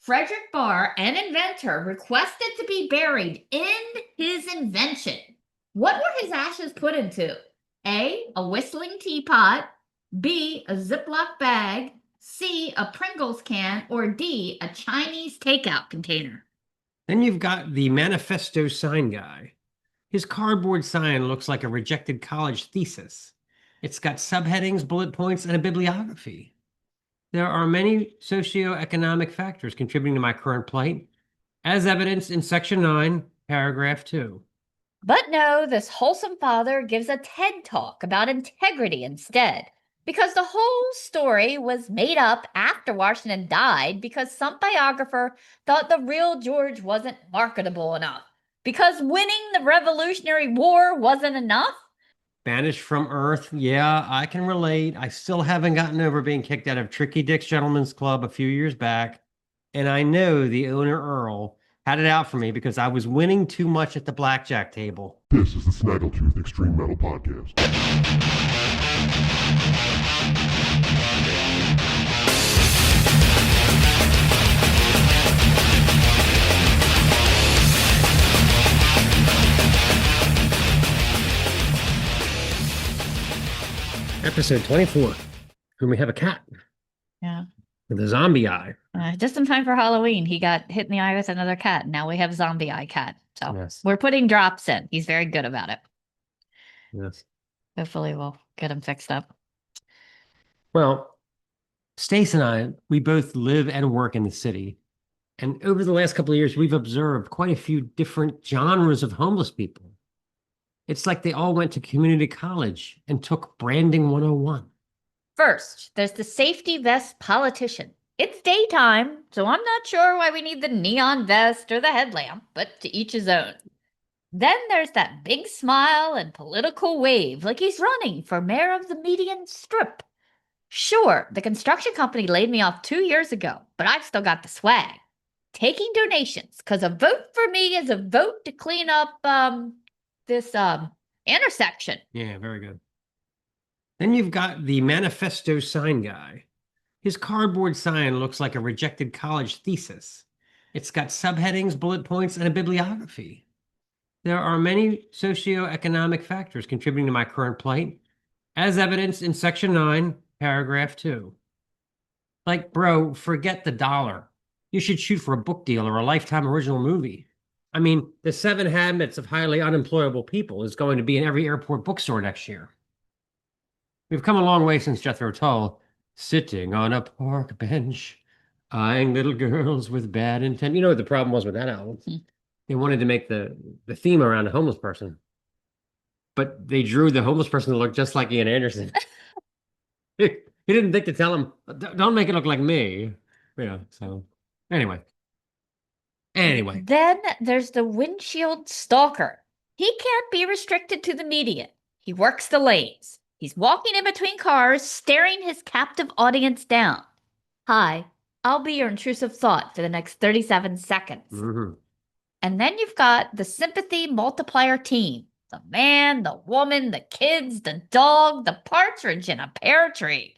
Frederick Barr, an inventor, requested to be buried in his invention. What were his ashes put into? A whistling teapot, B, a Ziploc bag, C, a Pringles can, or D, a Chinese takeout container? Then you've got the manifesto sign guy. His cardboard sign looks like a rejected college thesis. It's got subheadings, bullet points, and a bibliography. There are many socioeconomic factors contributing to my current plight, as evidenced in Section 9, Paragraph 2. But no, this wholesome father gives a TED talk about integrity instead, because the whole story was made up after Washington died because some biographer thought the real George wasn't marketable enough, because winning the Revolutionary War wasn't enough. Banished from Earth, yeah, I can relate. I still haven't gotten over being kicked out of Tricky Dick's Gentlemen's Club a few years back, and I know the owner, Earl, had it out for me because I was winning too much at the blackjack table. This is the Snaggletoon Extreme Metal Podcast. Episode 24. And we have a cat. Yeah. With a zombie eye. Just in time for Halloween, he got hit in the eye with another cat. Now we have zombie eye cat. So Yes. We're putting drops in. He's very good about it. Yes. Hopefully we'll get him fixed up. Well, Stace and I, we both live and work in the city. And over the last couple of years, we've observed quite a few different genres of homeless people. It's like they all went to community college and took Branding 101. First, there's the safety vest politician. It's daytime, so I'm not sure why we need the neon vest or the headlamp, but to each his own. Then there's that big smile and political wave like he's running for mayor of the median strip. Sure, the construction company laid me off 2 years ago, but I've still got the swag. Taking donations, because a vote for me is a vote to clean up, this intersection. Yeah, very good. Then you've got the manifesto sign guy. His cardboard sign looks like a rejected college thesis. It's got subheadings, bullet points, and a bibliography. There are many socioeconomic factors contributing to my current plight, as evidenced in Section 9, Paragraph 2. Like, bro, forget the dollar. You should shoot for a book deal or a Lifetime original movie. I mean, The 7 Habits of Highly Unemployable People is going to be in every airport bookstore next year. We've come a long way since Jethro Tull, sitting on a park bench, eyeing little girls with bad intent. You know what the problem was with that album? They wanted to make the theme around a homeless person, but they drew the homeless person to look just like Ian Anderson. He didn't think to tell him, don't make it look like me. Yeah, so anyway. Then there's the windshield stalker. He can't be restricted to the median. He works the lanes. He's walking in between cars, staring his captive audience down. Hi, I'll be your intrusive thought for the next 37 seconds. Mm-hmm. And then you've got the sympathy multiplier team. The man, the woman, the kids, the dog, the partridge in a pear tree.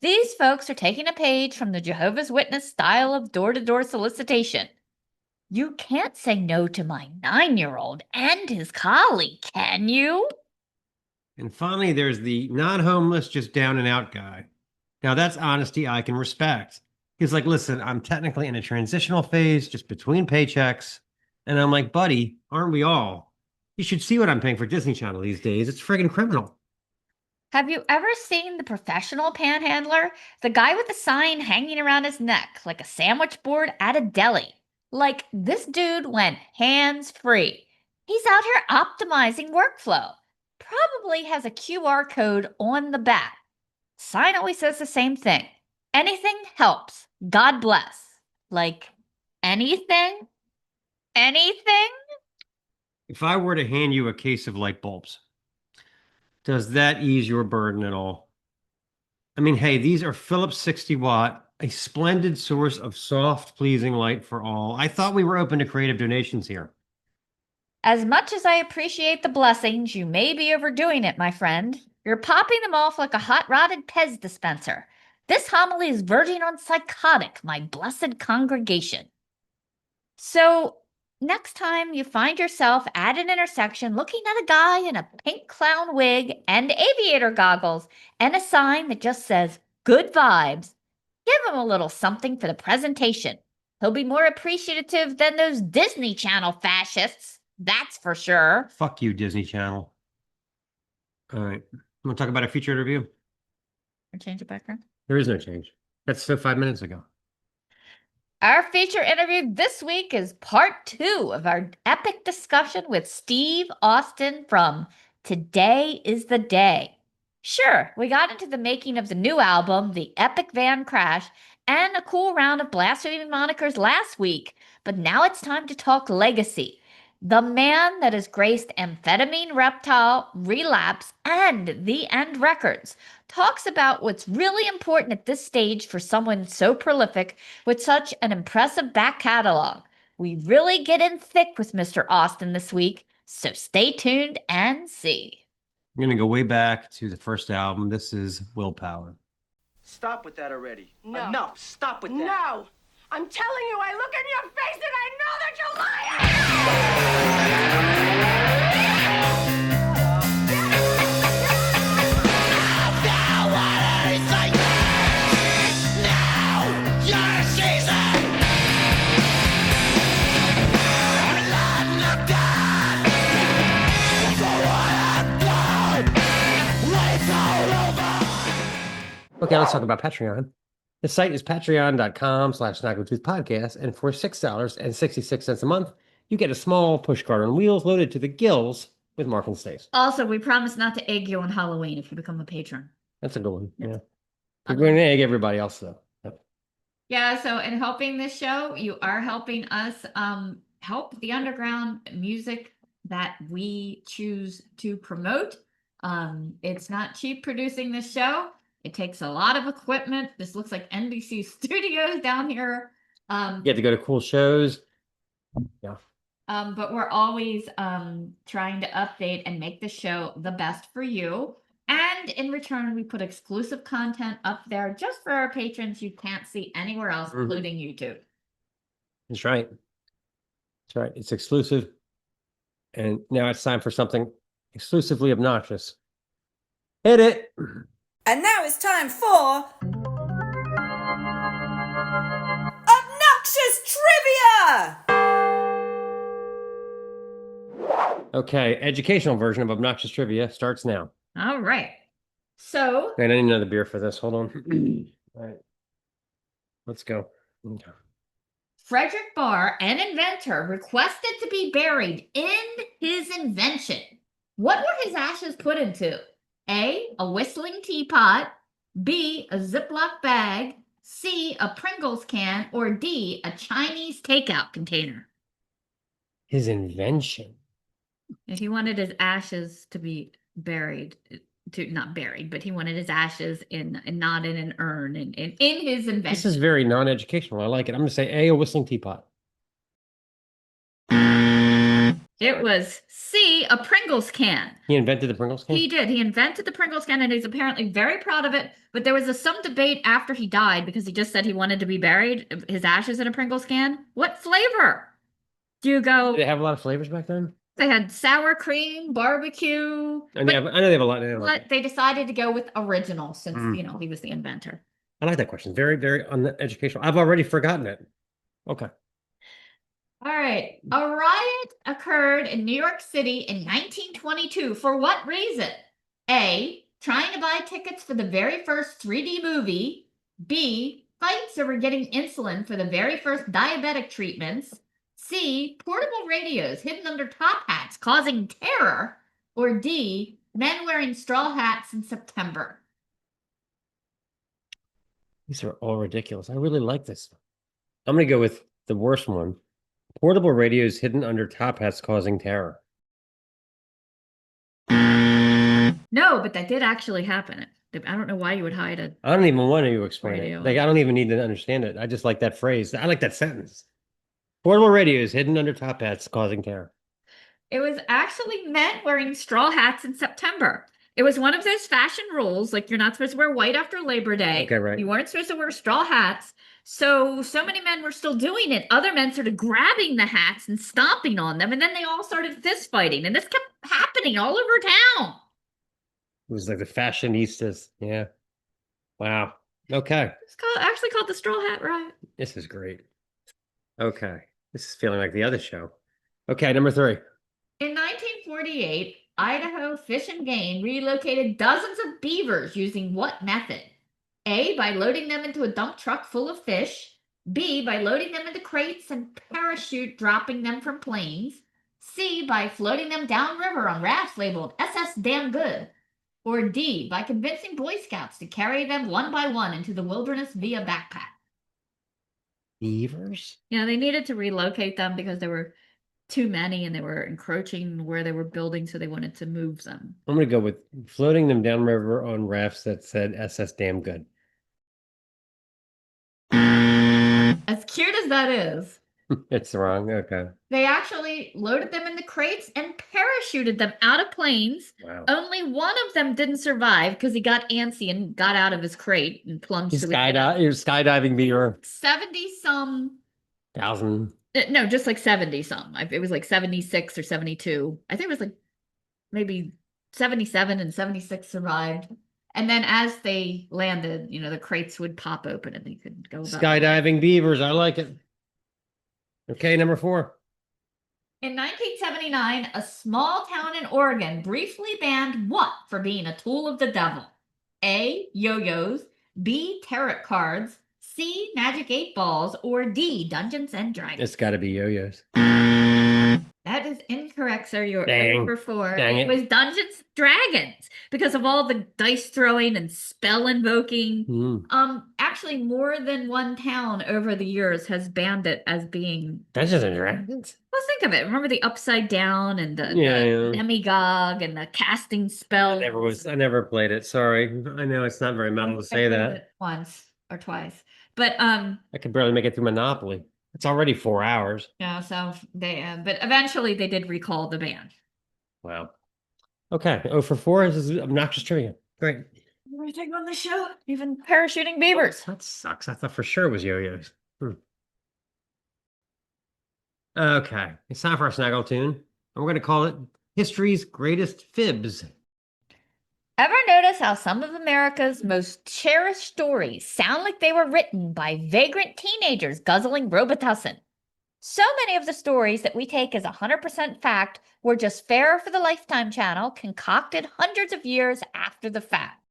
These folks are taking a page from the Jehovah's Witness style of door-to-door solicitation. You can't say no to my 9-year-old and his collie, can you? And finally, there's the non-homeless, just down and out guy. Now, that's honesty I can respect. He's like, listen, I'm technically in a transitional phase, just between paychecks. And I'm like, buddy, aren't we all? You should see what I'm paying for Disney Channel these days. It's friggin' criminal. Have you ever seen the professional panhandler? The guy with the sign hanging around his neck like a sandwich board at a deli. Like, this dude went hands-free. He's out here optimizing workflow. Probably has a QR code on the back. Sign always says the same thing. Anything helps. God bless. Like, anything? Anything? If I were to hand you a case of light bulbs, does that ease your burden at all? I mean, hey, these are Philips 60 watt, a splendid source of soft, pleasing light for all. I thought we were open to creative donations here. As much as I appreciate the blessings, you may be overdoing it, my friend. You're popping them off like a hot-rodded Pez dispenser. This homily is verging on psychotic, my blessed congregation. So, next time you find yourself at an intersection looking at a guy in a pink clown wig and aviator goggles and a sign that just says, good vibes, give him a little something for the presentation. He'll be more appreciative than those Disney Channel fascists, that's for sure. Fuck you, Disney Channel. All right. Want to talk about a feature interview? Or change the background? There is no change. That's 5 minutes ago. Our feature interview this week is part 2 of our epic discussion with Steve Austin from Today is the Day. Sure, we got into the making of the new album, The Epic Van Crash, and a cool round of blasphemy monikers last week, but now it's time to talk legacy. The man that has graced Amphetamine Reptile, Relapse, and The End Records talks about what's really important at this stage for someone so prolific with such an impressive back catalog. We really get in thick with Mr. Austin this week, so stay tuned and see. I'm going to go way back to the first album. This is Willpower. Stop with that already. No. Enough. Stop with that. No! I'm telling you, I look in your face and I know that you're lying! Okay, let's talk about Patreon. The site is patreon.com/Snaggletoon podcast, and for $6.66 a month, you get a small push cart on wheels loaded to the gills with Mark and Stace. Also, we promise not to egg you on Halloween if you become a patron. That's a good one. Yep. Yeah. We're going to egg everybody else, though. Yep. Yeah, so in helping this show, you are helping us help the underground music that we choose to promote. It's not cheap producing this show. It takes a lot of equipment. This looks like NBC Studios down here. You get to go to cool shows. Yeah. But we're always trying to update and make the show the best for you. And in return, we put exclusive content up there just for our patrons you can't see anywhere else, including YouTube. That's right. That's right. It's exclusive. And now it's time for something exclusively obnoxious. Hit it. And now it's time for Obnoxious Trivia! Okay, educational version of Obnoxious Trivia starts now. All right. So I need another beer for this. Hold on. All right. Let's go. Okay. Frederick Barr, an inventor, requested to be buried in his invention. What were his ashes put into? A whistling teapot, B, a Ziploc bag, C, a Pringles can, or D, a Chinese takeout container. His invention. If he wanted his ashes to be buried, not buried, but he wanted his ashes in not in an urn, in his invention. This is very non-educational. I like it. I'm going to say a whistling teapot. It was C, a Pringles can. He invented the Pringles can? He did. He invented the Pringles can, and he's apparently very proud of it. But there was some debate after he died because he just said he wanted to be buried, his ashes in a Pringles can. What flavor? Do you go? Did they have a lot of flavors back then? They had sour cream, barbecue. I know they have a lot. But they decided to go with original since, he was the inventor. I like that question. Very, very uneducational. I've already forgotten it. Okay. All right. A riot occurred in New York City in 1922. For what reason? A, trying to buy tickets for the very first 3D movie. B, fights over getting insulin for the very first diabetic treatments. C, portable radios hidden under top hats causing terror. Or D, men wearing straw hats in September. These are all ridiculous. I really like this. I'm going to go with the worst one. Portable radios hidden under top hats causing terror. No, but that did actually happen. I don't know why you would hide it. I don't even want to explain Radio. it. Like, I don't even need to understand it. I just like that phrase. I like that sentence. Portable radios hidden under top hats causing terror. It was actually men wearing straw hats in September. It was one of those fashion rules, like you're not supposed to wear white after Labor Day. Okay, right. You weren't supposed to wear straw hats. So many men were still doing it. Other men started grabbing the hats and stomping on them, and then they all started fist fighting, and this kept happening all over town. It was like the fashionistas. Yeah. Wow. Okay. It's actually called the Straw Hat Riot. This is great. Okay. This is feeling like the other show. Okay, number 3. In 1948, Idaho Fish and Game relocated dozens of beavers using what method? A, by loading them into a dump truck full of fish. B, by loading them into crates and parachute dropping them from planes. C, by floating them downriver on rafts labeled SS Damn Good. Or D, by convincing Boy Scouts to carry them one by one into the wilderness via backpack. Beavers? Yeah, they needed to relocate them because there were too many and they were encroaching where they were building, so they wanted to move them. I'm going to go with floating them downriver on rafts that said SS Damn Good. As cute as that is, It's wrong. Okay. they actually loaded them into crates and parachuted them out of planes. Wow. Only one of them didn't survive because he got antsy and got out of his crate and plunged He's to his death. skydiving beaver. 70-some. 1,000. No, just like 70-some. It was like 76 or 72. I think it was like maybe 77 and 76 survived. And then as they landed, the crates would pop open and they could go about. Skydiving beavers. I like it. Okay, number 4. In 1979, a small town in Oregon briefly banned what for being a tool of the devil? A, yo-yos, B, tarot cards, C, magic 8 balls, or D, Dungeons and Dragons. It's got to be yo-yos. That is incorrect, sir. You're Dang. over 4. Dang It it. was Dungeons Dragons because of all the dice throwing and spell invoking. Actually, more than one town over the years has banned it as being. Dungeons and Dragons? Well, think of it. Remember the upside down and the Yeah. demigog and the casting spell. I never played it. Sorry. I know it's not very metal to say played that. it once or twice, but I could barely make it through Monopoly. It's already 4 hours. yeah. So they, but eventually they did recall the ban. Wow. Okay. 0 for 4. This is obnoxious trivia. Great. Everything on the show, even parachuting beavers. That sucks. I thought for sure it was yo-yos. Okay. It's time for our Snaggletoon. And we're going to call it History's Greatest Fibs. Ever notice how some of America's most cherished stories sound like they were written by vagrant teenagers guzzling Robitussin? So many of the stories that we take as 100% fact were just fare for the Lifetime channel, concocted hundreds of years after the fact.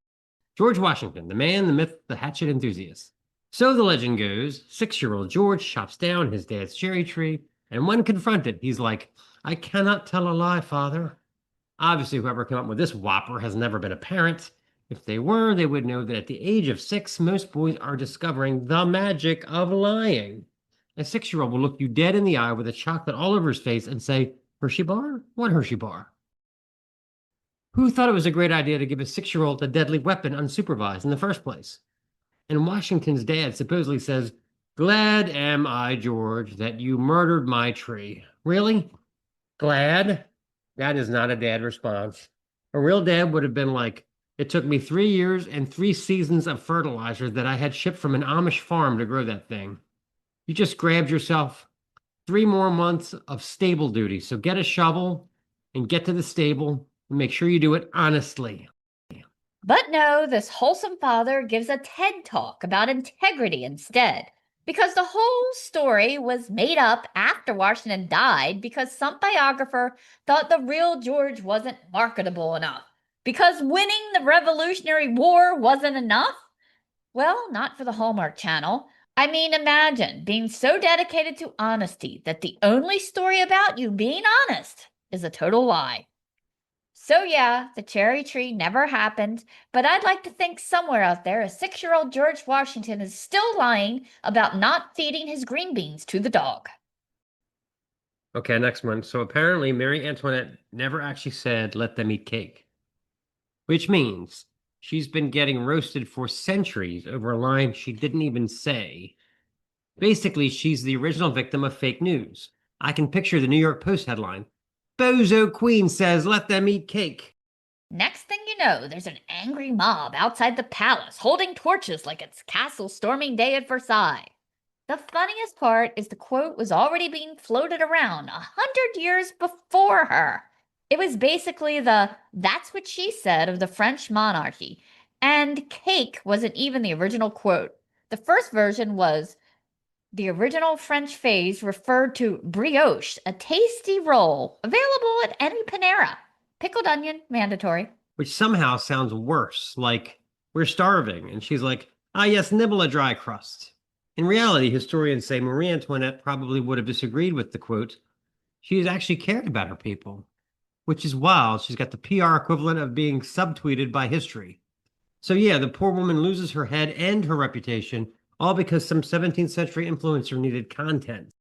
George Washington, the man, the myth, the hatchet enthusiast. So the legend goes, 6-year-old George chops down his dad's cherry tree, and when confronted, he's like, "I cannot tell a lie, father." Obviously, whoever came up with this whopper has never been a parent. If they were, they would know that at the age of 6, most boys are discovering the magic of lying. A 6-year-old will look you dead in the eye with a chocolate all over his face and say, "Hershey bar? What Hershey bar?" Who thought it was a great idea to give a 6-year-old a deadly weapon unsupervised in the first place? And Washington's dad supposedly says, "Glad am I, George, that you murdered my tree." Really? Glad? That is not a dad response. A real dad would have been like, "It took me 3 years and 3 seasons of fertilizer that I had shipped from an Amish farm to grow that thing. You just grabbed yourself 3 more months of stable duty. So get a shovel and get to the stable and make sure you do it honestly." But no, this wholesome father gives a TED talk about integrity instead, because the whole story was made up after Washington died because some biographer thought the real George wasn't marketable enough. Because winning the Revolutionary War wasn't enough? Well, not for the Hallmark Channel. I mean, imagine being so dedicated to honesty that the only story about you being honest is a total lie. So yeah, the cherry tree never happened, but I'd like to think somewhere out there a 6-year-old George Washington is still lying about not feeding his green beans to the dog. Okay, next one. So apparently Marie Antoinette never actually said, "Let them eat cake," which means she's been getting roasted for centuries over a line she didn't even say. Basically, she's the original victim of fake news. I can picture the New York Post headline, "Bozo Queen says let them eat cake." Next thing you know, there's an angry mob outside the palace holding torches like it's castle storming day at Versailles. The funniest part is the quote was already being floated around 100 years before her. It was basically the "that's what she said" of the French monarchy. And cake wasn't even the original quote. The first version was, the original French phrase referred to brioche, a tasty roll available at any Panera. Pickled onion, mandatory. Which somehow sounds worse, like, we're starving. And she's like, ah, yes, nibble a dry crust. In reality, historians say Marie Antoinette probably would have disagreed with the quote. She actually cared about her people, which is wild. She's got the PR equivalent of being subtweeted by history. So yeah, the poor woman loses her head and her reputation, all because some 17th century influencer needed content.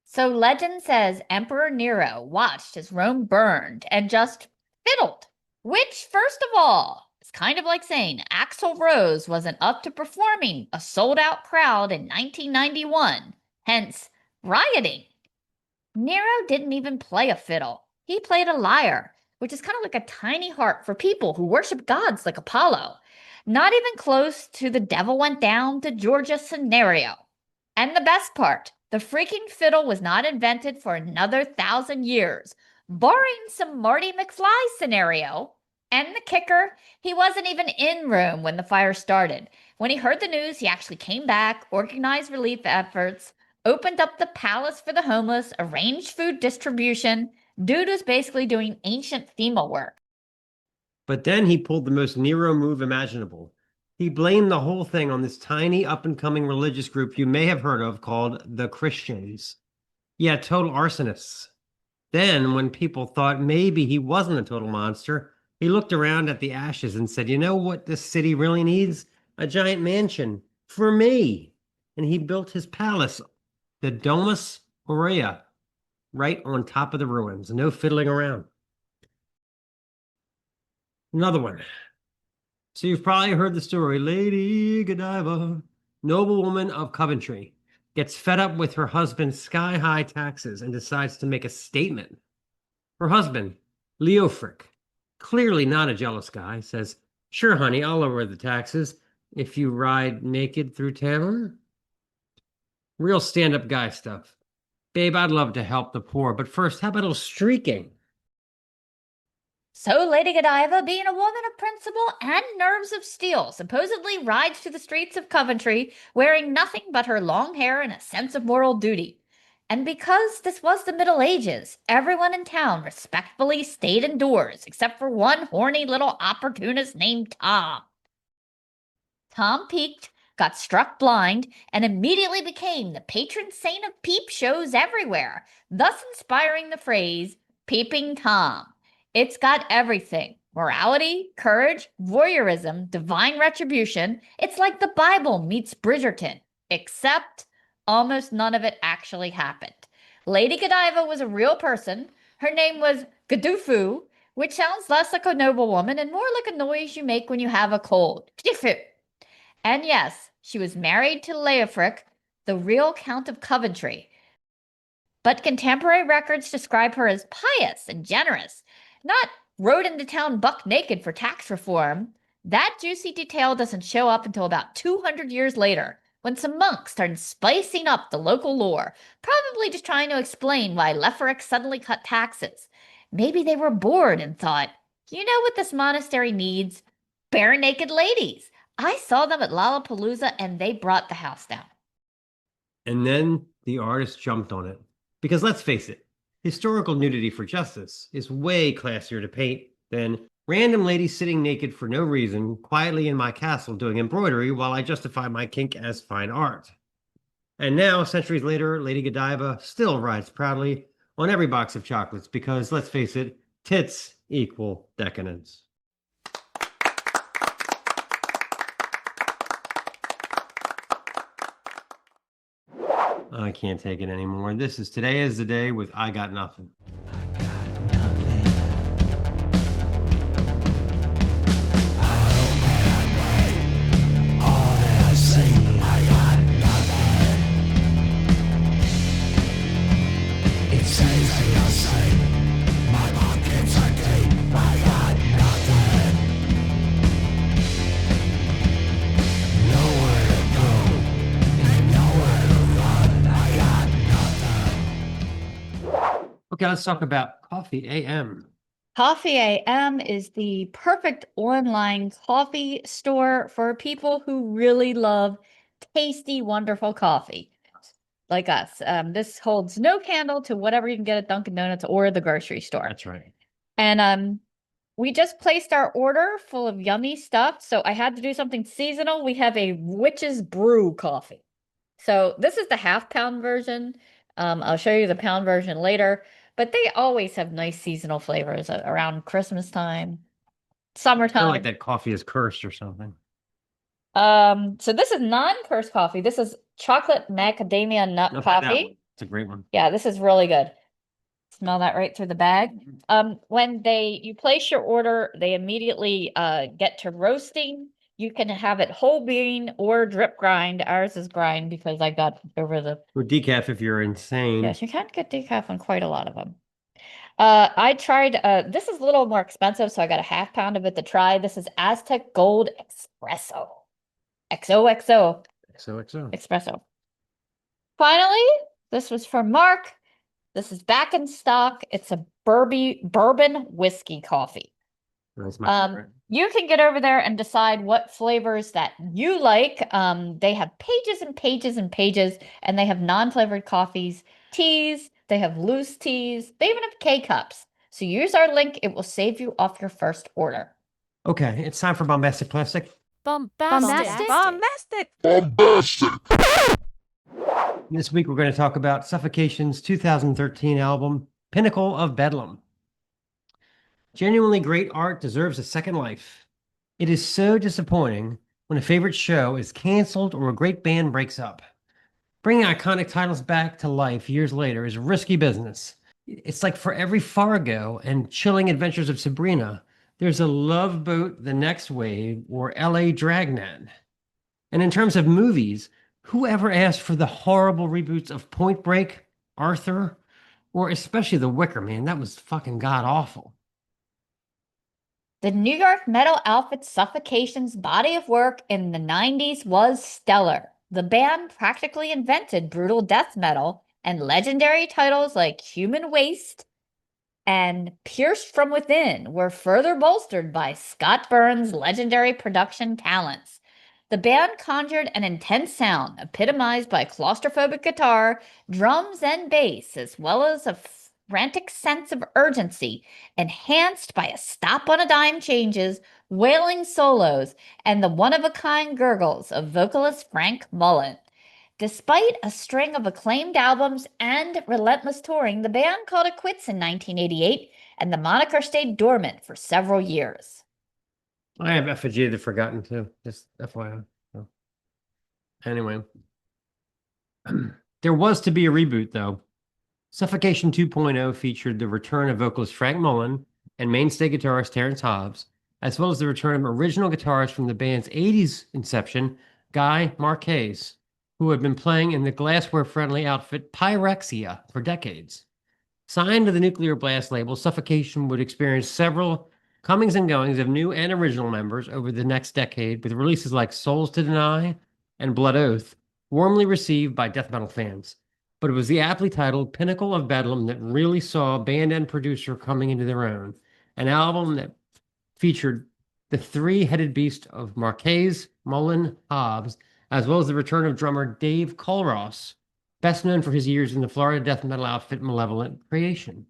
So legend says Emperor Nero watched as Rome burned and just fiddled. Which, first of all, is kind of like saying Axl Rose wasn't up to performing a sold-out crowd in 1991, hence rioting. Nero didn't even play a fiddle. He played a lyre, which is kind of like a tiny harp for people who worship gods like Apollo. Not even close to the devil went down to Georgia scenario. And the best part, the freaking fiddle was not invented for another 1,000 years, barring some Marty McFly scenario. And the kicker, he wasn't even in Rome when the fire started. When he heard the news, he actually came back, organized relief efforts, opened up the palace for the homeless, arranged food distribution. Dude was basically doing ancient FEMA work. But then he pulled the most Nero move imaginable. He blamed the whole thing on this tiny up-and-coming religious group you may have heard of called the Christians. Yeah, total arsonists. Then, when people thought maybe he wasn't a total monster, he looked around at the ashes and said, you know what this city really needs? A giant mansion. For me. And he built his palace, the Domus Aurea, right on top of the ruins. No fiddling around. Another one. So you've probably heard the story. Lady Godiva, noblewoman of Coventry, gets fed up with her husband's sky-high taxes and decides to make a statement. Her husband, Leofric, clearly not a jealous guy, says, sure, honey, I'll lower the taxes if you ride naked through town. Real stand-up guy stuff. Babe, I'd love to help the poor, but first, how about a little streaking? So Lady Godiva, being a woman of principle and nerves of steel, supposedly rides through the streets of Coventry wearing nothing but her long hair and a sense of moral duty. And because this was the Middle Ages, everyone in town respectfully stayed indoors, except for one horny little opportunist named Tom. Tom peeked, got struck blind, and immediately became the patron saint of peep shows everywhere, thus inspiring the phrase, Peeping Tom. It's got everything. Morality, courage, voyeurism, divine retribution. It's like the Bible meets Bridgerton, except almost none of it actually happened. Lady Godiva was a real person. Her name was Godofú, which sounds less like a noblewoman and more like a noise you make when you have a cold. Godofú. And yes, she was married to Leofric, the real Count of Coventry. But contemporary records describe her as pious and generous, not rode into town buck naked for tax reform. That juicy detail doesn't show up until about 200 years later, when some monks started spicing up the local lore, probably just trying to explain why Leofric suddenly cut taxes. Maybe they were bored and thought, you know what this monastery needs? Bare naked ladies. I saw them at Lollapalooza and they brought the house down. And then the artist jumped on it. Because let's face it, historical nudity for justice is way classier to paint than random ladies sitting naked for no reason, quietly in my castle doing embroidery while I justify my kink as fine art. And now, centuries later, Lady Godiva still rides proudly on every box of chocolates because, let's face it, tits equal decadence. I can't take it anymore. This is Today is the Day with I Got Nothing. Okay, let's talk about Coffee AM. Coffee AM is the perfect online coffee store for people who really love tasty, wonderful coffee, like us. This holds no candle to whatever you can get at Dunkin' Donuts or the grocery store. That's right. And we just placed our order full of yummy stuff, so I had to do something seasonal. We have a witch's brew coffee. So this is the half-pound version. I'll show you the pound version later, but they always have nice seasonal flavors around Christmas time, Kind summertime. of like that coffee is cursed or something. So this is non-cursed coffee. This is chocolate macadamia nut I've had that coffee. one. It's a great one. Yeah, this is really good. Smell that right through the bag. When you place your order, they immediately get to roasting. You can have it whole bean or drip grind. Ours is grind because I got over the. Or decaf if you're insane. Yes, you can't get decaf on quite a lot of them. I tried, this is a little more expensive, so I got a half pound of it to try. This is Aztec Gold Espresso. XOXO XOXO. Espresso. Finally, this was from Mark. This is back in stock. It's a bourbon whiskey coffee. That's my favorite. You can get over there and decide what flavors that you like. They have pages and pages and pages, and they have non-flavored coffees, teas. They have loose teas. They even have K-cups. So use our link. It will save you off your first order. Okay, it's time for Bombastic Plastic. Bombastic. This week we're going to talk about Suffocation's 2013 album, Pinnacle of Bedlam. Genuinely great art deserves a second life. It is so disappointing when a favorite show is canceled or a great band breaks up. Bringing iconic titles back to life years later is risky business. It's like for every Fargo and Chilling Adventures of Sabrina, there's a Love Boat, The Next Wave, or LA Dragnet. And in terms of movies, whoever asked for the horrible reboots of Point Break, Arthur, or especially The Wicker Man? That was fucking god-awful. The New York metal outfit Suffocation's body of work in the 90s was stellar. The band practically invented brutal death metal, and legendary titles like Human Waste and Pierced from Within were further bolstered by Scott Burns' legendary production talents. The band conjured an intense sound epitomized by claustrophobic guitar, drums, and bass, as well as a frantic sense of urgency, enhanced by a stop-on-a-dime changes, wailing solos, and the one-of-a-kind gurgles of vocalist Frank Mullen. Despite a string of acclaimed albums and relentless touring, the band called it quits in 1988, and the moniker stayed dormant for several years. I have Effigy of the Forgotten too, just FYI. So. Anyway. There was to be a reboot though. Suffocation 2.0 featured the return of vocalist Frank Mullen and mainstay guitarist Terrence Hobbs, as well as the return of original guitarist from the band's 80s inception, Guy Marquez, who had been playing in the glassware-friendly outfit Pyrexia for decades. Signed to the Nuclear Blast label, Suffocation would experience several comings and goings of new and original members over the next decade, with releases like Souls to Deny and Blood Oath, warmly received by death metal fans. But it was the aptly titled Pinnacle of Bedlam that really saw band and producer coming into their own, an album that featured the three-headed beast of Marquez, Mullen, Hobbs, as well as the return of drummer Dave Colross, best known for his years in the Florida death metal outfit Malevolent Creation.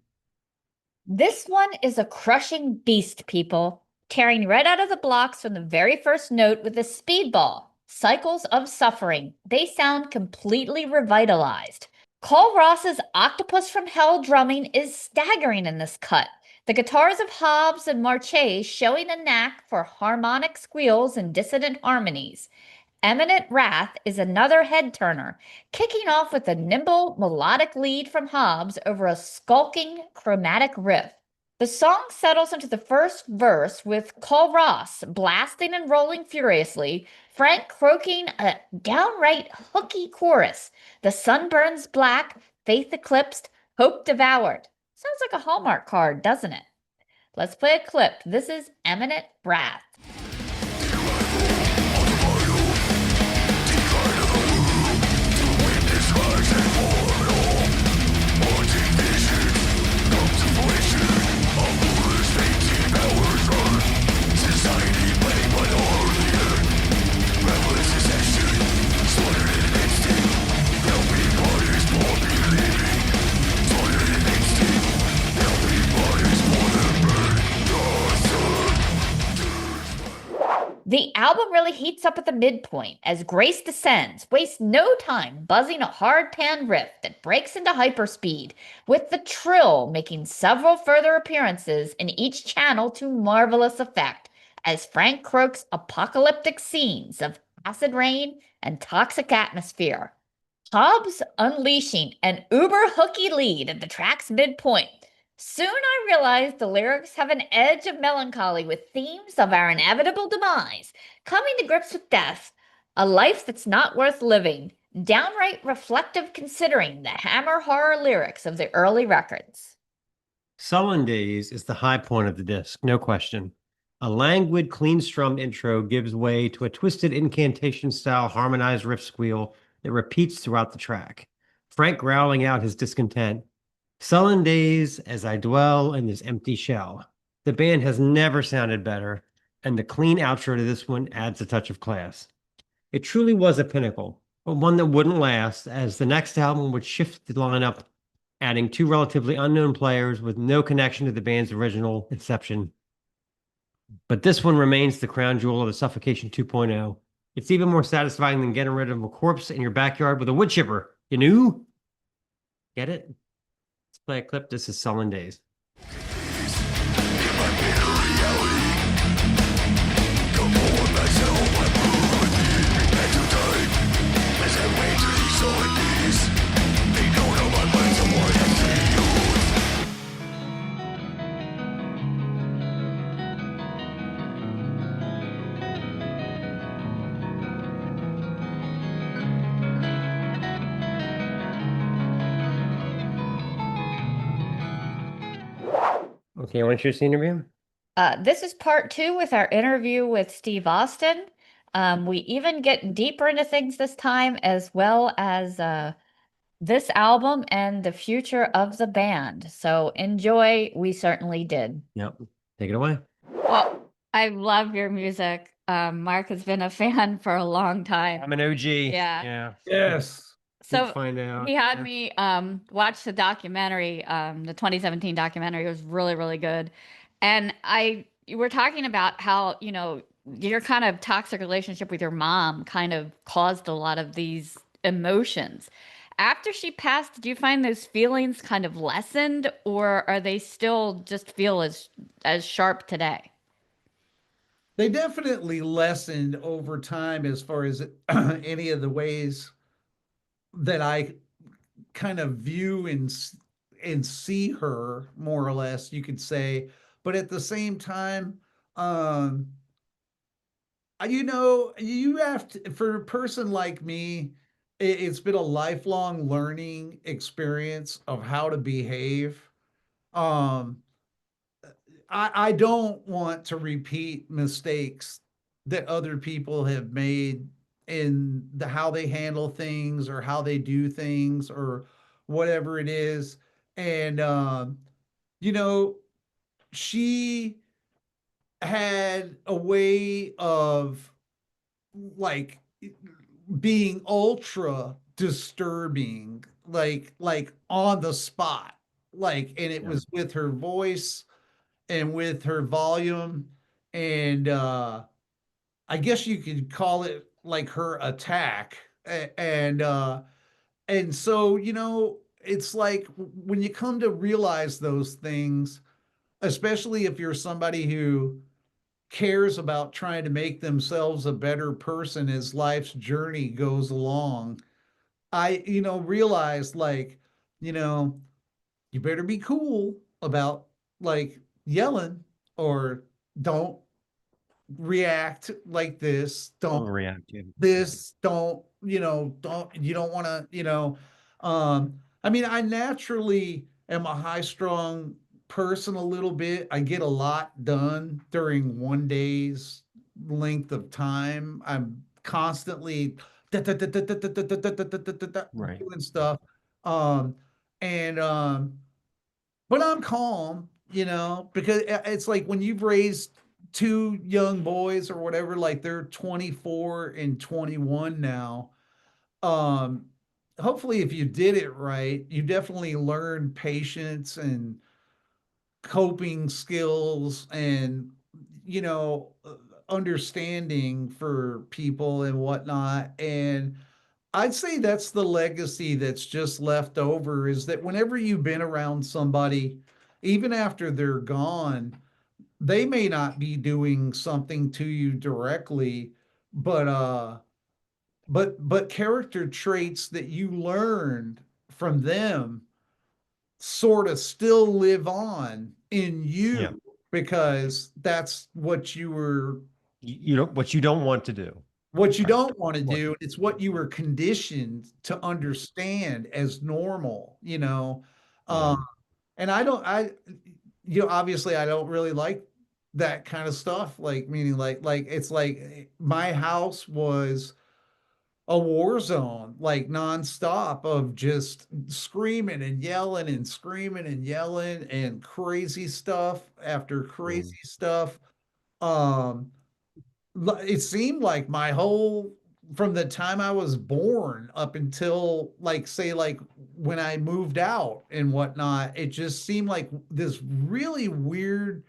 This one is a crushing beast, people, tearing right out of the blocks from the very first note with a speedball. Cycles of Suffering. They sound completely revitalized. Cole Ross's Octopus from Hell drumming is staggering in this cut. The guitars of Hobbs and Marche showing a knack for harmonic squeals and dissonant harmonies. Eminent Wrath is another head-turner, kicking off with a nimble, melodic lead from Hobbs over a skulking, chromatic riff. The song settles into the first verse with Cole Ross blasting and rolling furiously, Frank croaking a downright hooky chorus. The sun burns black, faith eclipsed, hope devoured. Sounds like a Hallmark card, doesn't it? Let's play a clip. This is Eminent Wrath. album really heats up at the midpoint as Grace descends, wastes no time buzzing a hard pan riff that breaks into hyperspeed, with the trill making several further appearances in each channel to marvelous effect as Frank croaks apocalyptic scenes of acid rain and toxic atmosphere. Hobbs unleashing an uber hooky lead at the track's midpoint. Soon I realized the lyrics have an edge of melancholy with themes of our inevitable demise, coming to grips with death, a life that's not worth living, downright reflective considering the hammer horror lyrics of the early records. Sullen Days is the high point of the disc, no question. A languid, clean-strummed intro gives way to a twisted incantation-style harmonized riff squeal that repeats throughout the track. Frank growling out his discontent. Sullen days as I dwell in this empty shell. The band has never sounded better, and the clean outro to this one adds a touch of class. It truly was a pinnacle, but one that wouldn't last, as the next album would shift the lineup, adding two relatively unknown players with no connection to the band's original inception. But this one remains the crown jewel of the Suffocation 2.0. It's even more satisfying than getting rid of a corpse in your backyard with a wood chipper. You know? Get it? Let's play a clip. This is Sullen Days. Okay, want your interview? This is part 2 with our interview with Steve Austin. We even get deeper into things this time, as well as this album and the future of the band. So enjoy. We certainly did. Yep. Take it away. Well, I love your music. Mark has been a fan for a long time. I'm an OG. Yeah. Yeah. Yes. So find out. he had me watch the documentary, the 2017 documentary. It was really, really good. And you were talking about how, your kind of toxic relationship with your mom kind of caused a lot of these emotions. After she passed, did you find those feelings kind of lessened, or are they still just feel as sharp today? They definitely lessened over time as far as any of the ways that I kind of view and see her, more or less, you could say. But at the same time, you have to, for a person like me, it's been a lifelong learning experience of how to behave. Um, I don't want to repeat mistakes that other people have made in how they handle things or how they do things or whatever it is. And, she had a way of like being ultra disturbing, like on the spot, and it was with her voice and with her volume, and I guess you could call it like her attack. And so, it's like when you come to realize those things, especially if you're somebody who cares about trying to make themselves a better person as life's journey goes along, I, realized you better be cool about yelling, or don't react like this. Don't react. this. Don't you don't want to. I mean, I naturally am a high-strung person a little bit. I get a lot done during one day's length of time. I'm constantly Right. doing stuff. And but I'm calm, because it's like when you've raised two young boys or whatever, like they're 24 and 21 now. Hopefully if you did it right, you definitely learn patience and coping skills and, understanding for people and whatnot. And I'd say that's the legacy that's just left over, is that whenever you've been around somebody, even after they're gone, they may not be doing something to you directly, but character traits that you learned from them sort of still live on in you, Yeah. because that's what you were, You don't what you don't want to do. what you Right. don't want to do. It's what you were conditioned to understand as normal, you know. Yeah. And obviously I don't really like that kind of stuff. Like, meaning like it's like my house was a war zone, like nonstop of just screaming and yelling and screaming and yelling and crazy stuff after Mm. crazy stuff. Um, it seemed like my whole, from the time I was born up until, like, say, like when I moved out and whatnot, it just seemed like this really weird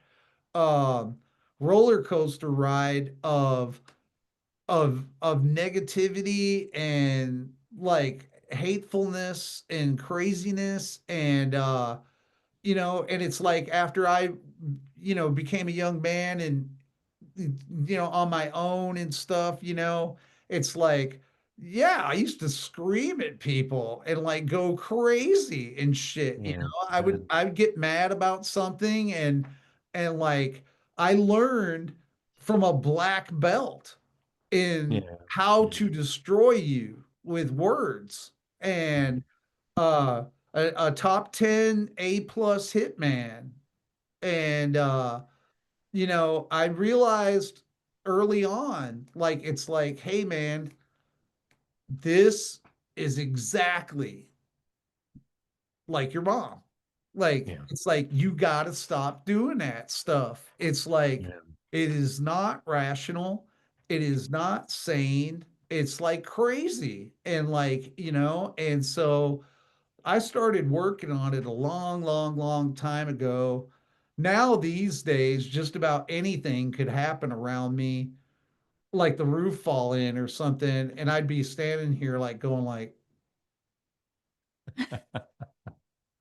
um roller coaster ride of negativity and like hatefulness and craziness. And and it's like after I became a young man and on my own and stuff, it's like, yeah, I used to scream at people and like go crazy and shit. Yeah. I would get mad about something, and like I learned from a black belt in Yeah. how Yeah. to destroy you with words. And uh a top 10 A+ hitman. And I realized early on, like, it's like, hey man, this is exactly like your mom. Like, Yeah. it's like you got to stop doing that stuff. It's like Yeah. it is not rational. It is not sane. It's like crazy. And like, and so I started working on it a long, long, long time ago. Now, these days, just about anything could happen around me, like the roof fall in or something, and I'd be standing here like going like,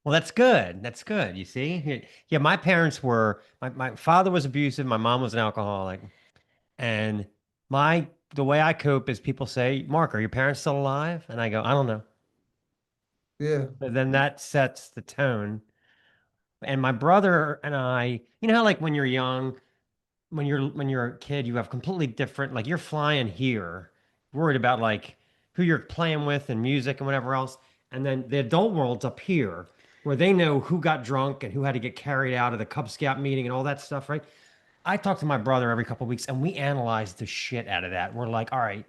Well, that's good. That's good. You see? Yeah, my parents were my father was abusive, my mom was an alcoholic. And the way I cope is people say, Mark, are your parents still alive? And I go, I don't know. yeah, But then that sets the tone. And my brother and I, you know how like when you're young, when you're a kid, you have completely different, like you're flying here, worried about like who you're playing with and music and whatever else. And then the adult world's up here where they know who got drunk and who had to get carried out of the Cub Scout meeting and all that stuff, right? I talk to my brother every couple of weeks and we analyze the shit out of that. We're like, all right,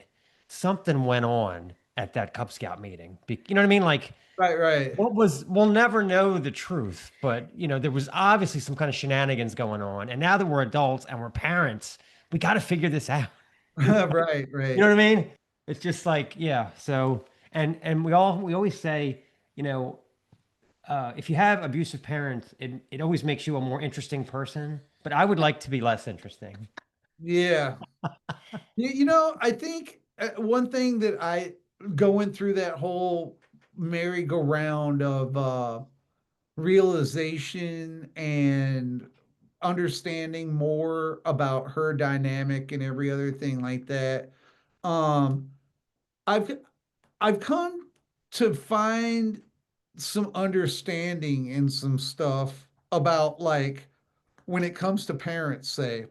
something went on at that Cub Scout meeting. You know what I mean? Like, right. we'll never know the truth, but there was obviously some kind of shenanigans going on. And now that we're adults and we're parents, we got to figure this out. Right, You right. know what I mean? It's just like, yeah. So, and we always say, if you have abusive parents, it always makes you a more interesting person. But I would like to be less interesting. Yeah. I think one thing that I, going through that whole merry-go-round of realization and understanding more about her dynamic and every other thing like that, um, I've I've come to find some understanding in some stuff about, like, when it comes to parents, say,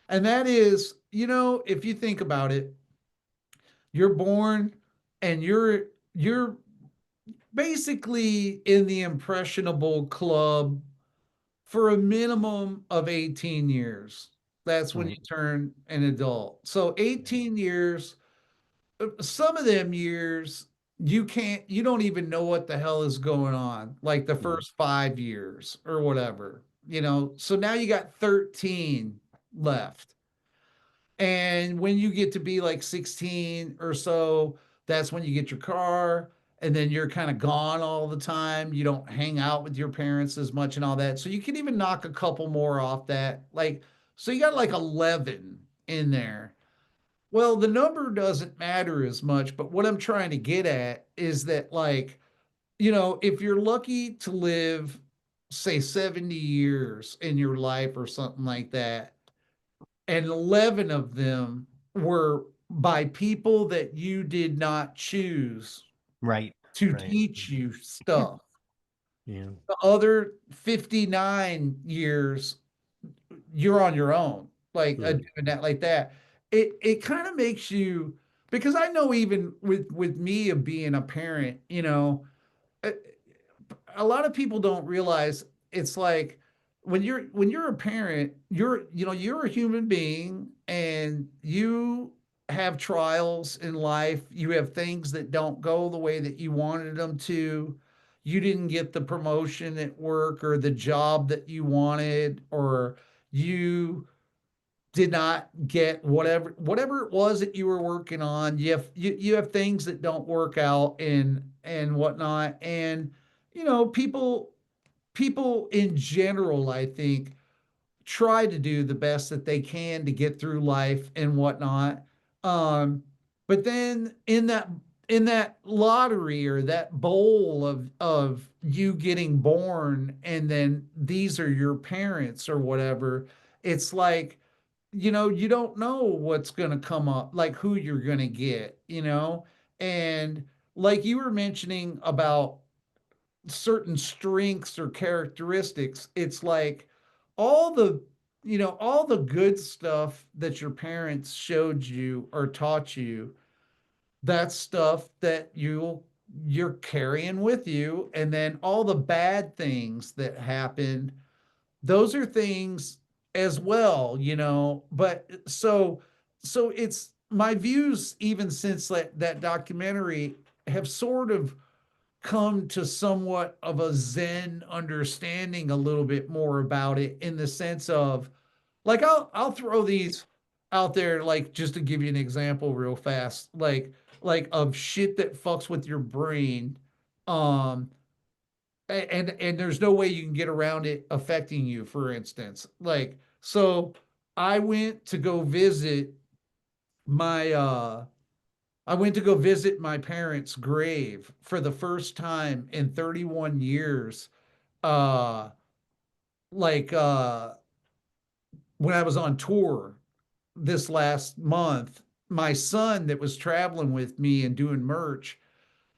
and that is, if you think about it, you're born and you're basically in the impressionable club for a minimum of 18 years. That's when you Right. turn an adult. So 18 years, some of them years, you don't even know what the hell is going on, like the Yeah. first 5 years or whatever, So now you got 13 left. And when you get to be like 16 or so, that's when you get your car. And then you're kind of gone all the time. You don't hang out with your parents as much and all that. So you can even knock a couple more off that. Like So you got like 11 in there. Well, the number doesn't matter as much, but what I'm trying to get at is that, like, if you're lucky to live, say, 70 years in your life or something like that, and 11 of them were by people that you did not choose Right. to Right. teach you stuff. Yeah. The other 59 years, you're on your own, like Yeah. doing that like that. It kind of makes you, because I know even with me of being a parent, a, a lot of people don't realize it's like when you're a parent, you're a human being and you have trials in life. You have things that don't go the way that you wanted them to. You didn't get the promotion at work or the job that you wanted, or you did not get whatever it was that you were working on. You have things that don't work out and whatnot. And people in general, I think, try to do the best that they can to get through life and whatnot. Um, but then in that lottery or that bowl of you getting born, and then these are your parents or whatever, it's like, you don't know what's going to come up, like who you're going to get. And like you were mentioning about certain strengths or characteristics, it's like all the all the good stuff that your parents showed you or taught you, that's stuff that you're carrying with you. And then all the bad things that happened, those are things as well. But so it's my views, even since that documentary, have sort of come to somewhat of a Zen understanding a little bit more about it, in the sense of, like, I'll throw these out there, like, just to give you an example real fast, like of shit that fucks with your brain. um and there's no way you can get around it affecting you. For instance, like, so I went to go visit my my parents' grave for the first time in 31 years. Uh like when I was on tour this last month, my son that was traveling with me and doing merch,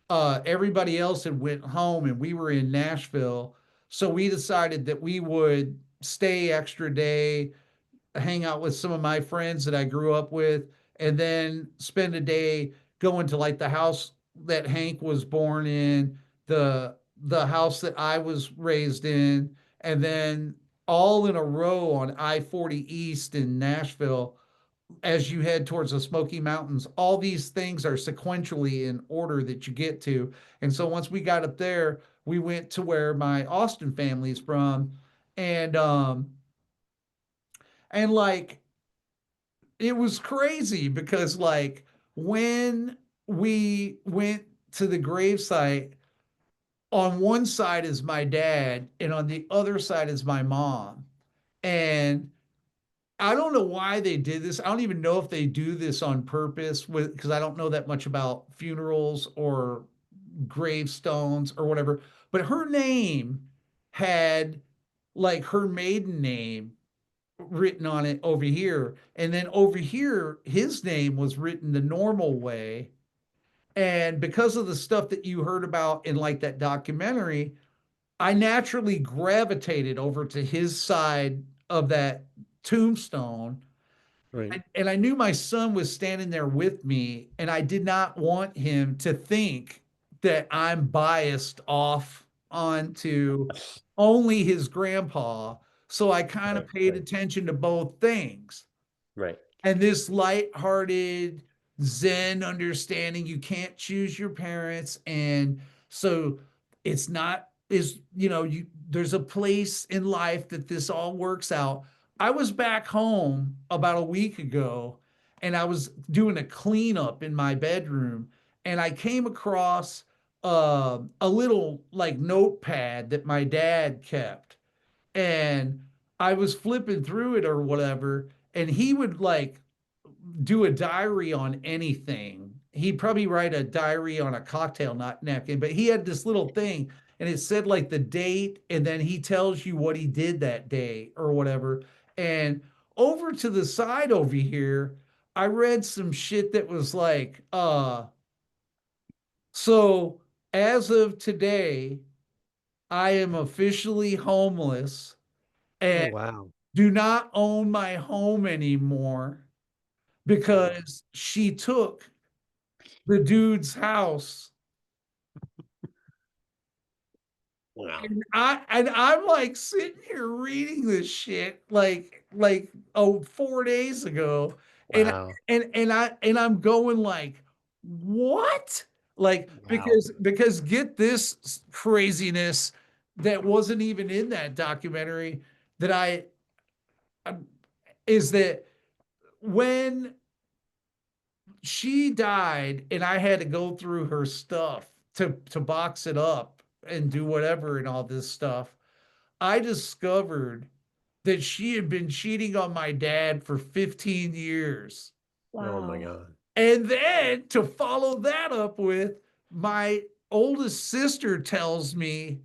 everybody else had went home and we were in Nashville. So we decided that we would stay extra day, hang out with some of my friends that I grew up with, and then spend a day going to, like, the house that Hank was born in, the house that I was raised in, and then all in a row on I-40 East in Nashville. As you head towards the Smoky Mountains, all these things are sequentially in order that you get to. And so once we got up there, we went to where my Austin family's from. And like, it was crazy because, like, when we went to the gravesite, on one side is my dad and on the other side is my mom. And I don't know why they did this. I don't even know if they do this on purpose, because I don't know that much about funerals or gravestones or whatever. But her name had, like, her maiden name written on it over here. And then over here, his name was written the normal way. And because of the stuff that you heard about in, like, that documentary, I naturally gravitated over to his side of that tombstone. Right. And I knew my son was standing there with me, and I did not want him to think that I'm biased off onto only his grandpa. So I kind of Right, paid right. attention to both things. Right. And this light-hearted Zen understanding, you can't choose your parents. And so it's not, is, there's a place in life that this all works out. I was back home about a week ago and I was doing a cleanup in my bedroom, and I came across a little, like, notepad that my dad kept. And I was flipping through it or whatever, and he would like do a diary on anything. He'd probably write a diary on a cocktail napkin, but he had this little thing and it said like the date, and then he tells you what he did that day or whatever. And over to the side over here, I read some shit that was like, so as of today, I am officially homeless Oh, and wow. do not own my home anymore because she took the dude's house. Wow. And I'm like sitting here reading this shit like 4 days ago. And Wow. and I'm going like, what? Like Wow. because get this craziness that wasn't even in that documentary that is that when she died and I had to go through her stuff to box it up and do whatever and all this stuff, I discovered that she had been cheating on my dad for 15 years. Oh my God. And then to follow that up with, my oldest sister tells me,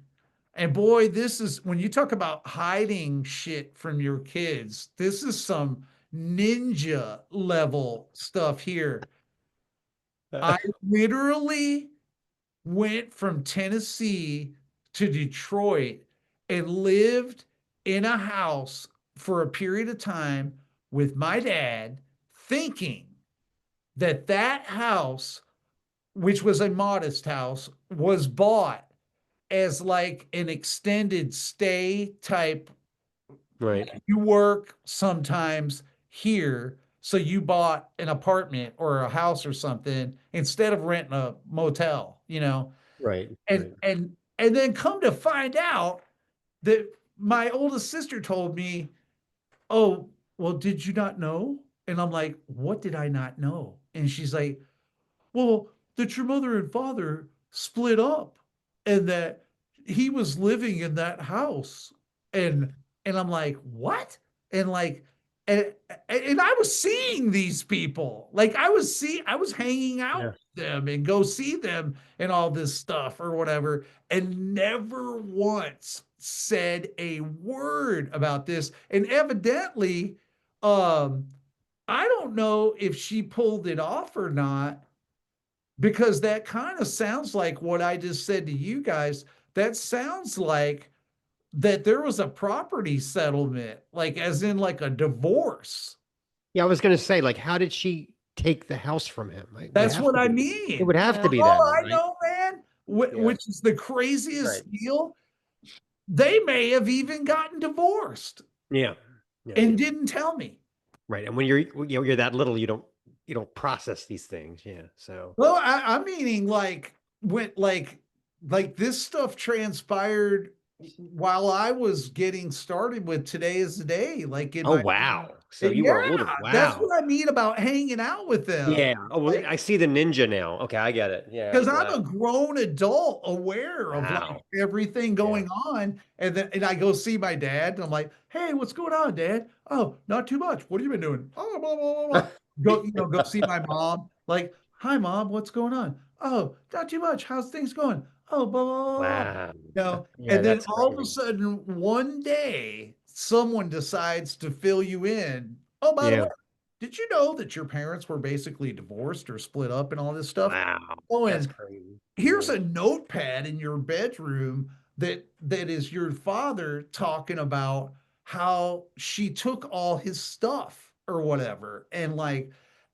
and boy, this is when you talk about hiding shit from your kids, this is some ninja level stuff here. I literally went from Tennessee to Detroit and lived in a house for a period of time with my dad, thinking that that house, which was a modest house, was bought as like an extended stay type. Right. You work sometimes here, so you bought an apartment or a house or something instead of renting a motel, you know. Right. And Right. and then come to find out that my oldest sister told me, "Oh, well, did you not know?" And I'm like, "What did I not know?" And she's like, "Well, that your mother and father split up and that he was living in that house." And I'm like, "What?" And like and, and I was seeing these people. Like I was hanging out Yeah. with them and go see them and all this stuff or whatever, and never once said a word about this. And evidently, um, I don't know if she pulled it off or not, because that kind of sounds like what I just said to you guys. That sounds like that there was a property settlement, like as in like a divorce. Yeah, I was gonna say, like, how did she take the house from him? Like, it would That's have what to I be. It would mean. have to For be that, all I right? know, man, Yeah. which is the Right. craziest deal, they may have even gotten divorced Yeah. Yeah. and didn't tell me. Right. And when you're that little, you don't process these things. Yeah. So Well, I'm meaning like when like this stuff transpired while I was getting started with Today is the Day, like in oh my wow. So you yeah, were older. that's Wow. what I mean about hanging out with them. Yeah. Oh, well, Like, I see the ninja now. Okay, I get it. Yeah. because I'm Wow. a grown adult aware of like Wow. everything Yeah. going on. And then I go see my dad and I'm like, "Hey, what's going on, Dad?" "Oh, not too much. What have you been doing?" "Oh, blah, blah, blah, blah." Go, go see my mom. Like, "Hi, Mom, what's going on?" "Oh, not too much. How's things going?" "Oh, blah, blah, blah, blah." Wow. Yeah, And then that's all of a crazy. sudden, one day, someone decides to fill you in. "Oh, by the way, Yeah. did you know that your parents were basically divorced or split up and all this stuff?" Wow. Oh, That's and crazy. here's Yeah. a notepad in your bedroom that is your father talking about how she took all his stuff or whatever. And like,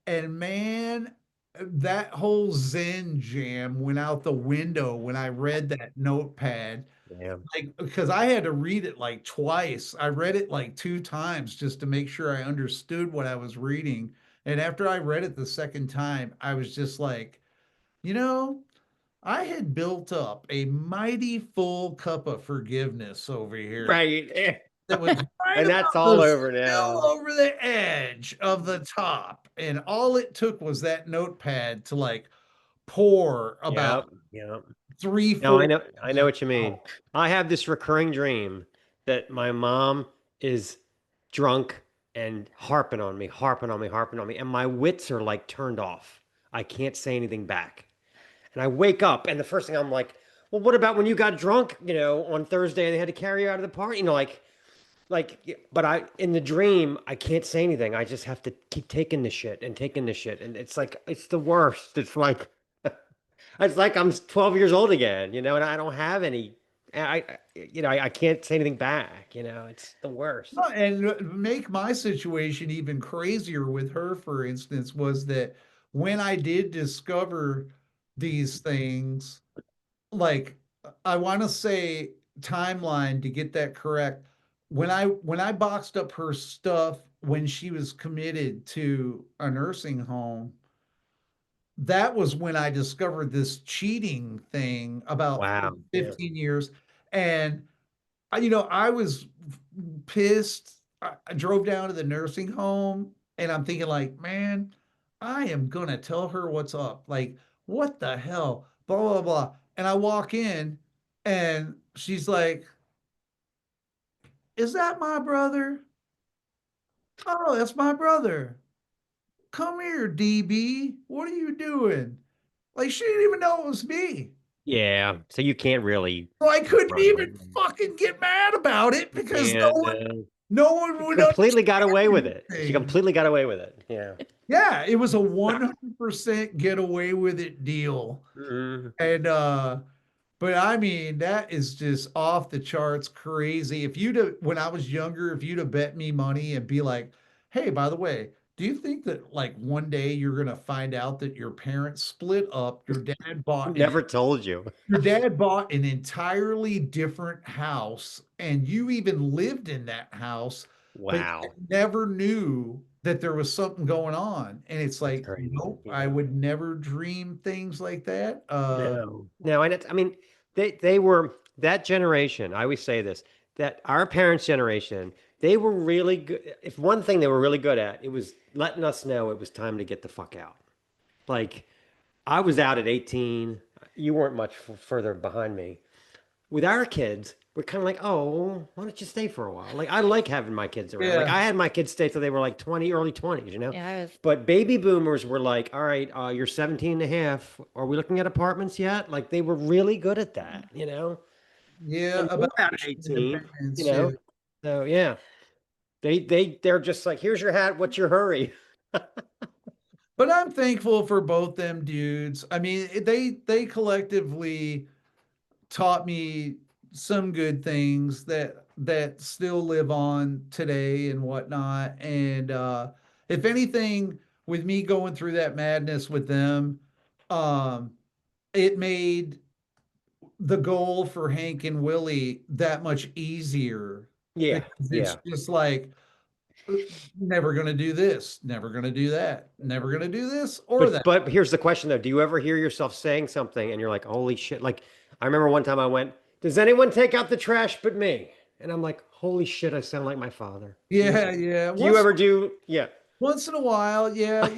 and man, that whole Zen jam went out the window when I read that notepad. Yeah. Like, because I had to read it like twice. I read it like two times just to make sure I understood what I was reading. And after I read it the second time, I was just like, you know, I had built up a mighty full cup of forgiveness over here Right. that was right And that's about all the over still now. over the edge of the top. And all it took was that notepad to like pour about Yep. Yep. three, No, four. I know what you mean. I have this recurring dream that my mom is drunk and harping on me, harping on me, harping on me, and my wits are like turned off. I can't say anything back. And I wake up, and the first thing I'm like, well, what about when you got drunk, on Thursday and they had to carry you out of the party? But in the dream, I can't say anything. I just have to keep taking the shit and taking the shit. And it's like, it's the worst. It's like I'm 12 years old again, and I don't have any, I can't say anything back, it's the worst. No, and make my situation even crazier with her, for instance, was that when I did discover these things, like I want to say timeline to get that correct. When I boxed up her stuff when she was committed to a nursing home, that was when I discovered this cheating thing about Wow. 15 years. And I was pissed. I drove down to the nursing home and I'm thinking like, man, I am gonna tell her what's up. Like, what the hell? Blah blah blah. And I walk in and she's like, is that my brother? Oh, that's my brother. Come here, DB. What are you doing? Like, she didn't even know it was me. Yeah. So you can't really. So I couldn't Right. even fucking get mad about it because Yeah, no one would completely got away with it. understand She anything. completely got away with it. Yeah. Yeah, it was a 100% get away with it deal. Mhm. And but I mean, that is just off the charts crazy. If you'd have, when I was younger, if you'd have bet me money and be like, hey, by the way, do you think that like one day you're gonna find out that your parents split up, Never told you. your dad bought an entirely different house, and you even lived in that house, but Wow. you never knew that there was something going on. And it's like, Crazy. nope, Yeah. I would never dream things like that. No, and I mean, they were that generation. I always say this, that our parents' generation, they were really good. If one thing they were really good at, it was letting us know it was time to get the fuck out. Like, I was out at 18. You weren't much further behind me. With our kids, we're kind of like, oh, why don't you stay for a while? Like, I like having my kids around. Like, Yeah. I had my kids stay till they were like 20, early 20s, Yeah, I was But baby boomers were like, all right, you're 17 and a half. Are we looking at apartments yet? Like, they were really good at that, Yeah, And about we're out at pushing 18, independence, yeah. So, yeah. They're just like, here's your hat. What's your hurry? But I'm thankful for both them dudes. I mean, they collectively taught me some good things that still live on today and whatnot. And if anything, with me going through that madness with them, um, it made the goal for Hank and Willie that much easier Yeah. because Yeah. it's just like never gonna do this, never gonna do that, never gonna do this or But that. but here's the question though. Do you ever hear yourself saying something and you're like, holy shit? Like, I remember one time I went, does anyone take out the trash but me? And I'm like, holy shit, I sound like my father. Yeah, yeah. Do you ever do? Yeah. Once in a while, yeah,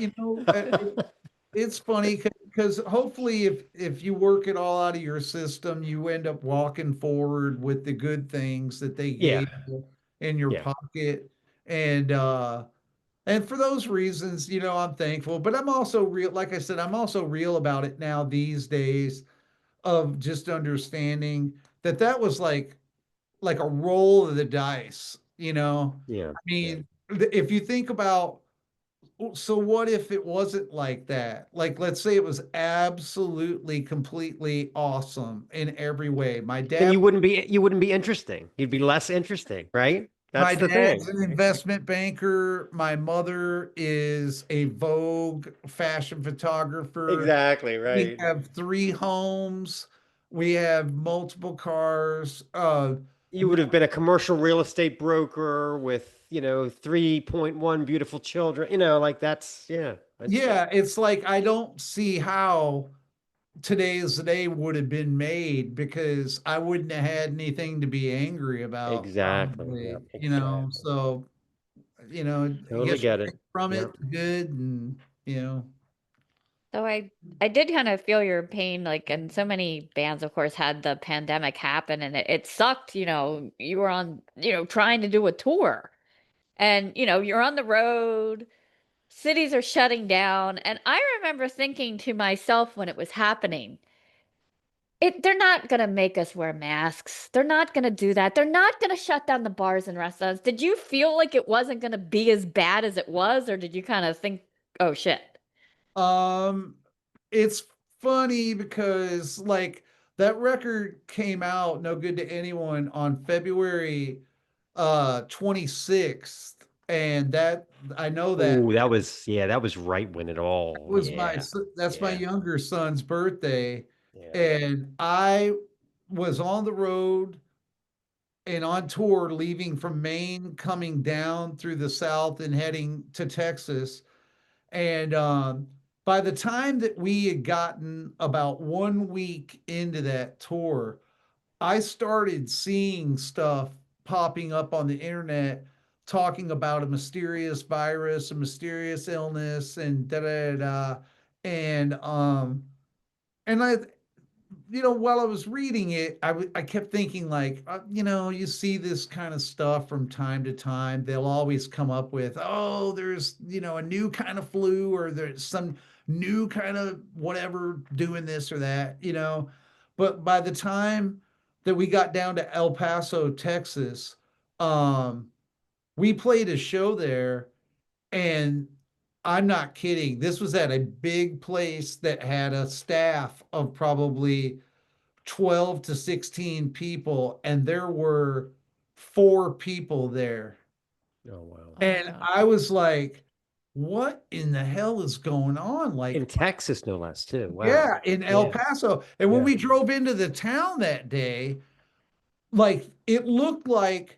it's funny because hopefully if you work it all out of your system, you end up walking forward with the good things that they Yeah. gave you in your Yeah. pocket. And for those reasons, I'm thankful, but I'm also real, like I said, I'm also real about it now these days of just understanding that that was like a roll of the dice. Yeah. I mean, if you think about, so what if it wasn't like that? Like, let's say it was absolutely, completely awesome in every way. Then you wouldn't be interesting. You'd be less interesting, right? My That's the dad's thing. an investment banker. My mother is a Vogue fashion photographer. Exactly, We right. have 3 homes. We have multiple cars. You would have been a commercial real estate broker with, 3.1 beautiful children, like that's, yeah. Yeah, it's like I don't see how today's day would have been made because I wouldn't have had anything to be angry about, Exactly. Yeah, probably. exactly. So, I Totally guess you get it. take from Yeah. it the good and, you know, So I did kind of feel your pain, like, and so many bands, of course, had the pandemic happen, and it sucked. You were on, trying to do a tour, and you're on the road, cities are shutting down, and I remember thinking to myself when it was happening, they're not gonna make us wear masks. They're not gonna do that. They're not gonna shut down the bars and restaurants. Did you feel like it wasn't gonna be as bad as it was, or did you kind of think, oh shit? Um, it's funny because like that record came out, No Good to Anyone, on February 26th, and that I know that Oh, that was right when it all, was yeah, that's my yeah, younger son's birthday, yeah. and I was on the road and on tour, leaving from Maine, coming down through the South and heading to Texas. And by the time that we had gotten about 1 week into that tour, I started seeing stuff popping up on the internet talking about a mysterious virus, a mysterious illness, and da da da. And and I, while I was reading it, I kept thinking like, you see this kind of stuff from time to time. They'll always come up with, oh, there's a new kind of flu, or there's some new kind of whatever doing this or that. But by the time that we got down to El Paso, Texas, um, we played a show there, and I'm not kidding. This was at a big place that had a staff of probably 12 to 16 people, and there were 4 people there. Oh, wow. Oh my And God. I was like, what in the hell is going on? In Like, Texas, no less, too. Wow. yeah, in El Yeah. Paso. And when Yeah. we drove into the town that day, like it looked like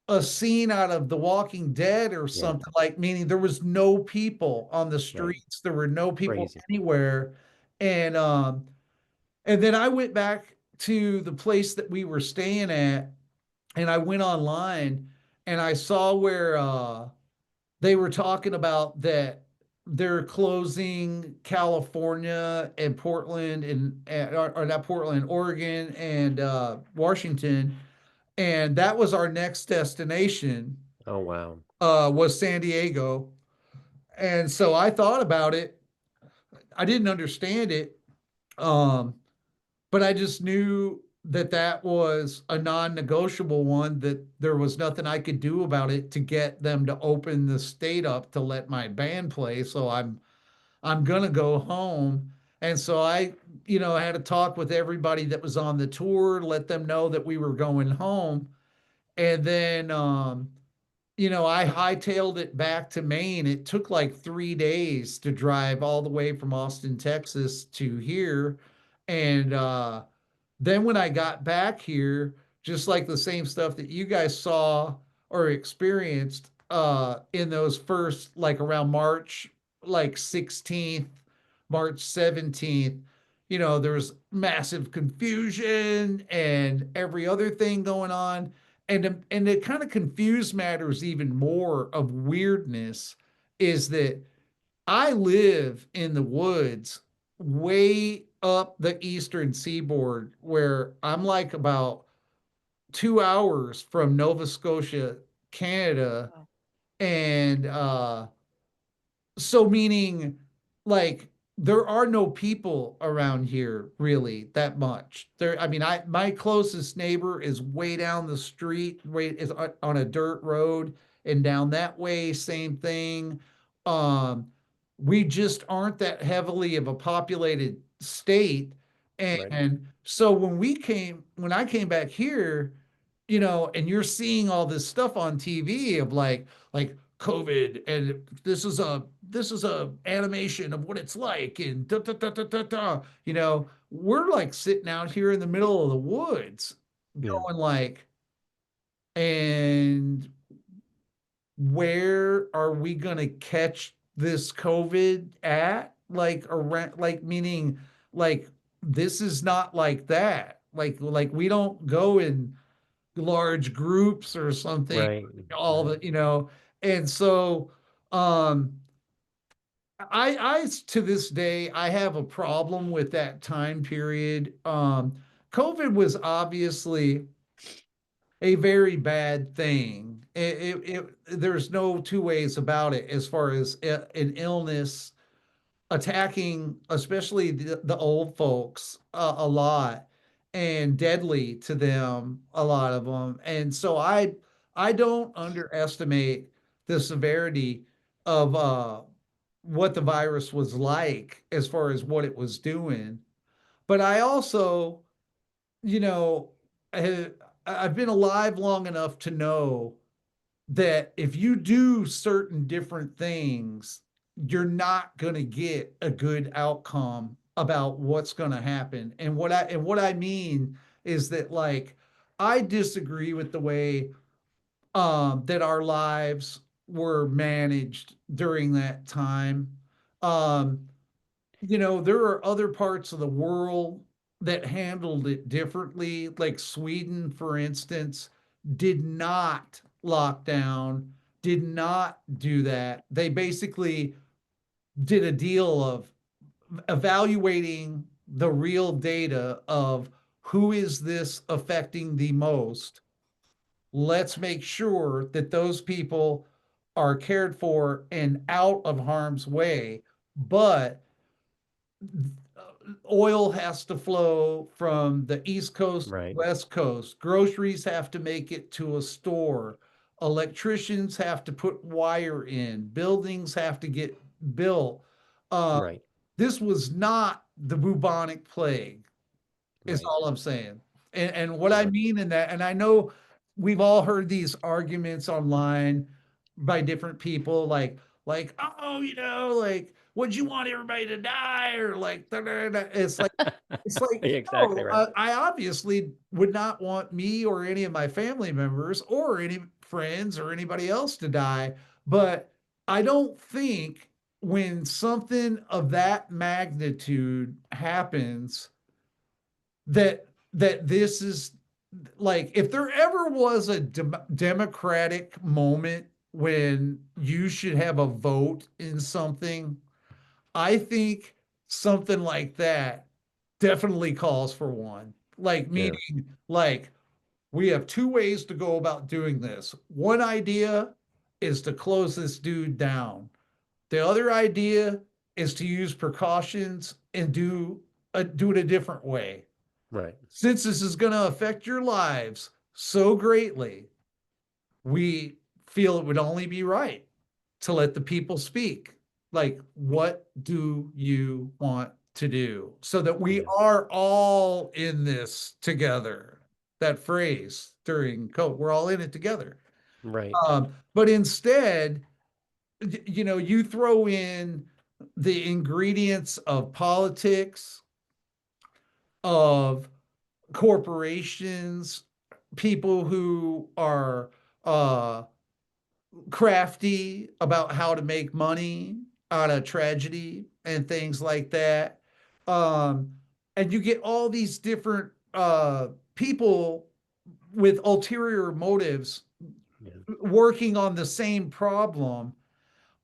a scene out of The Walking Dead or Yeah. something, like meaning there was no people on the Right. streets, there were no people Crazy. anywhere. And then I went back to the place that we were staying at, and I went online and I saw where they were talking about that they're closing California and Portland, or not Portland, Oregon and Washington, and that was our next destination, Oh, wow. was San Diego. And so I thought about it. I didn't understand it. Um, but I just knew that that was a non-negotiable one, that there was nothing I could do about it to get them to open the state up to let my band play. So I'm gonna go home. And so I had a talk with everybody that was on the tour, let them know that we were going home. And then I hightailed it back to Maine. It took like 3 days to drive all the way from Austin, Texas to here. And then when I got back here, just like the same stuff that you guys saw or experienced in those first, like around March, like 16th, March 17th, there was massive confusion and every other thing going on. And it kind of confused matters even more of weirdness is that I live in the woods way up the eastern seaboard, where I'm like about 2 hours from Nova Scotia, Canada. Wow. And so meaning like there are no people around here really that much. I mean, my closest neighbor is way down the street, is on a dirt road, and down that way, same thing. Um, we just aren't that heavily of a populated state. Right. And so when I came back here, and you're seeing all this stuff on TV of like COVID, and this is a animation of what it's like, and da, da, da, da, da, da. We're like sitting out here in the middle of the woods, Yeah. going like, and where are we gonna catch this COVID at? Like around, like meaning, like this is not like that. Like we don't go in large groups or something, Right. all Right. the. And so um I to this day I have a problem with that time period. COVID was obviously a very bad thing. There's no two ways about it as far as an illness attacking, especially the old folks, a lot, and deadly to them, a lot of them. And so I don't underestimate the severity of what the virus was like as far as what it was doing. But I also, you know, I, I've been alive long enough to know that if you do certain different things, you're not going to get a good outcome about what's going to happen. And what I mean is that, like, I disagree with the way that our lives were managed during that time. Um, there are other parts of the world that handled it differently. Like Sweden, for instance, did not lock down, did not do that. They basically did a deal of evaluating the real data of who is this affecting the most. Let's make sure that those people are cared for and out of harm's way. But oil has to flow from the East Coast, Right. West Coast. Groceries have to make it to a store. Electricians have to put wire in. Buildings have to get built. Uh, Right. this was not the bubonic plague, is Right. all I'm saying. And what I Yeah. mean in that, and I know we've all heard these arguments online by different people, like, oh, like, would you want everybody to die? Or like, da, da, da. It's like, Exactly no, right. I obviously would not want me or any of my family members or any friends or anybody else to die. But I don't think when something of that magnitude happens that this is, like, if there ever was a democratic moment when you should have a vote in something, I think something like that definitely calls for one. Like, Yeah. meaning, like, we have two ways to go about doing this. One idea is to close this dude down. The other idea is to use precautions and do it a different way. Right. Since this is going to affect your lives so greatly, we feel it would only be right to let the people speak. Like, what do you want to do? So that we Yeah. are all in this together. That phrase during COVID, we're all in it together. Right. But instead, you throw in the ingredients of politics, of corporations, people who are uh, crafty about how to make money out of tragedy and things like that. Um, and you get all these different people with ulterior motives Yeah. working on the same problem.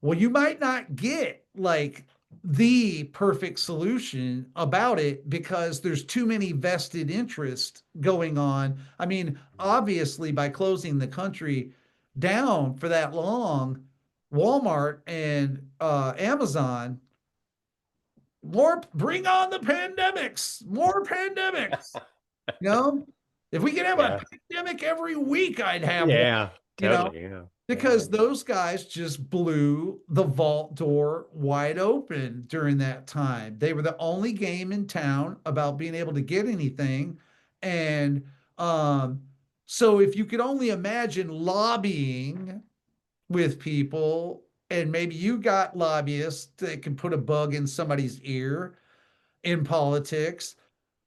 Well, you might not get like the perfect solution about it because there's too many vested interests going on. I mean, obviously, by closing the country down for that long, Walmart and Amazon, bring on the pandemics, more pandemics. You know, if we could have Yeah. a pandemic every week, I'd have one. Yeah. You know, Totally. Yeah. because Yeah. those guys just blew the vault door wide open during that time. They were the only game in town about being able to get anything. And um, so if you could only imagine lobbying with people, and maybe you got lobbyists that can put a bug in somebody's ear in politics,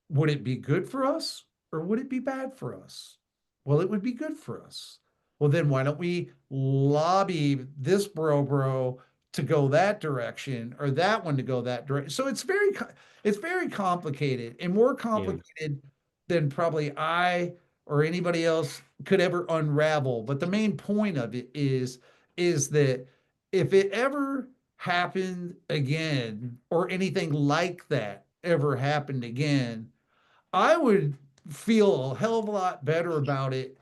would it be good for us or would it be bad for us? Well, it would be good for us. Well, then why don't we lobby this bro to go that direction or that one to go that direction? So it's very complicated and more complicated than probably I or anybody else could ever unravel. But the main point of it is that if it ever happened again, or anything like that ever happened again, I would feel a hell of a lot better about it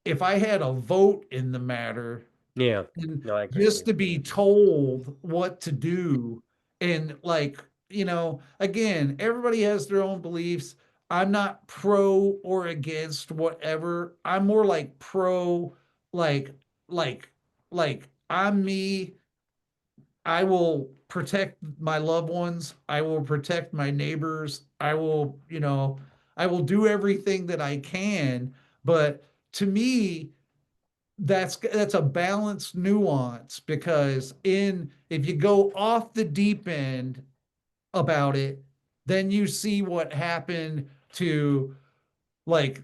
if I had a vote in the matter, Yeah. and No, I agree with just you. to be told what to do. And like, again, everybody has their own beliefs. I'm not pro or against whatever. I'm more like pro, like, like, I'm me. I will protect my loved ones. I will protect my neighbors. I will do everything that I can. But to me, that's a balanced nuance, because if you go off the deep end about it, then you see what happened to, like,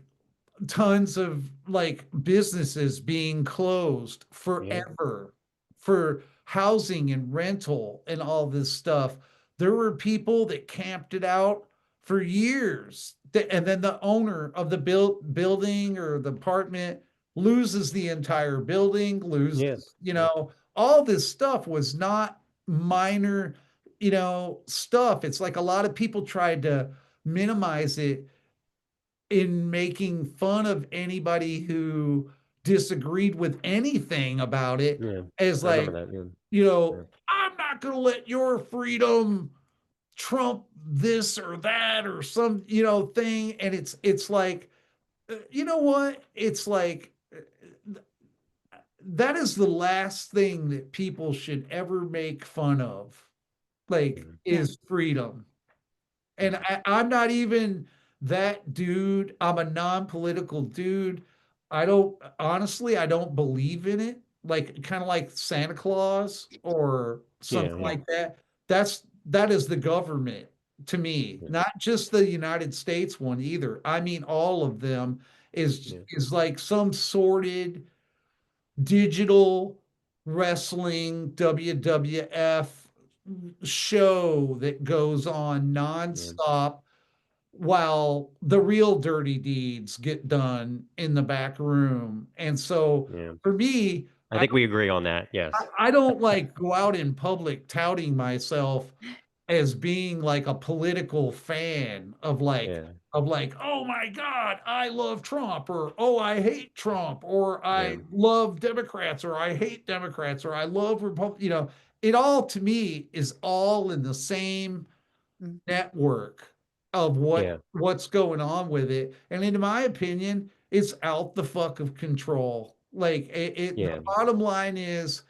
tons of, like, businesses being closed forever for housing and rental and all this stuff. There were people that camped it out for years, and then the owner of the building or the apartment loses the entire building, loses, all this stuff was not minor, stuff. It's like a lot of people tried to minimize it in making fun of anybody who disagreed with anything about it, Yeah. as I remember like, that. Yeah. I'm not going to let your freedom trump this or that or some, thing. And it's like, you know what? It's like, that is the last thing that people should ever make fun of, like, is freedom. And I'm not even that dude. I'm a non-political dude. I don't believe in it. Like, kind of like Santa Claus or something Yeah. like that. That is the government to me, not just the United States one either. I mean, all of them is like some sordid digital wrestling WWF show that goes on nonstop while the real dirty deeds get done in the back room. And so Yeah. for me, I think we agree on that. Yes. I don't like go out in public touting myself as being like a political fan of, like, Yeah. oh my God, I love Trump, or oh, I hate Trump, or Yeah. I love Democrats, or I hate Democrats, or I love Republicans. It all, to me, is all in the same network of Yeah. what's going on with it. And in my opinion, it's out the fuck of control. Like, Yeah. the bottom line is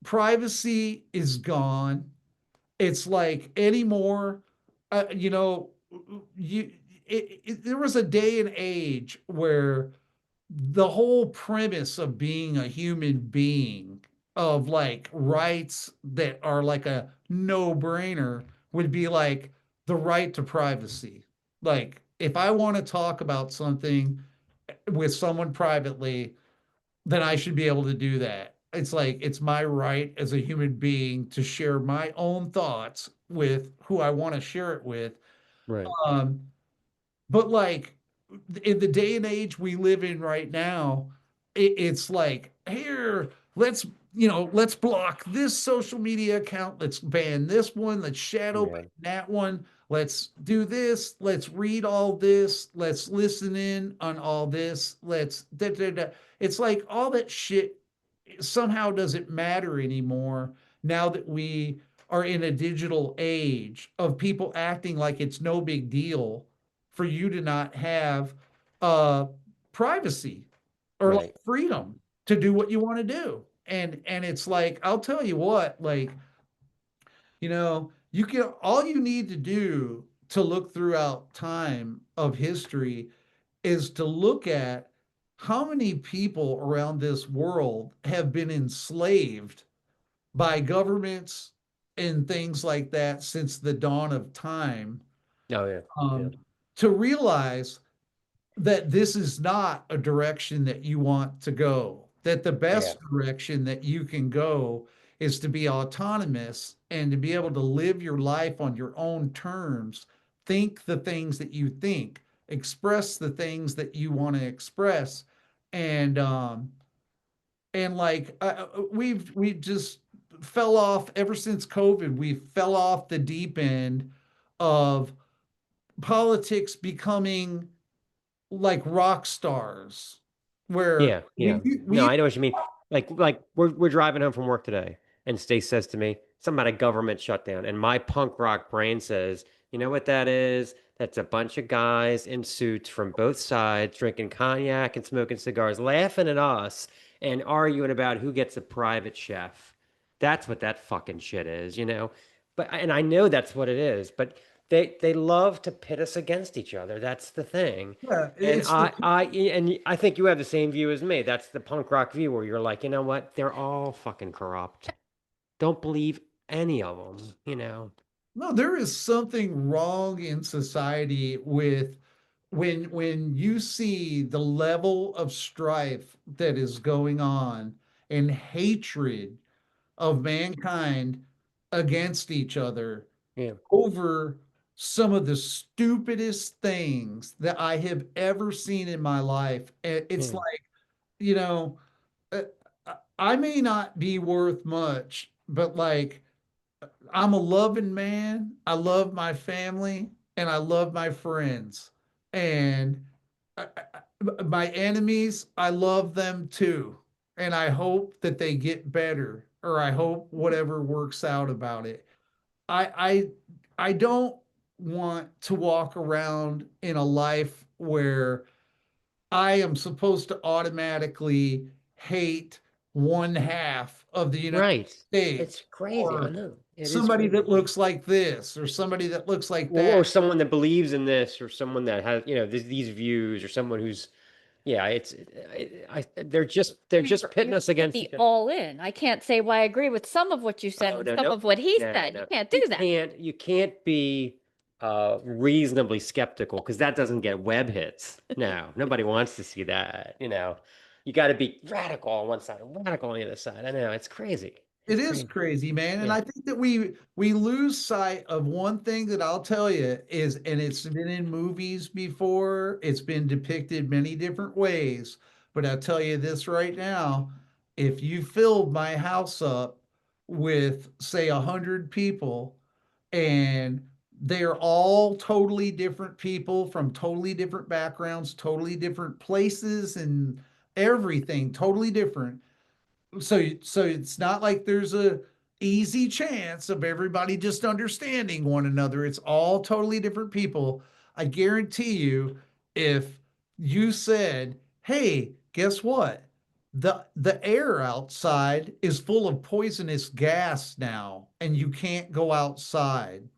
privacy is gone. It's like anymore, you know, you there was a day and age where the whole premise of being a human being, of like rights that are like a no-brainer, would be like the right to privacy. Like, if I want to talk about something with someone privately, then I should be able to do that. It's like, it's my right as a human being to share my own thoughts with who I want to share it with. Right. Um, but like, in the day and age we live in right now, it's like, here, let's block this social media account, let's ban this one, let's shadow ban that one, let's do this, let's read all this, let's listen in on all this, let's da, da, da. It's like all that shit somehow doesn't matter anymore, now that we are in a digital age of people acting like it's no big deal for you to not have uh privacy, or like Right. freedom to do what you want to do. And it's like, I'll tell you what, like, you can, all you need to do to look throughout time of history is to look at how many people around this world have been enslaved by governments and things like that since the dawn of time, Oh yeah. um, to realize that this is not a direction that you want to go, that the best direction that you can go is to be autonomous and to be able to live your life on your own terms, think the things that you think, express the things that you want to express. And like, we just fell off ever since COVID. We fell off the deep end of politics becoming like rock stars, where Yeah, yeah. No, I know what you mean. Like we're driving home from work today, and Stace says to me something about a government shutdown, and my punk rock brain says, you know what that is? That's a bunch of guys in suits from both sides drinking cognac and smoking cigars, laughing at us and arguing about who gets a private chef. That's what that fucking shit is, you know? But and I know that's what it is, but they love to pit us against each other. That's the thing. yeah, And it's the I think you have the same view as me. That's the punk rock view where you're like, you know what? They're all fucking corrupt. Don't believe any of them, you know. no, there is something wrong in society with when you see the level of strife that is going on and hatred of mankind against each other Yeah. over some of the stupidest things that I have ever seen in my life. It's Yeah. like, you know, uh, I may not be worth much, but like I'm a loving man. I love my family and I love my friends. And my enemies, I love them too. And I hope that they get better, or I hope whatever works out about it. I I don't want to walk around in a life where I am supposed to automatically hate one half of the United Right. States, It's crazy. I or know. It is somebody crazy. that looks like this, or somebody that looks like Or that. someone that believes in this, or someone that has, you know, these views, or someone who's, yeah, they're just pitting You're us against the each other. all in. I can't say why I agree with some of what you said Oh, and no, some no, of what he no, said. You no. can't do that. You can't be reasonably skeptical because that doesn't get web hits. No, nobody wants to see that. You know, you got to be radical on one side and radical on the other side. I know it's crazy. It It's is crazy. crazy, man. And Yeah. I think that we lose sight of one thing that I'll tell you is, and it's been in movies before, it's been depicted many different ways, but I'll tell you this right now, if you filled my house up with, say, 100 people, and they're all totally different people from totally different backgrounds, totally different places, and everything totally different, so it's not like there's a easy chance of everybody just understanding one another. It's all totally different people. I guarantee you, if you said, hey, guess what, the air outside is full of poisonous gas now and you can't go outside,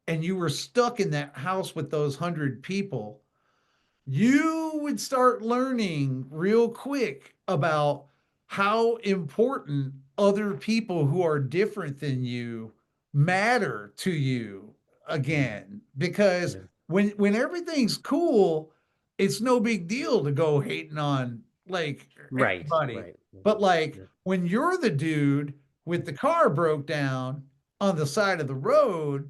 and you were stuck in that house with those 100 people, you would start learning real quick about how important other people who are different than you matter to you again. Because Yeah. when everything's cool, it's no big deal to go hating on like Right. everybody. Right. But like Yeah. when you're the dude with the car broke down on the side of the road,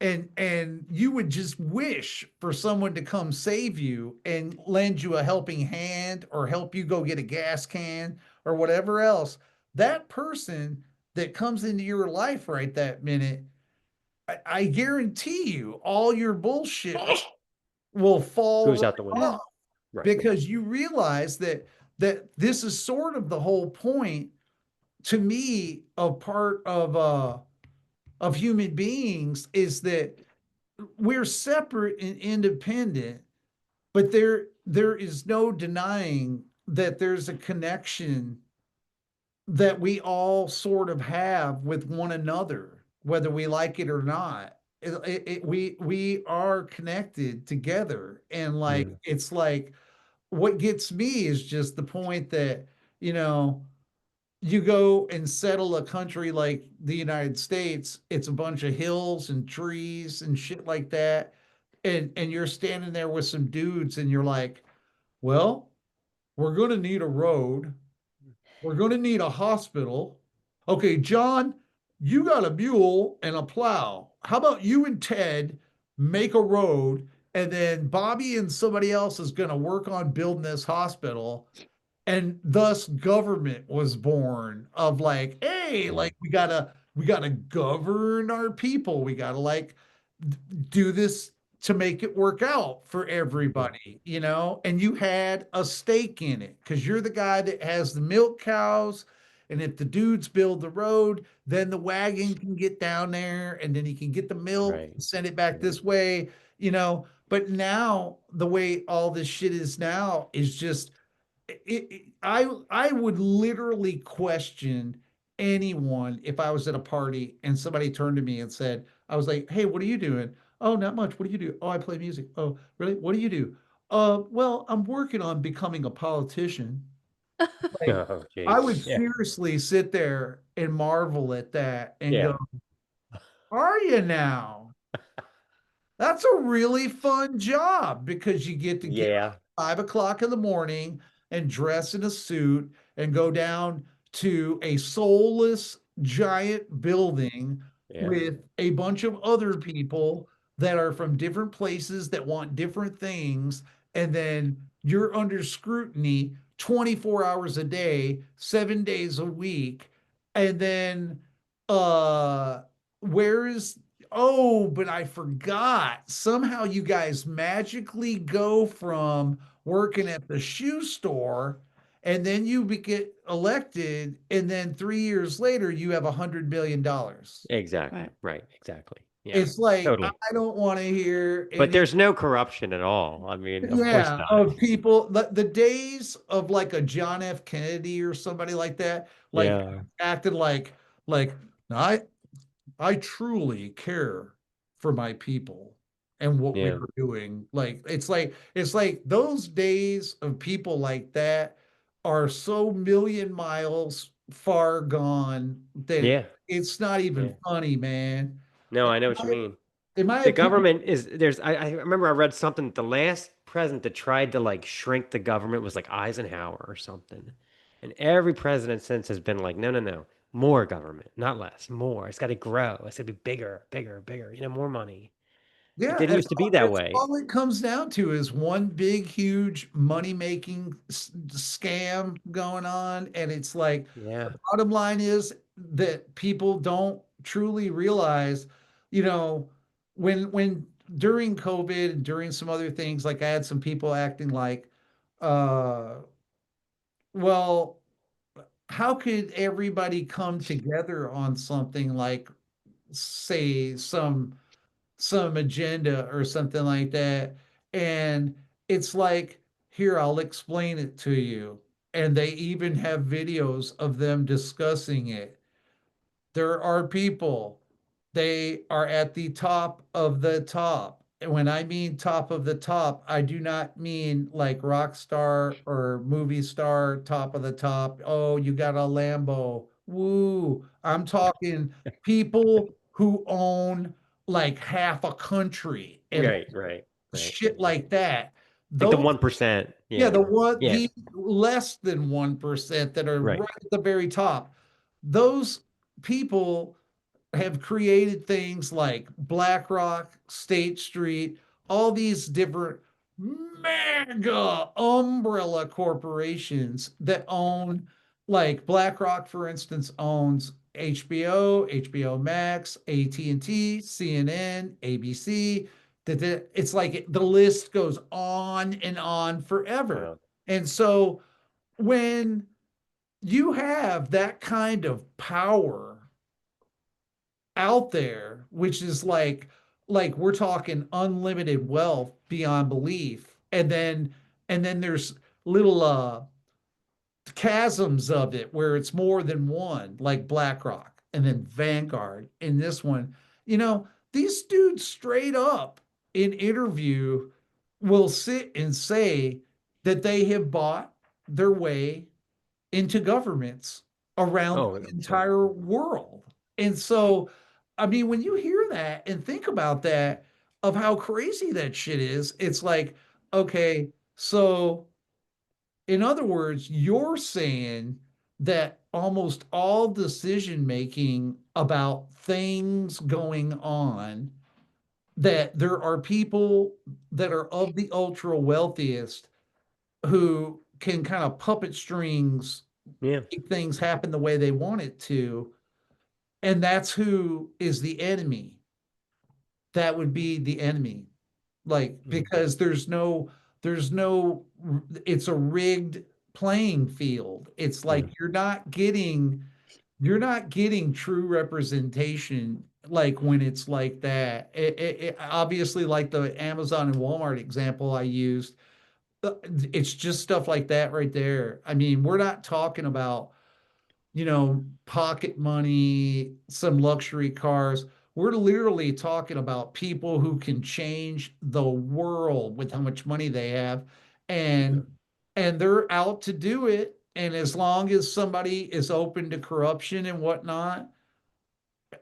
and you would just wish for someone to come save you and lend you a helping hand or help you go get a gas can or whatever else, that person that comes into your life right that minute, I guarantee you all your bullshit will fall Goes right out the window. off, Right. because you realize that this is sort of the whole point to me of part of human beings, is that we're separate and independent, but there is no denying that there's a connection that we all sort of have with one another, whether we like it or not. We are connected together, and like Yeah. it's like what gets me is just the point that, you know, you go and settle a country like the United States, it's a bunch of hills and trees and shit like that. And you're standing there with some dudes and you're like, well, we're going to need a road. We're going to need a hospital. Okay, John, you got a mule and a plow. How about you and Ted make a road, and then Bobby and somebody else is going to work on building this hospital, and thus government was born of like, hey, like we gotta govern our people. We gotta like do this to make it work out for everybody, you know, and you had a stake in it because you're the guy that has the milk cows. And if the dudes build the road, then the wagon can get down there and then he can get the milk Right. and send it back this way, you know. But now the way all this shit is now is just I would literally question anyone if I was at a party and somebody turned to me and said, I was like, hey, what are you doing? Oh, not much. What do you do? Oh, I play music. Oh, really? What do you do? Well, I'm working on becoming a politician. Like, Oh, I geez. would Yeah. seriously sit there and marvel at that and Yeah. go, are you now? That's a really fun job because you get to get Yeah. 5 o'clock in the morning and dress in a suit and go down to a soulless giant building Yeah. with a bunch of other people that are from different places that want different things. And then you're under scrutiny 24 hours a day, 7 days a week. And then, uh, where is Oh, but I forgot. Somehow you guys magically go from working at the shoe store and then get elected, and then 3 years later you have $100 billion. Exactly. Right. Exactly. Yeah. It's like I Totally. don't want to hear But any, there's no corruption at all. I mean, of course yeah, not. of people. The days of like a John F. Kennedy or somebody like that, like Yeah. acted like I truly care for my people and what we Yeah. are doing. Like it's like those days of people like that are so million miles far gone that Yeah. it's not Yeah. even funny, man. No, In I know what you my, mean. in my The opinion, government is I remember I read something the last president that tried to like shrink the government was like Eisenhower or something. And every president since has been like, no, no, no. More government, not less, more. It's got to grow. It's got to be bigger, bigger, bigger, more money. It yeah, didn't used to be that that's way. all it comes down to is one big, huge money-making scam going on. And it's like Yeah. the bottom line is that people don't truly realize, you know, when during COVID and during some other things, like I had some people acting like, uh, well, how could everybody come together on something like, say, some agenda or something like that. And it's like, here, I'll explain it to you. And they even have videos of them discussing it. There are people, they are at the top of the top. And when I mean top of the top, I do not mean like rock star or movie star top of the top. Oh, you got a Lambo. Woo. I'm talking people who own like half a country and Right, right, right. shit like that. Like the Those, 1%. yeah, Yeah. Yeah. the less than 1% that are Right. right at the very top. Those people have created things like BlackRock, State Street, all these different mega umbrella corporations that own, like BlackRock, for instance, owns HBO, HBO Max, AT&T, CNN, ABC. That it's like the list goes on and on forever. Wow. And so when you have that kind of power out there, which is like we're talking unlimited wealth beyond belief, and then there's little chasms of it where it's more than one, like BlackRock and then Vanguard in this one. These dudes straight up in interview will sit and say that they have bought their way into governments around Oh, the I'm sure. entire world. And so, I mean, when you hear that and think about that, of how crazy that shit is, it's like, okay, so in other words, you're saying that almost all decision making about things going on, that there are people that are of the ultra wealthiest who can kind of puppet strings Yeah. make things happen the way they want it to, and that's who is the enemy. That would be the enemy. Like, because there's no it's a rigged playing field. It's like Yeah. you're not getting true representation like when it's like that. Obviously, like the Amazon and Walmart example I used, it's just stuff like that right there. I mean, we're not talking about, pocket money, some luxury cars. We're literally talking about people who can change the world with how much money they have, and they're out to do it. And as long as somebody is open to corruption and whatnot,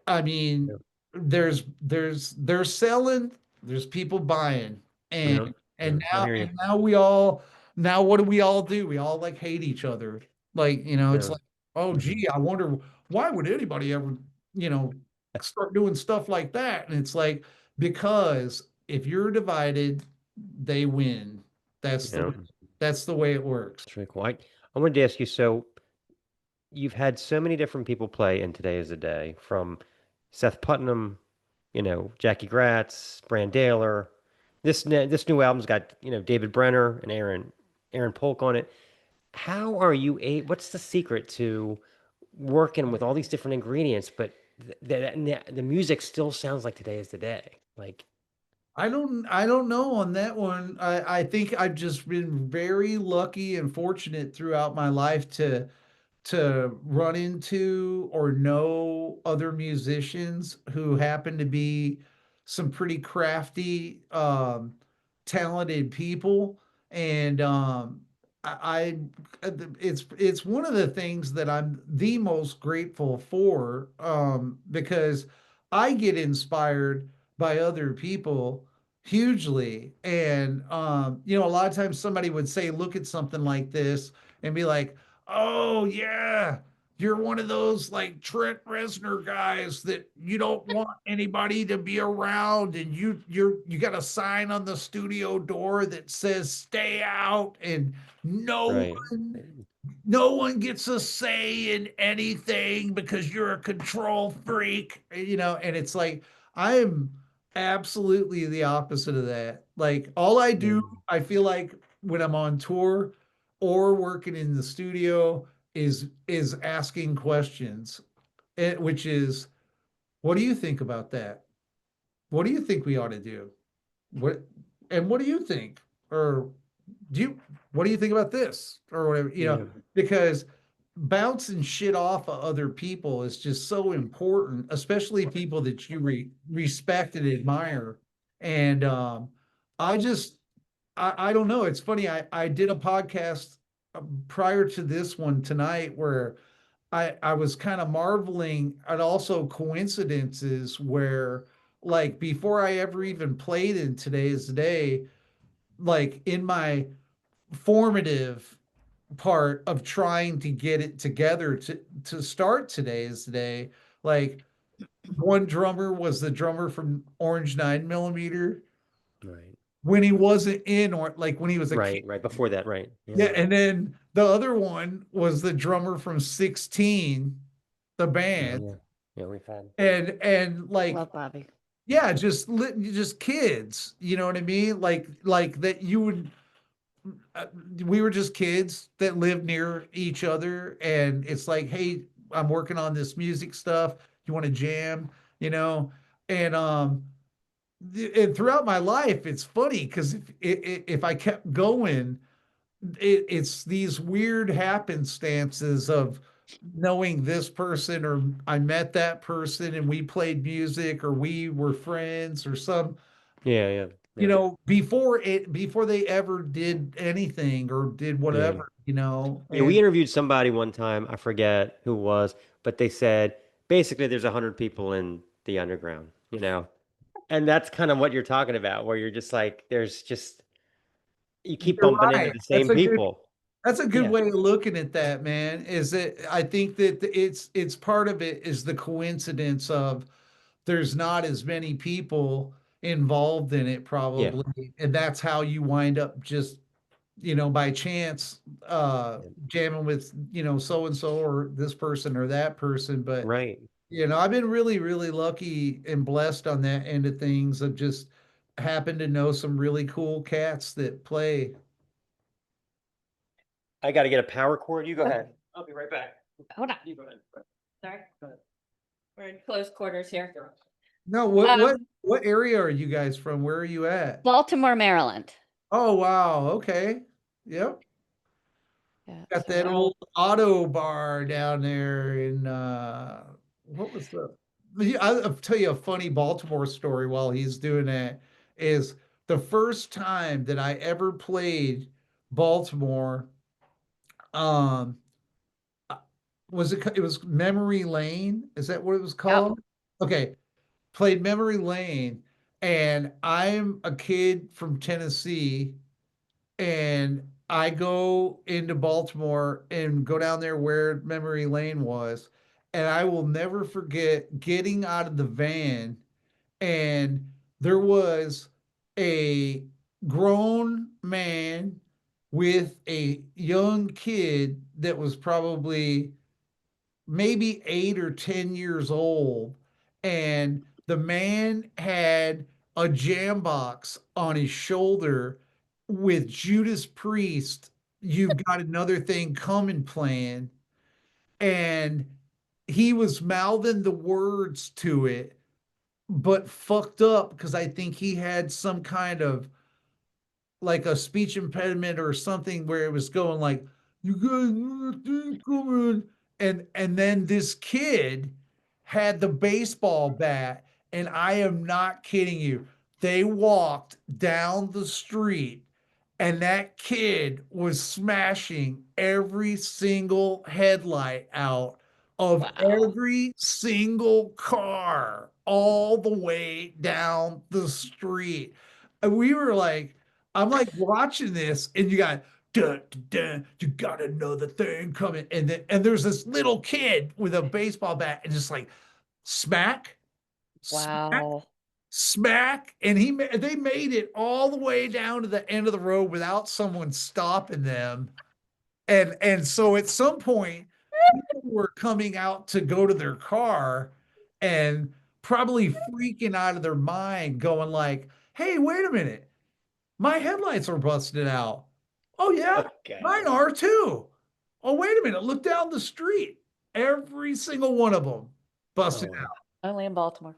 I mean, Yeah. they're selling, there's people buying, and Yeah. and I now hear you. and now we all now what do we all do? We all like hate each other. Like, it's Yeah. like, oh gee, I wonder why would anybody ever, you know, start doing stuff like that? And it's like, because if you're divided, they win. That's Yeah. the way it works. That's really cool. I wanted to ask you, so you've had so many different people play in Today is the Day, from Seth Putnam, Jackie Gratz, Brandaler. This new album's got, David Brenner and Aaron Polk on it. How are you what's the secret to working with all these different ingredients, but the music still sounds like Today is the Day? Like, I don't know on that one. I think I've just been very lucky and fortunate throughout my life to run into or know other musicians who happen to be some pretty crafty, talented people. And it's one of the things that I'm the most grateful for, because I get inspired by other people hugely. And a lot of times somebody would say, look at something like this and be like, oh yeah, you're one of those like Trent Reznor guys that you don't want anybody to be around, and you got a sign on the studio door that says stay out, and no right. no one gets a say in anything because you're a control freak, and it's like, I am absolutely the opposite of that. Like, all I do, I feel like, when I'm on tour or working in the studio is asking questions, which is, what do you think about that? What do you think we ought to do? What do you think? Or do you what do you think about this? Or whatever, Yeah. because bouncing shit off of other people is just so important, especially people that you respect and admire. And I just I don't know. It's funny. I did a podcast prior to this one tonight where I was kind of marveling at also coincidences where, like, before I ever even played in Today's Day, like in my formative part of trying to get it together to start Today's Day, like, one drummer was the drummer from Orange 9mm Right. when he wasn't in, or like when he was a kid. Right. Right. Before that, right. Yeah, and then the other one was the drummer from 16, the Yeah. band, Yeah. Yeah. We've had. and like, Love Bobby. yeah, just kids, you know what I mean? Like that you would we were just kids that lived near each other, and it's like, hey, I'm working on this music stuff. You want to jam, you know? And and throughout my life, it's funny because if I kept going, it's these weird happenstances of knowing this person, or I met that person and we played music, or we were friends, or some, Yeah. Yeah. Yeah. before they ever did anything or did Yeah. whatever, Yeah, we and interviewed somebody one time. I forget who it was, but they said basically there's 100 people in the underground, and that's kind of what you're talking about, where you're just like, there's just you keep you're bumping into right. the same people. That's a good Yeah, way of looking at that, man. Is that I think that it's part of it is the coincidence of there's not as many people involved in it yeah, probably, and that's how you wind up just by chance jamming with, so and so or this person or that person. But Right. I've been really, really lucky and blessed on that end of things. I've just happened to know some really cool cats that play. I got to get a power cord. You go ahead. I'll be right back. Hold on. You go ahead. Sorry. We're in close quarters here. No, what Um, what area are you guys from? Where are you at? Baltimore, Maryland. Oh wow, okay. Yep. Yeah, Got so that we're- old auto bar down there in what was the yeah, I'll tell you a funny Baltimore story while he's doing that is the first time that I ever played Baltimore, um uh, it was Memory Lane? Is that what it was Yep. called? Okay, played Memory Lane, and I'm a kid from Tennessee, and I go into Baltimore and go down there where Memory Lane was, and I will never forget getting out of the van, and there was a grown man with a young kid that was probably maybe 8 or 10 years old, and the man had a jam box on his shoulder with Judas Priest, "You've Got Another Thing Coming" playing, and he was mouthing the words to it, but fucked up because I think he had some kind of like a speech impediment or something where it was going like, "You guys coming," and then this kid had the baseball bat, and I am not kidding you. They walked down the street, and that kid was smashing every single headlight out of Wow. every single car all the way down the street. And we were like, I'm like watching this, and you got dun, dun, dun, "You got another thing coming," and there's this little kid with a baseball bat, and just like smack, smack, Wow. smack, and they made it all the way down to the end of the road without someone stopping them. And so at some point, people were coming out to go to their car and probably freaking out of their mind, going like, "Hey, wait a minute. My headlights are busted out." "Oh yeah, mine Okay. are too." "Oh, wait a minute. Look down the street. Every single one of them Oh, busted wow. out." Only in Baltimore.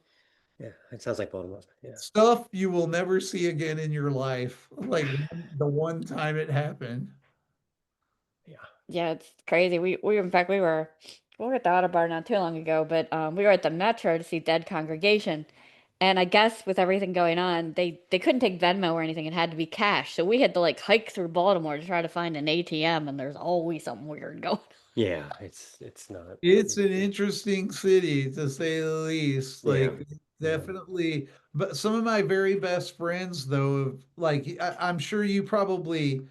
Yeah, it sounds like Baltimore. Yeah. Stuff you will never see again in your life. Like the one time it happened. Yeah. Yeah, it's crazy. We in fact we were at the auto bar not too long ago, but we were at the Metro to see Dead Congregation. And I guess with everything going on, they couldn't take Venmo or anything. It had to be cash. So we had to like hike through Baltimore to try to find an ATM, and there's always something weird going. Yeah, it's not. It's an interesting city to say the least. Yeah. Like definitely, but some of my very best friends though, like I'm sure you probably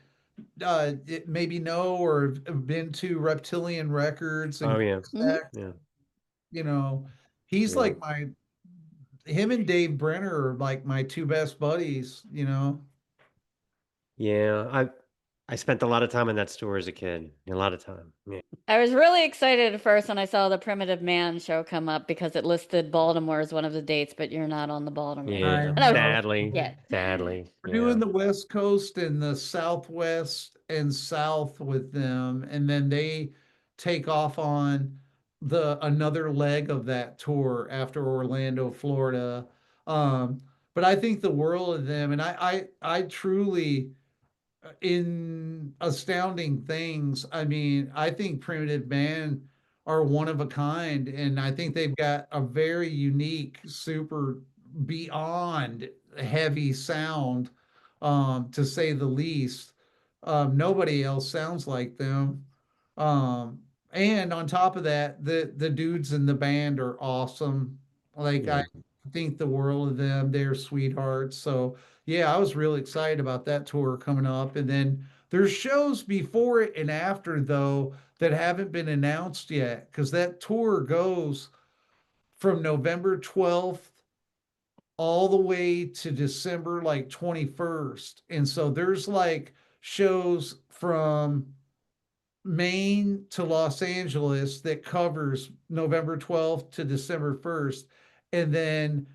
maybe know or have been to Reptilian Records and Oh yeah. Mhm. Stack, Yeah. you know, he's Yeah. like him and Dave Brenner are like my two best buddies. Yeah. I spent a lot of time in that store as a kid. A lot of time. Yeah. I was really excited at first when I saw the Primitive Man show come up because it listed Baltimore as one of the dates, but you're not on the Baltimore. I Yeah. And I was know. Sadly. yeah. Sadly. We're Yeah. doing the West Coast and the Southwest and South with them, and then they take off on the another leg of that tour after Orlando, Florida. Um, but I think the world of them, and I truly in astounding things. I mean, I think Primitive Man are one of a kind, and I think they've got a very unique, super beyond heavy sound, to say the least. Nobody else sounds like them. Um, and on top of that, the dudes in the band are awesome. Like Yeah. I think the world of them. They're sweethearts. So yeah, I was really excited about that tour coming up. And then there's shows before it and after though that haven't been announced yet because that tour goes from November 12th all the way to December like 21st. And so there's like shows from Maine to Los Angeles that covers November 12th to December 1st. And then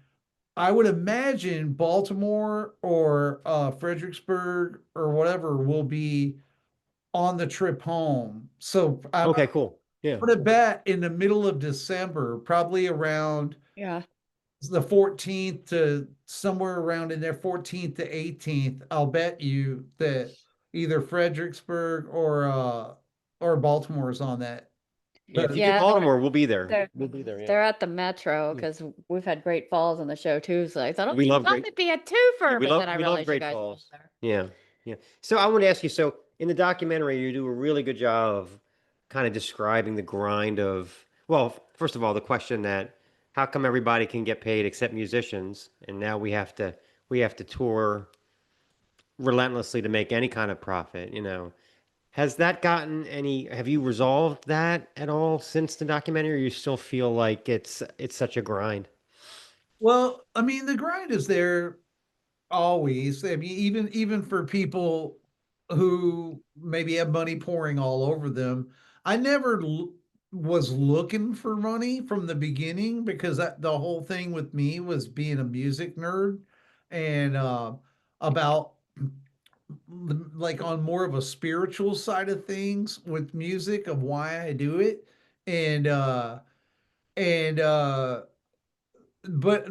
I would imagine Baltimore or Fredericksburg or whatever will be on the trip home. So I'm Okay, cool. Yeah. gonna bet in the middle of December, probably around Yeah. the 14th to somewhere around in there, 14th to 18th. I'll bet you that either Fredericksburg or Baltimore is on that. Yeah, if you Yeah, do Baltimore, we'll be there. They're, We'll be there. Yeah. they're at the Metro because we've had Great Falls on the show too. So I thought, oh, We love that Great- might be a twofer, we but love- then I we love realized you Great guys Falls. were there. Yeah, yeah. So I want to ask you, so in the documentary, you do a really good job of kind of describing the grind of, well, first of all, the question that how come everybody can get paid except musicians, and now we have to tour relentlessly to make any kind of profit, you know. Has that gotten any, have you resolved that at all since the documentary, or you still feel like it's such a grind? Well, I mean, the grind is there always. I mean, even for people who maybe have money pouring all over them, I never was looking for money from the beginning because the whole thing with me was being a music nerd and about like on more of a spiritual side of things with music of why I do it and and but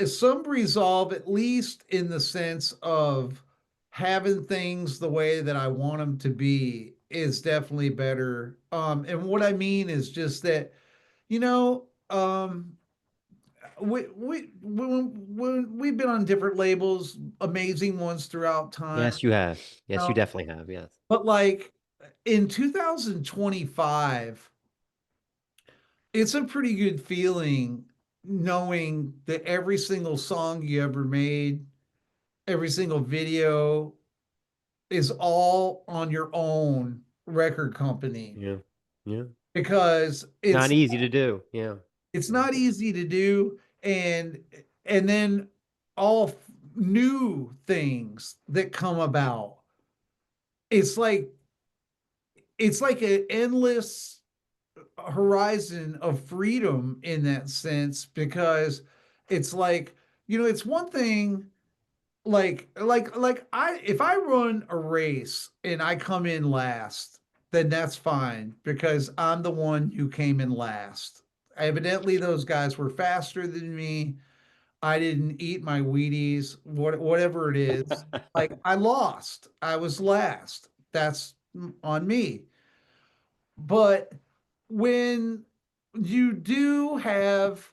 some resolve at least in the sense of having things the way that I want them to be is definitely better. And what I mean is just that, you know, we've been on different labels, amazing ones throughout time. Yes, you have. Yes, you No. definitely have. Yes. But like in 2025, it's a pretty good feeling knowing that every single song you ever made, every single video is all on your own record company Yeah. Yeah. because Not easy to do. Yeah. it's not easy to do and then all new things that come about. It's like an endless horizon of freedom in that sense because it's like, you know, it's one thing like I if I run a race and I come in last, then that's fine because I'm the one who came in last. Evidently those guys were faster than me. I didn't eat my Wheaties, whatever it is. Like I lost. I was last. That's on me. But when you do have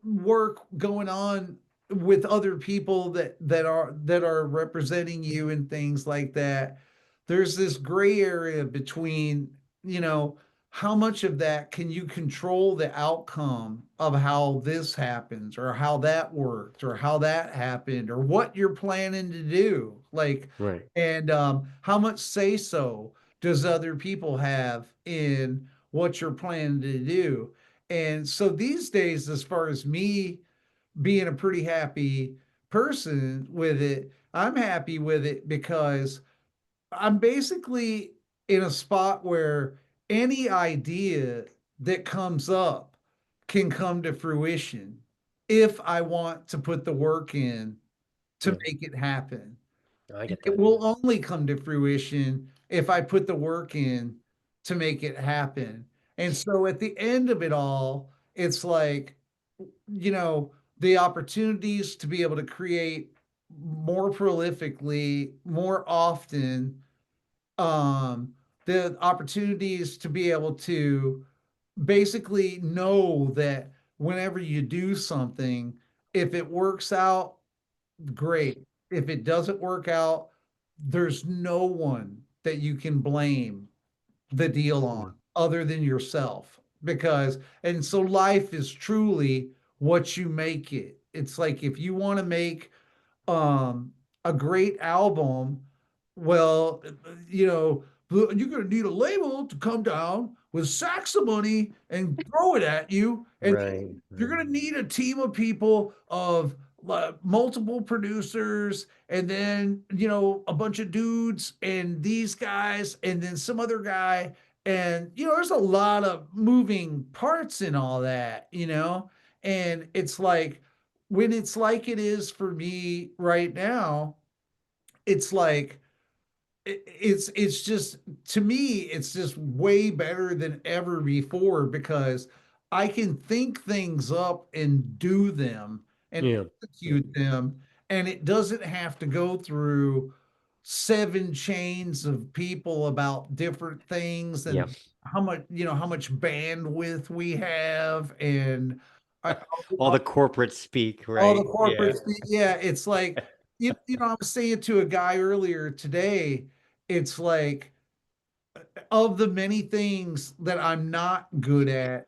work going on with other people that are representing you and things like that, there's this gray area between, you know, how much of that can you control the outcome of how this happens or how that worked or how that happened or what you're planning to do, like, Right. and how much say so does other people have in what you're planning to do. And so these days, as far as me being a pretty happy person with it, I'm happy with it because I'm basically in a spot where any idea that comes up can come to fruition if I want to put the work in to Yeah. make it happen. I get It that. will only come to fruition if I put the work in to make it happen. And so at the end of it all, it's like, you know, the opportunities to be able to create more prolifically, more often, the opportunities to be able to basically know that whenever you do something, if it works out, great. If it doesn't work out, there's no one that you can blame the deal on other than yourself. Because, and so life is truly what you make it. It's like if you want to make um a great album, well, you know, you're going to need a label to come down with sacks of money and throw it at you, and Right. you're going to need a team of people of multiple producers, and then a bunch of dudes and these guys and then some other guy, and there's a lot of moving parts in all that, and it's like when it's like it is for me right now, it's like it's just, to me it's just way better than ever before, because I can think things up and do them and Yeah. execute them, and it doesn't have to go through 7 chains of people about different things, and Yeah. how much bandwidth we have, and I, All the corporate speak, all the right? corporate Yeah. yeah, it's like I was saying to a guy earlier today, it's like, of the many things that I'm not good at,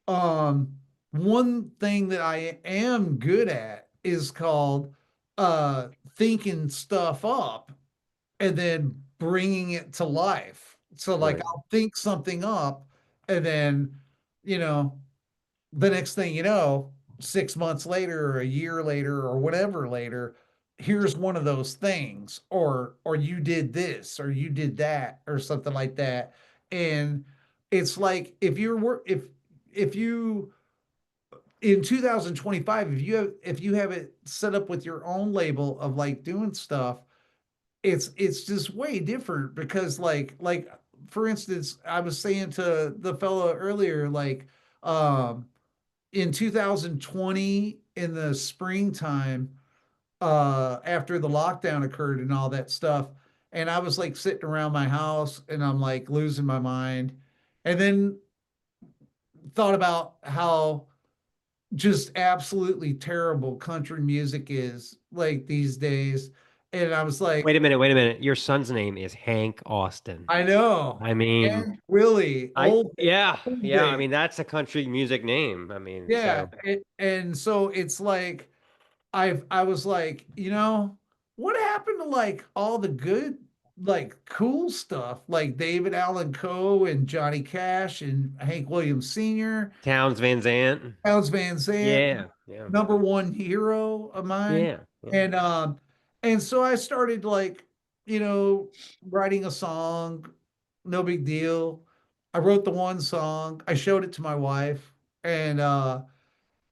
um one thing that I am good at is called thinking stuff up and then bringing it to life. So like Right. I'll think something up, and then you know the next thing you know, 6 months later or a year later or whatever later, here's one of those things, or you did this or you did that or something like that. And it's like, if you in 2025, if you have it set up with your own label of like doing stuff, it's just way different, because like for instance, I was saying to the fellow earlier, like um in 2020 in the springtime, after the lockdown occurred and all that stuff, and I was like sitting around my house and I'm like losing my mind, and then thought about how just absolutely terrible country music is like these days, and I was like, Wait a minute. Wait a minute. Your son's name is Hank Austin. I know, I mean, and Willie, old yeah. I days. mean, that's a country music name. I mean, Yeah, so and so it's like I was like, what happened to like all the good, like cool stuff, like David Allan Coe and Johnny Cash and Hank Williams Sr., Towns Van Zandt. Towns Van Zandt, Yeah. Yeah. number one hero of mine. Yeah. Yeah. And so I started like, you know, writing a song, no big deal. I wrote the one song, I showed it to my wife, and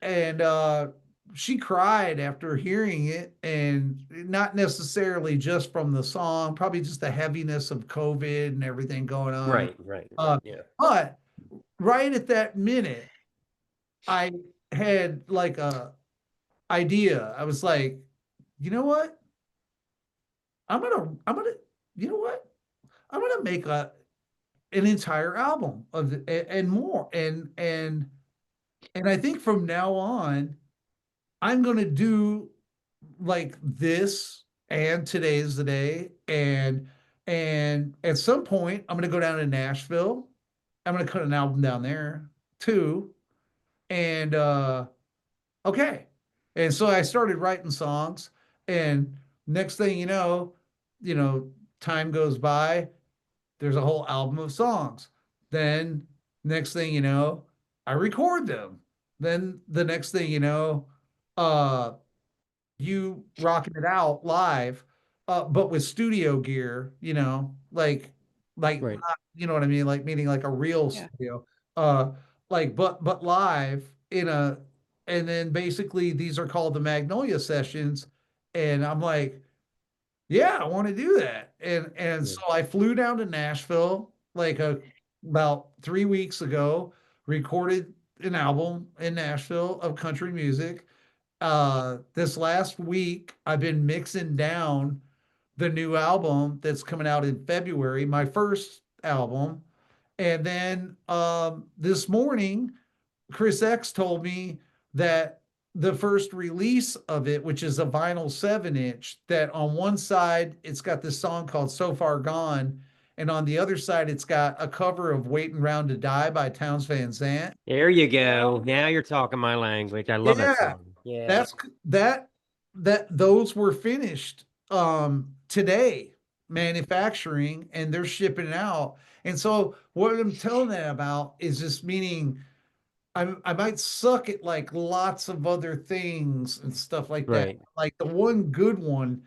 and she cried after hearing it, and not necessarily just from the song, probably just the heaviness of COVID and everything going on. Right. Right. Uh, Yeah. but right at that minute, I had like a idea. I was like, you know what? I'm gonna, you know what? I'm gonna make an entire album of and more, and I think from now on, I'm gonna do like this and Today's the Day, and at some point I'm gonna go down to Nashville. I'm gonna cut an album down there too. And okay. And so I started writing songs, and next thing you know, time goes by, there's a whole album of songs. Then next thing you know, I record them. Then the next thing you know, uh you rocking it out live, but with studio gear, Right. not, you know what I mean, like meaning like a real Yeah. studio, uh, like but live in a, and then basically these are called the Magnolia sessions, and I'm like, yeah, I want to do that, and Yeah. so I flew down to Nashville like about 3 weeks ago, recorded an album in Nashville of country music. This last week I've been mixing down the new album that's coming out in February, my first album. And then this morning Chris X told me that the first release of it, which is a vinyl 7-inch, that on one side it's got this song called So Far Gone, and on the other side it's got a cover of Waiting Round to Die by Towns Van Zandt. There you go. Now you're talking my language. I love that Yeah, song. Yeah. that's that those were finished today, manufacturing, and they're shipping it out. And so what I'm telling them about is just meaning I might suck at like lots of other things and stuff like that. Right. Like the one good one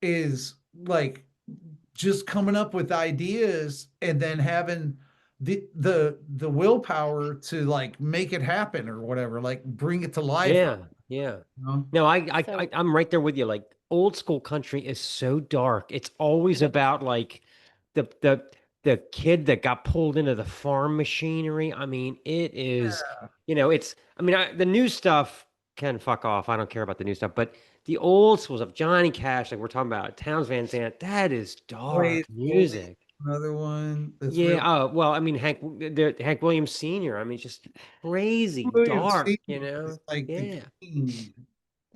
is like just coming up with ideas and then having the willpower to like make it happen or whatever, like bring it to life. Yeah. Yeah. You know? No, So- I'm right there with you. Like old school country is so dark. It's always about like the the the kid that got pulled into the farm machinery. I mean, it is, it's I mean, the new stuff can fuck off. I don't care about the new stuff, but the old schools of Johnny Cash, like we're talking about, Towns Van Zandt, that is dark Wait, music. another one that's Yeah. real. Oh, well, I mean, Hank Williams Sr. I mean, just crazy William dark, Senior is like the Yeah. king.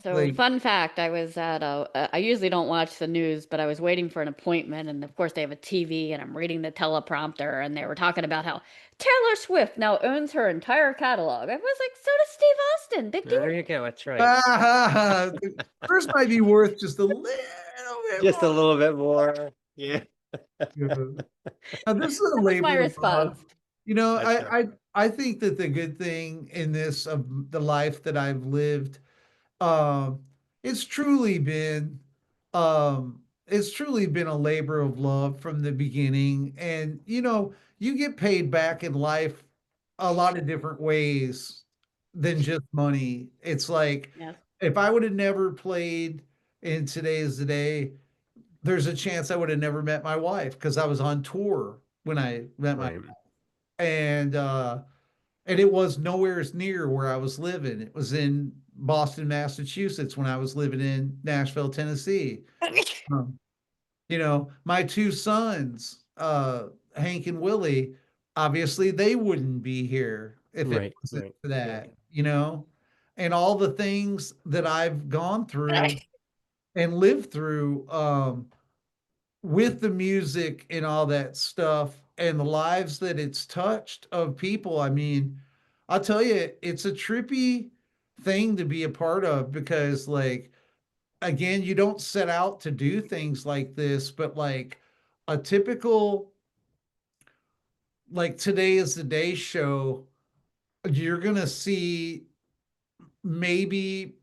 So Like, fun fact, I was at I usually don't watch the news, but I was waiting for an appointment and of course they have a TV and I'm reading the teleprompter and they were talking about how Taylor Swift now owns her entire catalog. I was like, so does Steve Austin. Big deal. There you go. That's right. first might be worth just a little bit Just a more. little bit more. Yeah. Now, this is a That was my labor of love. response. You know, That's I think that the good thing in this of the life that I've lived, um, it's truly been, it's truly been a labor of love from the beginning. And you know, you get paid back in life a lot of different ways than just money. It's like Yes. if I would have never played in Today's the Day, there's a chance I would have never met my wife because I was on tour when I met my Right. and it was nowhere near where I was living. It was in Boston, Massachusetts when I was living in Nashville, Tennessee. Um, you know, my two sons, Hank and Willie, obviously they wouldn't be here if it Right. wasn't Right. for that, you know, and all the things that I've gone through and lived through, with the music and all that stuff and the lives that it's touched of people. I mean, I'll tell you, it's a trippy thing to be a part of because, like, again, you don't set out to do things like this, but like a typical, like Today is the Day show, you're gonna see maybe,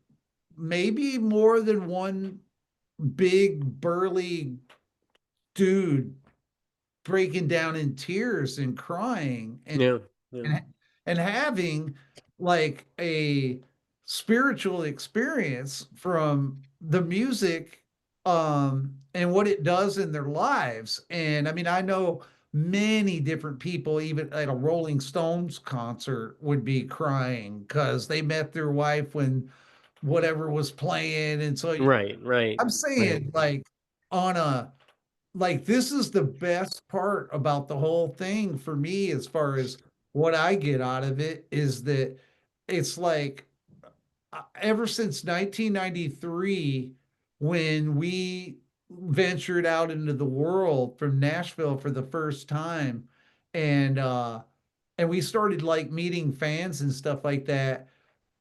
maybe more than one big burly dude breaking down in tears and crying Yeah. Yeah. and having like a spiritual experience from the music, and what it does in their lives. And I mean, I know many different people even at a Rolling Stones concert would be crying because they met their wife when whatever was playing. And so Right. Right. I'm Right. saying, like, on a, like, this is the best part about the whole thing for me as far as what I get out of it is that it's like, ever since 1993 when we ventured out into the world from Nashville for the first time, and we started like meeting fans and stuff like that,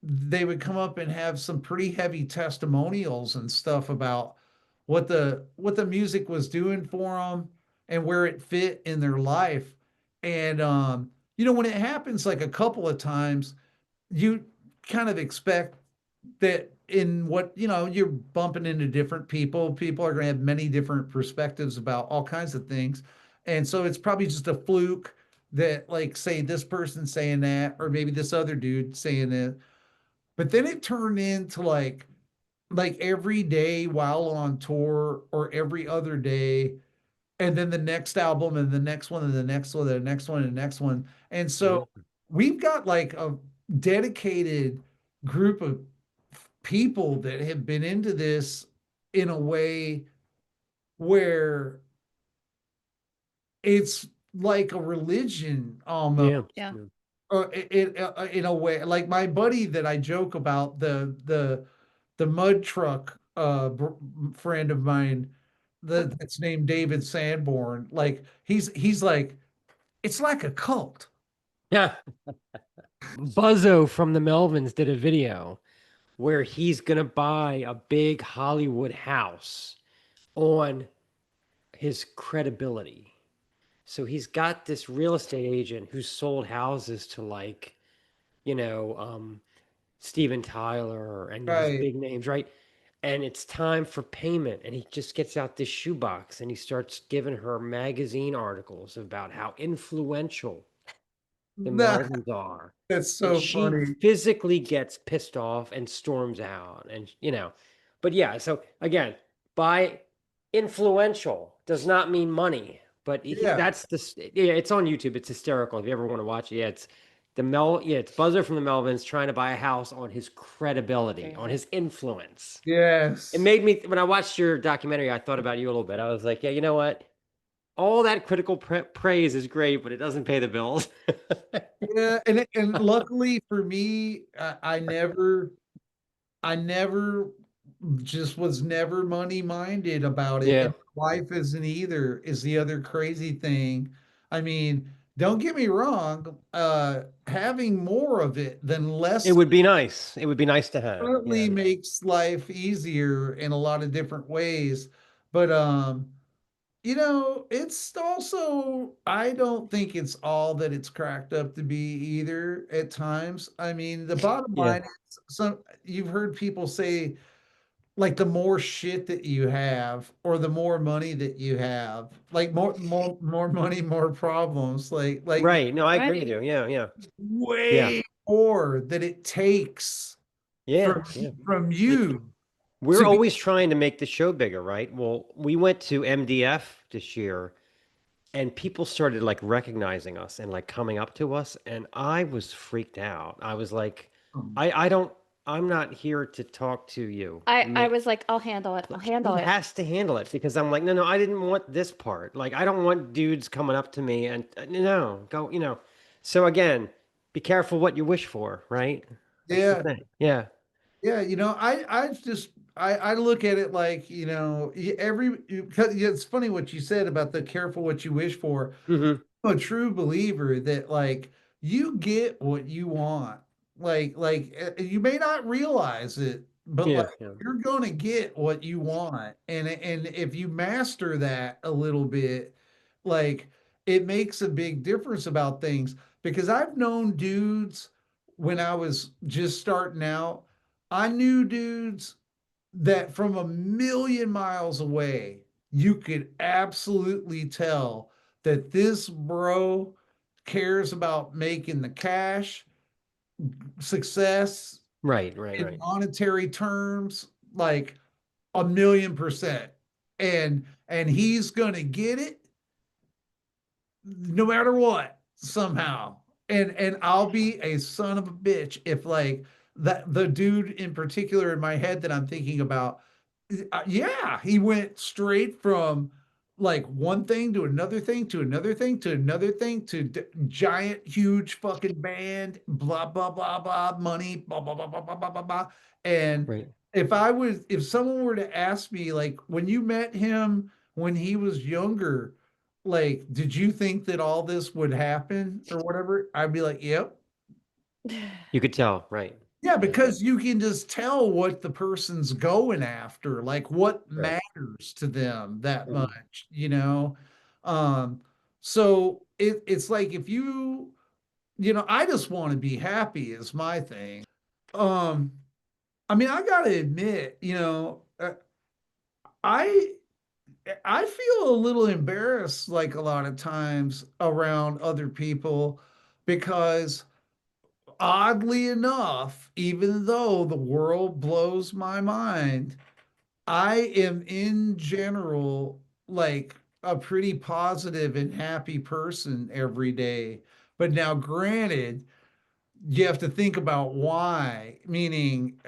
they would come up and have some pretty heavy testimonials and stuff about what the music was doing for them and where it fit in their life. And you know, when it happens like a couple of times, you kind of expect that in what, you know, you're bumping into different people. People are going to have many different perspectives about all kinds of things. And so it's probably just a fluke that, like, say this person saying that, or maybe this other dude saying it. But then it turned into like every day while on tour or every other day, and then the next album and the next one and the next one and the next one and the next one. And so we've got like a dedicated group of people that have been into this in a way where it's like a religion almost. Yeah. Yeah. In a way, like my buddy that I joke about, the mud truck friend of mine that's named David Sanborn. Like he's like, it's like a cult. Yeah. Buzzo from the Melvins did a video where he's gonna buy a big Hollywood house on his credibility. So he's got this real estate agent who sold houses to like, Steven Tyler and these Right. big names, right? And it's time for payment. And he just gets out this shoebox and he starts giving her magazine articles about how influential the Nah, Melvins are. that's And so she funny. physically gets pissed off and storms out. And, but yeah, so again, by influential does not mean money, but Yeah. yeah, it's on YouTube. It's hysterical. If you ever want to watch it, yeah, it's Buzzer from the Melvins trying to buy a house on his credibility, on his influence. It Yes. made me, when I watched your documentary, I thought about you a little bit. I was like, yeah, you know what? All that critical praise is great, but it doesn't pay the bills. Yeah, and luckily for me, I never just was never money minded about it. Yeah. And life isn't either, is the other crazy thing. I mean, don't get me wrong, having more of it than It less would be nice. It would be nice to have. certainly Yeah. makes life easier in a lot of different ways. But it's also, I don't think it's all that it's cracked up to be either at times. I mean, the bottom Yeah. line is, you've heard people say, like, the more shit that you have or the more money that you have, like more money, more problems, like Right. No, I agree with you. Yeah. Yeah. Yeah. way more that it takes Yeah. from Yeah. from Like, you we're to be. always trying to make the show bigger, right? Well, we went to MDF this year and people started like recognizing us and like coming up to us. And I was freaked out. I was like, I don't, I'm not here to talk to you. I was like, I'll handle it. I'll handle He it. has to handle it because I'm like, no, I didn't want this part. Like, I don't want dudes coming up to me and no, go, So again, be careful what you wish for, right? That's the Yeah. thing. Yeah. Yeah, I look at it like, it's funny what you said about the careful what you wish for. Hmm. I'm a true believer that, like, you get what you want. You may not realize it, but like, Yeah. Yeah. you're going to get what you want. And if you master that a little bit, like, it makes a big difference about things, because I've known dudes when I was just starting out. I knew dudes that from a million miles away, you could absolutely tell that this bro cares about making the cash, success Right. in monetary terms, like 1,000,000%. And he's gonna get it no matter what, somehow. And I'll be a son of a bitch if, like, that the dude in particular in my head that I'm thinking about, yeah, he went straight from like one thing to another thing to another thing to another thing to giant huge fucking band, blah blah blah blah, money, blah blah blah blah blah blah blah blah. And Right. if someone were to ask me, like, when you met him when he was younger, like, did you think that all this would happen or whatever? I'd be like, yep. You could tell. Right. Yeah, Yeah. because you can just tell what the person's going after, like what Right. matters to them that Mhm. much. Um, so it's like, if I just want to be happy is my thing. Um, I mean, I gotta admit, I I feel a little embarrassed, like, a lot of times around other people, because oddly enough, even though the world blows my mind, I am in general like a pretty positive and happy person every day. But now, granted, you have to think about why. Meaning,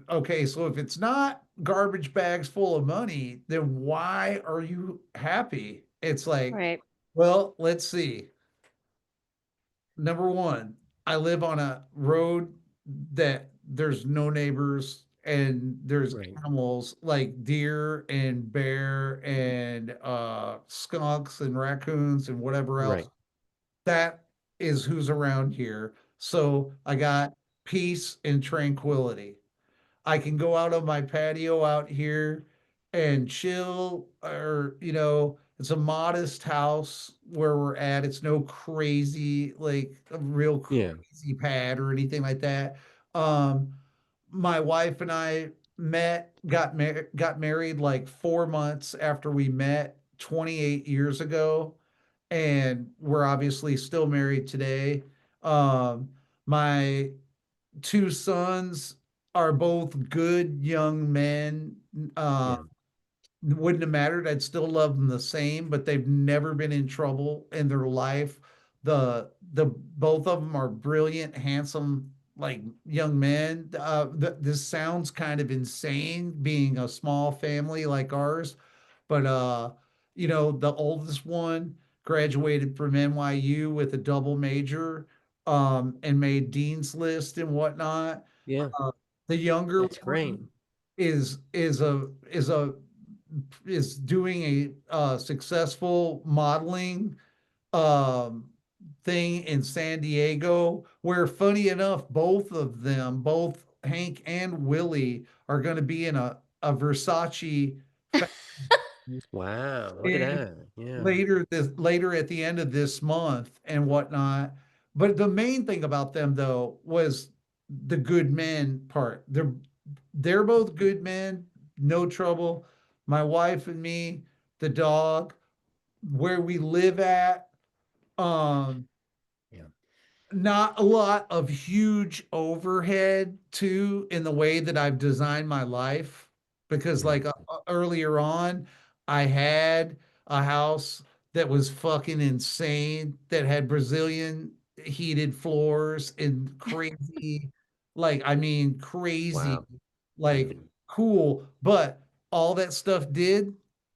okay, so if it's not garbage bags full of money, then why are you happy? It's like, Right. well, let's see. Number one, I live on a road that there's no neighbors, and there's Right. animals like deer and bear and skunks and raccoons and whatever else. Right. That is who's around here. So I got peace and tranquility. I can go out on my patio out here and chill, or, it's a modest house where we're at. It's no crazy, like a real Yeah. crazy pad or anything like that. Um, my wife and I got married like 4 months after we met 28 years ago, and we're obviously still married today. My two sons are both good young men. Yeah. Wouldn't have mattered. I'd still love them the same, but they've never been in trouble in their life. The both of them are brilliant, handsome, like young men. This sounds kind of insane being a small family like ours, but the oldest one graduated from NYU with a double major, and made dean's list and whatnot. Yeah. Uh, the younger That's great. one is doing a successful modeling um thing in San Diego, where funny enough, both of them, both Hank and Willie, are going to be in a Versace Wow. Look at and that. Yeah. later at the end of this month and whatnot. But the main thing about them though was the good men part. They're both good men, no trouble. My wife and me, the dog, where we live at, um, Yeah. not a lot of huge overhead too in the way that I've designed my life. Because Yeah. like earlier on, I had a house that was fucking insane that had Brazilian heated floors and crazy, like I mean crazy, Wow. like Mm. cool, but all that stuff did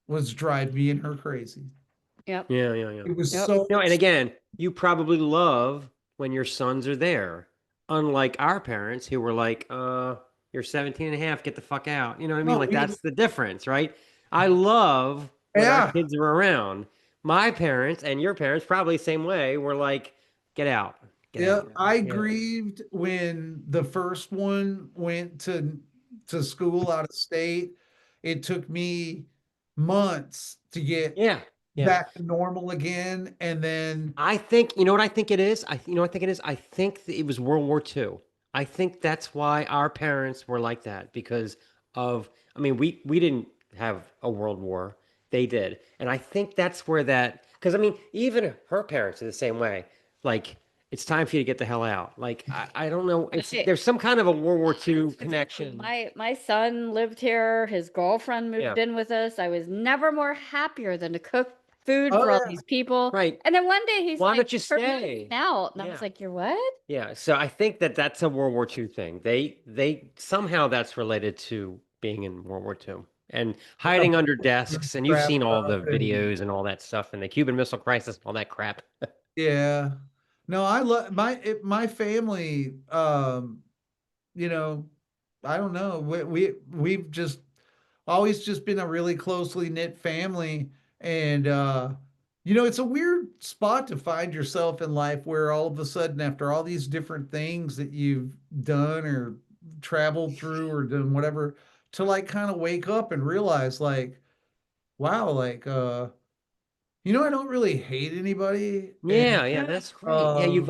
was drive me and her crazy. Yep. Yeah. Yeah. Yeah. It was Yep. so No, and again, you probably love when your sons are there. Unlike our parents who were like, you're 17 and a half, get the fuck out. You know what I mean? no, Like we that's the difference, right? I love when our yeah. kids are around. My parents and your parents probably same way were like, get out. Get Yeah, out. I Yeah. grieved when the first one went to school out of state. It took me months to get Yeah. Yeah. back to normal again, and then I think you know what I think it is. You know what I think it is. I think that it was World War II. I think that's why our parents were like that because of. I mean, we didn't have a world war. They did, and I think that's where that. Because I mean, even her parents are the same way. Like, it's time for you to get the hell out. Like, I don't know. Hey, There's some kind of a World War II connection. my son lived here. His girlfriend moved Yeah. in with us. I was never more happier than to cook food oh for all yeah, these people. Right. And then one day he's Why like, don't you "We're stay? moving out," and I Yeah. was like, "You're what?" Yeah, so I think that that's a World War II thing. They somehow that's related to being in World War II and hiding under desks. And you've seen wrapped all up the and videos and all that stuff and the Cuban Missile Crisis, all that crap. yeah. No, I love my family. You know, I don't know. We've just always just been a really closely knit family, and it's a weird spot to find yourself in life where all of a sudden after all these different things that you've done or traveled through or done whatever, to like kind of wake up and realize like, wow, like I don't really hate anybody, and Yeah, yeah, that's great. Yeah, um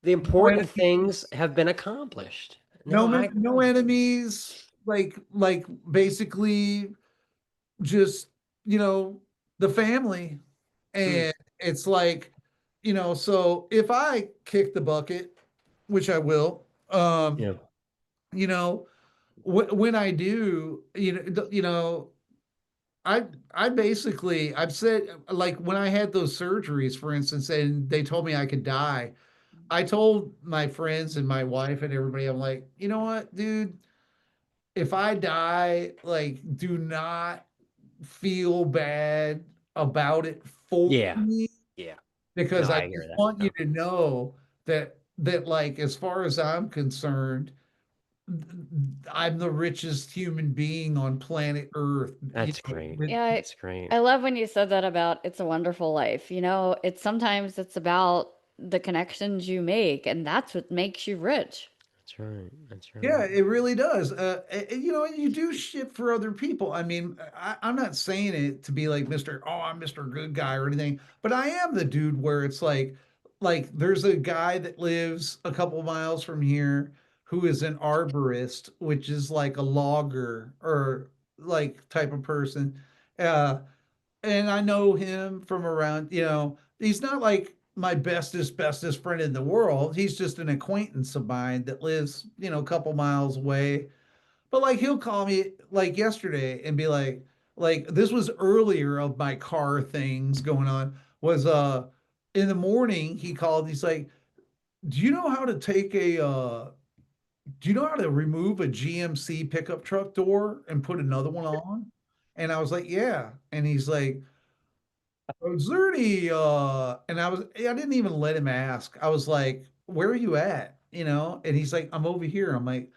the no important things enemies, have been accomplished. No, I no agree. enemies, like basically just the family. Mm, And it's like, so if I kick the bucket, which I will, yeah. you know when I do, I basically I've said, like, when I had those surgeries, for instance, and they told me I could die, I told my friends and my wife and everybody, I'm like, you know what, dude, if I die, like, do not feel bad about it for Yeah. me, Yeah. No, because I I hear just that. want you No. to know that like, as far as I'm concerned, I'm the richest human being on planet Earth. That's great. Yeah, I, That's great. I love when you said that about It's a Wonderful Life. It's sometimes it's about the connections you make, and that's what makes you rich. That's right. That's right. Yeah, it really does. You know, and you do shit for other people. I mean, I'm not saying it to be like Mr. Oh, I'm Mr. Good Guy or anything, but I am the dude where it's like there's a guy that lives a couple miles from here who is an arborist, which is like a logger or like type of person. Uh, and I know him from around, you know, he's not like my bestest friend in the world. He's just an acquaintance of mine that lives, you know, a couple miles away. But like he'll call me like yesterday and be like this was earlier of my car things going on was in the morning he called, he's like, "Do you know how to take a do you know how to remove a GMC pickup truck door and put another one on?" And I was like, "Yeah." And he's like, "Oh, Zerny, and I didn't even let him ask. I was like, "Where are you at?" You know, and he's like, "I'm over here." I'm like,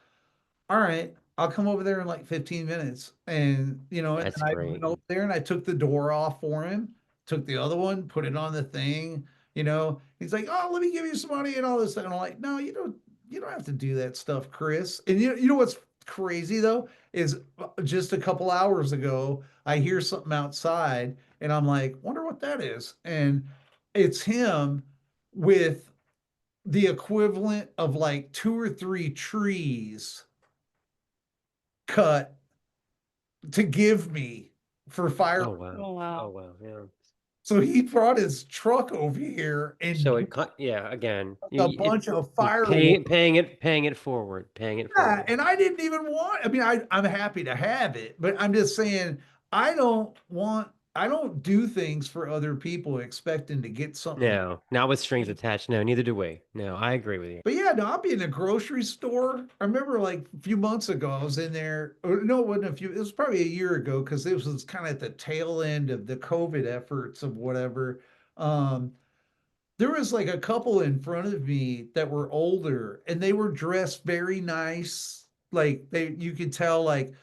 "All right, I'll come over there in like 15 minutes." And you know, and That's I great. went over there and I took the door off for him, took the other one, put it on the thing, you know. He's like, "Oh, let me give you some money and all this stuff." And I'm like, "No, you don't have to do that stuff, Chris." And you know what's crazy though is just a couple hours ago, I hear something outside and I'm like, "Wonder what that is." And it's him with the equivalent of like 2 or 3 trees cut to give me for fire. Oh wow. Oh wow. Oh wow. Yeah. So he brought his truck over here So and yeah, again, a bunch of you firewood. paying it forward, paying it Yeah, forward. and I didn't even want, I mean, I'm happy to have it, but I'm just saying, I don't do things for other people expecting to get something. No, not with strings attached. No, neither do we. No, I agree with you. But yeah, no, I'll be in a grocery store. I remember like a few months ago, I was in there. Or no, it wasn't a few. It was probably a year ago because it was kind of at the tail end of the COVID efforts of whatever. Um, there was like a couple in front of me that were older, and they were dressed very nice. Like you could tell, like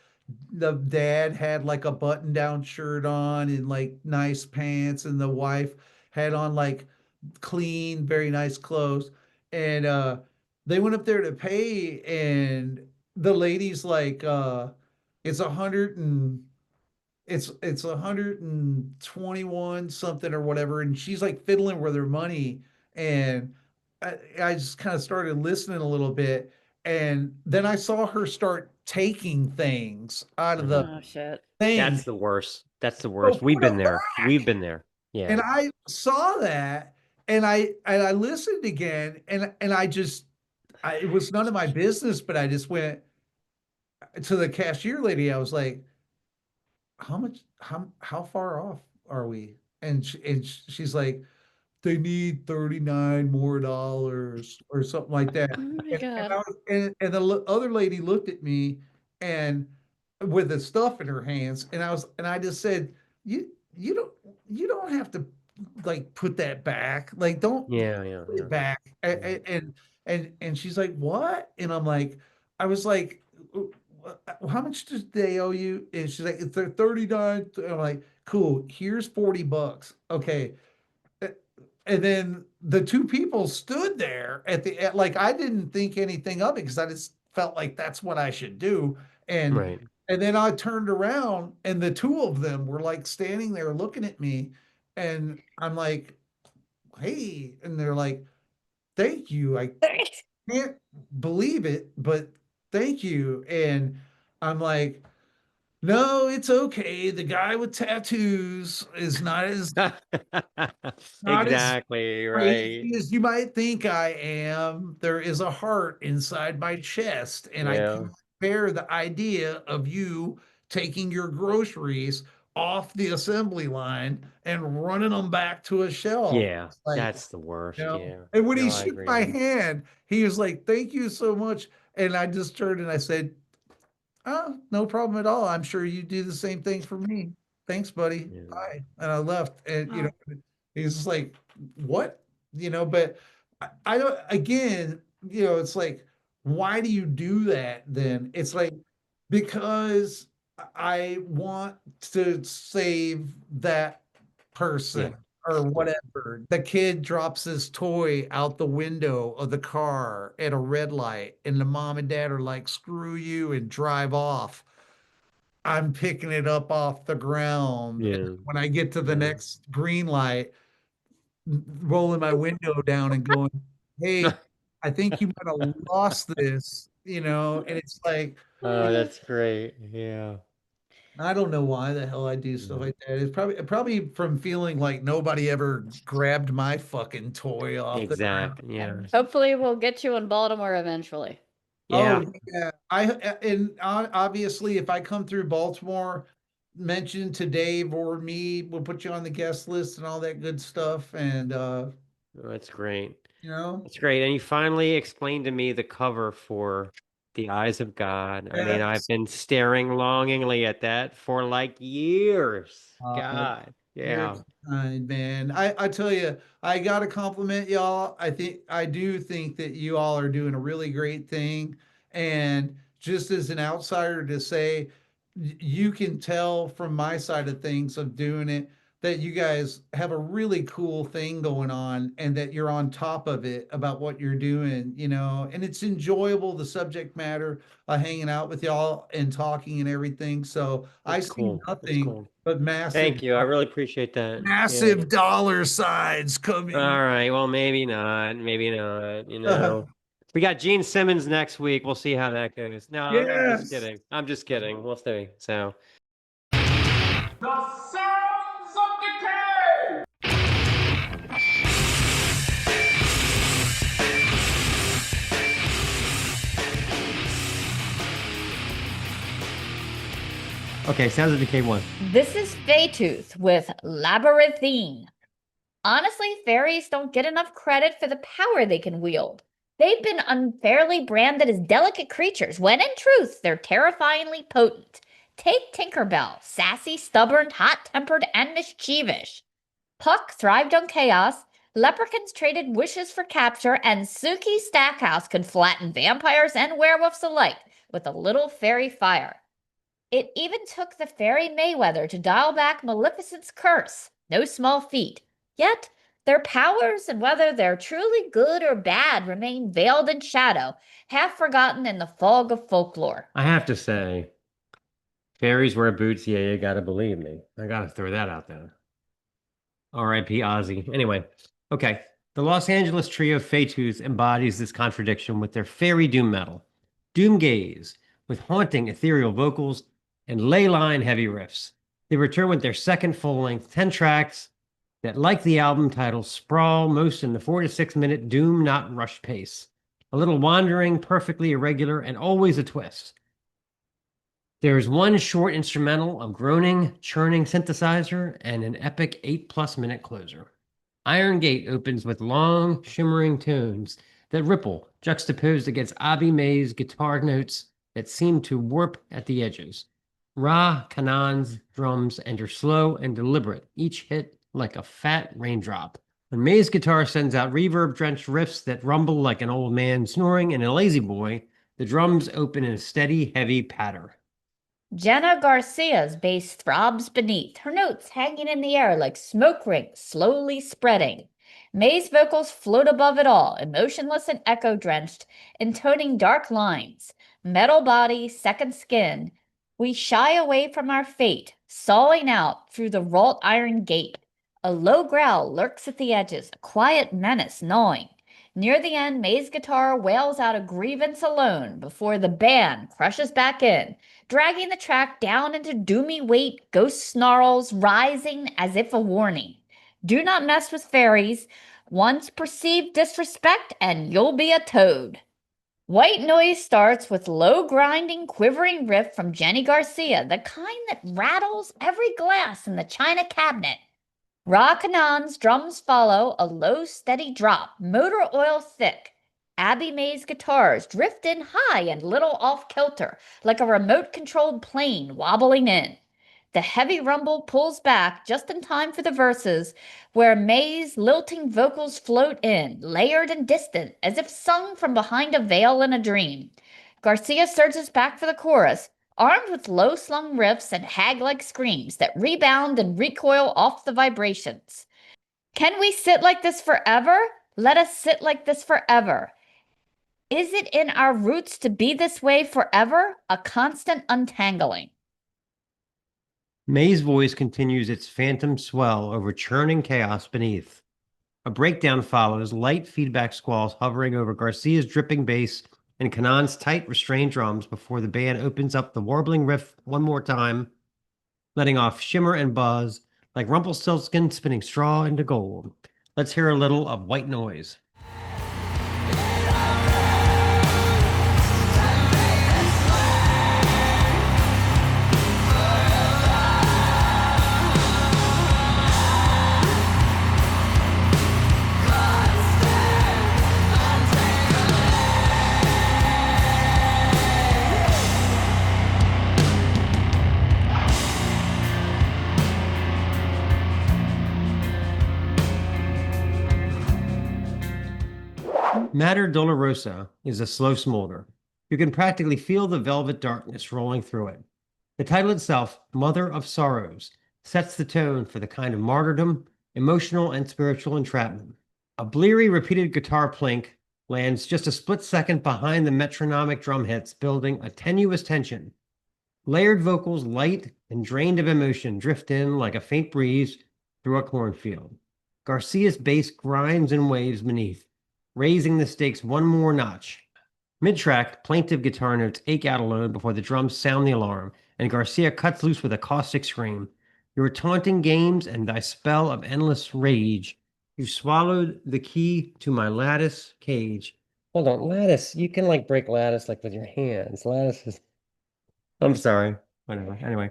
the dad had like a button-down shirt on and like nice pants, and the wife had on like clean, very nice clothes. And they went up there to pay, and the lady's like, it's 121 something or whatever, and she's like fiddling with her money. And I just kind of started listening a little bit, and then I saw her start taking things out of the Oh shit. thing. That's the worst. That's the So worst. We've put 'em been there. We've back. been there. And Yeah. I saw that, and I listened again, and it was none of my business, but I just went to the cashier lady. I was like, how far off are we?" And she's like, "They need $39 more or something like that." Oh my And god. and the other lady looked at me and with the stuff in her hands, and I just said, you don't you don't have to like put that back. Like don't Yeah, yeah, put yeah. it back. And she's like, "What?" And I'm like, I was like, "How much do they owe you?" And she's like, "It's 39." I'm like, "Cool, here's $40." Okay. And then the two people stood there like I didn't think anything of it because I just felt like that's what I should do. And Right. and then I turned around and the two of them were like standing there looking at me, and I'm like, "Hey," and they're like, "Thank you. I can't believe it, but thank you." And I'm like, "No, it's okay. The guy with tattoos is not as Exactly, right. crazy as you might think I am. There is a heart inside my chest, and I Yeah. can't bear the idea of you taking your groceries off the assembly line and running them back to a shelf." Yeah, Like, that's the worst. you know, Yeah. and when he No, I shook agree my with you. hand, he was like, "Thank you so much." And I just turned and I said, "Oh, no problem at all. I'm sure you do the same thing for me. Thanks, buddy. Yeah. Bye." And I left. And Oh. he's just like, "What?" But I don't, again, it's like, why do you do that then? It's like, because I want to save that Yeah. person. or whatever. The kid drops his toy out the window of the car at a red light, and the mom and dad are like, screw you, and drive off. I'm picking it up off the ground. And Yeah. when I get to the Yeah. next green light, rolling my window down and going, hey, I think you might have lost this, and it's like, Oh, that's great. Yeah. I don't know why the hell I do stuff like that. It's probably from feeling like nobody ever grabbed my fucking toy off the ground. Exactly. Yeah. Hopefully, we'll get you in Baltimore eventually. Yeah. Oh yeah, and obviously, if I come through Baltimore, mention to Dave or me, we'll put you on the guest list and all that good stuff. And Oh, that's great. you know, That's great. And you finally explained to me the cover for The Eyes of God. I mean, I've yes, been staring longingly at that for like years. God. you're Yeah. kind, man. I tell you, I gotta compliment y'all. I do think that you all are doing a really great thing. And just as an outsider to say, you can tell from my side of things of doing it that you guys have a really cool thing going on and that you're on top of it about what you're doing, and it's enjoyable, the subject matter, hanging out with y'all and talking and everything. So I That's see cool. That's nothing cool. but massive, Thank you. I really appreciate that. Yeah. massive dollar signs coming. All right. Well, maybe not. Maybe not. We got Gene Simmons next week. We'll see how that goes. No, I'm just Yes. kidding. I'm just kidding. We'll see. So. The sounds of decay! Okay, Sounds of Decay 1. This is Faetooth with Labyrinthine. Honestly, fairies don't get enough credit for the power they can wield. They've been unfairly branded as delicate creatures, when in truth, they're terrifyingly potent. Take Tinkerbell, sassy, stubborn, hot-tempered, and mischievous. Puck thrived on chaos, leprechauns traded wishes for capture, and Suki Stackhouse could flatten vampires and werewolves alike with a little fairy fire. It even took the fairy Mayweather to dial back Maleficent's curse. No small feat. Yet, their powers and whether they're truly good or bad remain veiled in shadow, half forgotten in the fog of folklore. I have to say, fairies wear boots. Yeah, you gotta believe me. I gotta throw that out there. R.I.P. Ozzy. Anyway, okay. The Los Angeles trio Faetooth embodies this contradiction with their fairy doom metal. Doom gaze, with haunting ethereal vocals and ley line heavy riffs. They return with their second full-length 10 tracks that, like the album title, sprawl most in the 4 to 6 minute doom not rush pace. A little wandering, perfectly irregular, and always a twist. There's one short instrumental, a groaning, churning synthesizer, and an epic 8+ minute closer. Iron Gate opens with long, shimmering tones that ripple, juxtaposed against Abby May's guitar notes that seem to warp at the edges. Ra Kanan's drums enter slow and deliberate, each hit like a fat raindrop. When May's guitar sends out reverb-drenched riffs that rumble like an old man snoring in a lazy boy, the drums open in a steady, heavy patter. Jenna Garcia's bass throbs beneath, her notes hanging in the air like smoke rings slowly spreading. May's vocals float above it all, emotionless and echo-drenched, intoning dark lines. Metal body, second skin. We shy away from our fate, sawing out through the wrought iron gate. A low growl lurks at the edges, a quiet menace gnawing. Near the end, May's guitar wails out a grievance alone before the band crushes back in, dragging the track down into doomy weight, ghost snarls rising as if a warning. Do not mess with fairies. Once perceive disrespect and you'll be a toad. White Noise starts with low grinding, quivering riff from Jenny Garcia, the kind that rattles every glass in the china cabinet. Ra Kanan's drums follow, a low, steady drop, motor oil thick. Abby May's guitars drift in high and little off-kilter, like a remote-controlled plane wobbling in. The heavy rumble pulls back just in time for the verses, where May's lilting vocals float in, layered and distant, as if sung from behind a veil in a dream. Garcia surges back for the chorus, armed with low-slung riffs and hag-like screams that rebound and recoil off the vibrations. Can we sit like this forever? Let us sit like this forever. Is it in our roots to be this way forever? A constant untangling. May's voice continues its phantom swell over churning chaos beneath. A breakdown follows, light feedback squalls hovering over Garcia's dripping bass and Kanan's tight, restrained drums before the band opens up the warbling riff one more time, letting off shimmer and buzz like Rumpelstiltskin spinning straw into gold. Let's hear a little of white noise. Mater Dolorosa is a slow smolder. You can practically feel the velvet darkness rolling through it. The title itself, Mother of Sorrows, sets the tone for the kind of martyrdom, emotional and spiritual entrapment. A bleary repeated guitar plink lands just a split second behind the metronomic drum hits, building a tenuous tension. Layered vocals, light and drained of emotion, drift in like a faint breeze through a cornfield. Garcia's bass grinds and waves beneath, raising the stakes one more notch. Mid-track, plaintive guitar notes ache out alone before the drums sound the alarm, and Garcia cuts loose with a caustic scream. Your taunting games and thy spell of endless rage. You swallowed the key to my lattice cage. Hold on, lattice. You can like break lattice like with your hands. Lattice is... I'm sorry. Whatever. Anyway.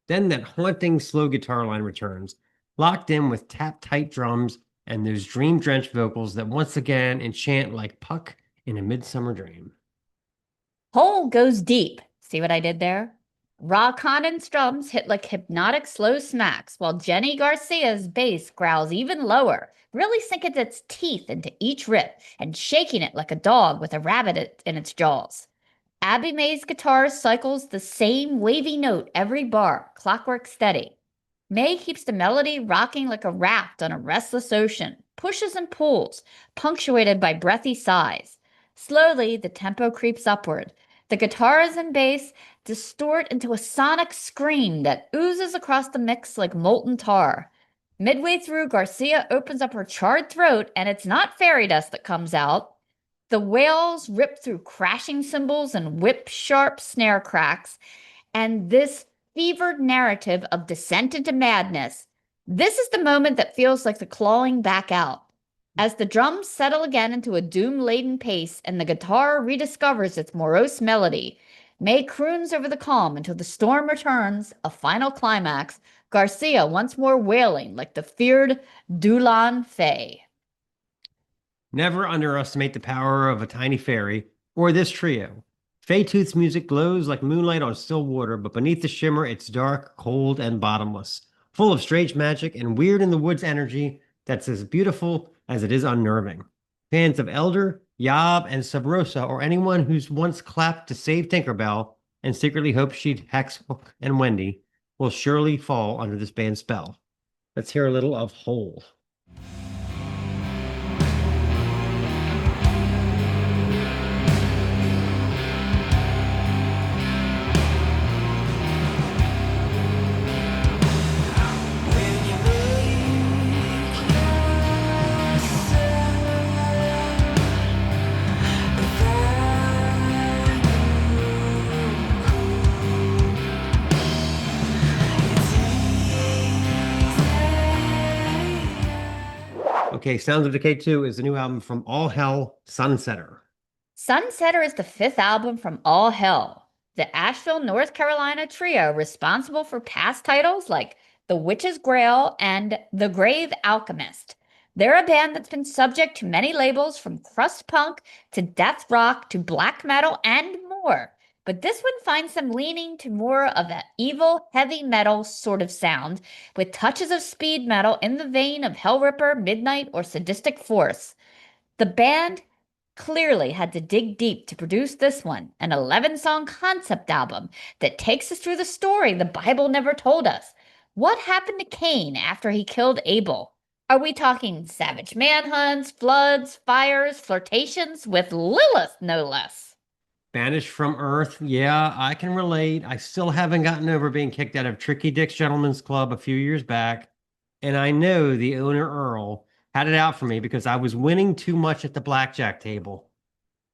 Then that haunting slow guitar line returns, locked in with tap-tight drums and those dream-drenched vocals that once again enchant like Puck in A Midsummer Dream. Hole goes deep. See what I did there? Raw Conan's drums hit like hypnotic slow smacks, while Jenny Garcia's bass growls even lower, really sinking its teeth into each rip and shaking it like a dog with a rabbit in its jaws. Abby May's guitar cycles the same wavy note every bar, clockwork steady. May keeps the melody rocking like a raft on a restless ocean, pushes and pulls, punctuated by breathy sighs. Slowly, the tempo creeps upward. The guitars and bass distort into a sonic scream that oozes across the mix like molten tar. Midway through, Garcia opens up her charred throat, and it's not fairy dust that comes out. The wails rip through crashing cymbals and whip-sharp snare cracks, and this fevered narrative of descent into madness. This is the moment that feels like the clawing back out. As the drums settle again into a doom-laden pace and the guitar rediscovers its morose melody, May croons over the calm until the storm returns, a final climax, Garcia once more wailing like the feared Dulon Fae. Never underestimate the power of a tiny fairy or this trio. Faetooth's music glows like moonlight on still water, but beneath the shimmer, it's dark, cold, and bottomless, full of strange magic and weird in the woods energy that's as beautiful as it is unnerving. Fans of Elder, Yob, and Sub Rosa, or anyone who's once clapped to save Tinkerbell and secretly hoped she'd hex Hook and Wendy, will surely fall under this band's spell. Let's hear a little of Hole. Okay, Sounds of Decay 2 is the new album from All Hell Sunsetter. Sunsetter is the fifth album from All Hell, the Asheville, North Carolina trio responsible for past titles like The Witch's Grail and The Grave Alchemist. They're a band that's been subject to many labels from crust punk to death rock to black metal and more. But this one finds them leaning to more of an evil, heavy metal sort of sound, with touches of speed metal in the vein of Hellripper, Midnight, or Sadistic Force. The band clearly had to dig deep to produce this one, an 11-song concept album that takes us through the story the Bible never told us. What happened to Cain after he killed Abel? Are we talking savage manhunts, floods, fires, flirtations with Lilith, no less? Banished from Earth. Yeah, I can relate. I still haven't gotten over being kicked out of Tricky Dick's Gentlemen's Club a few years back. And I know the owner, Earl, had it out for me because I was winning too much at the blackjack table.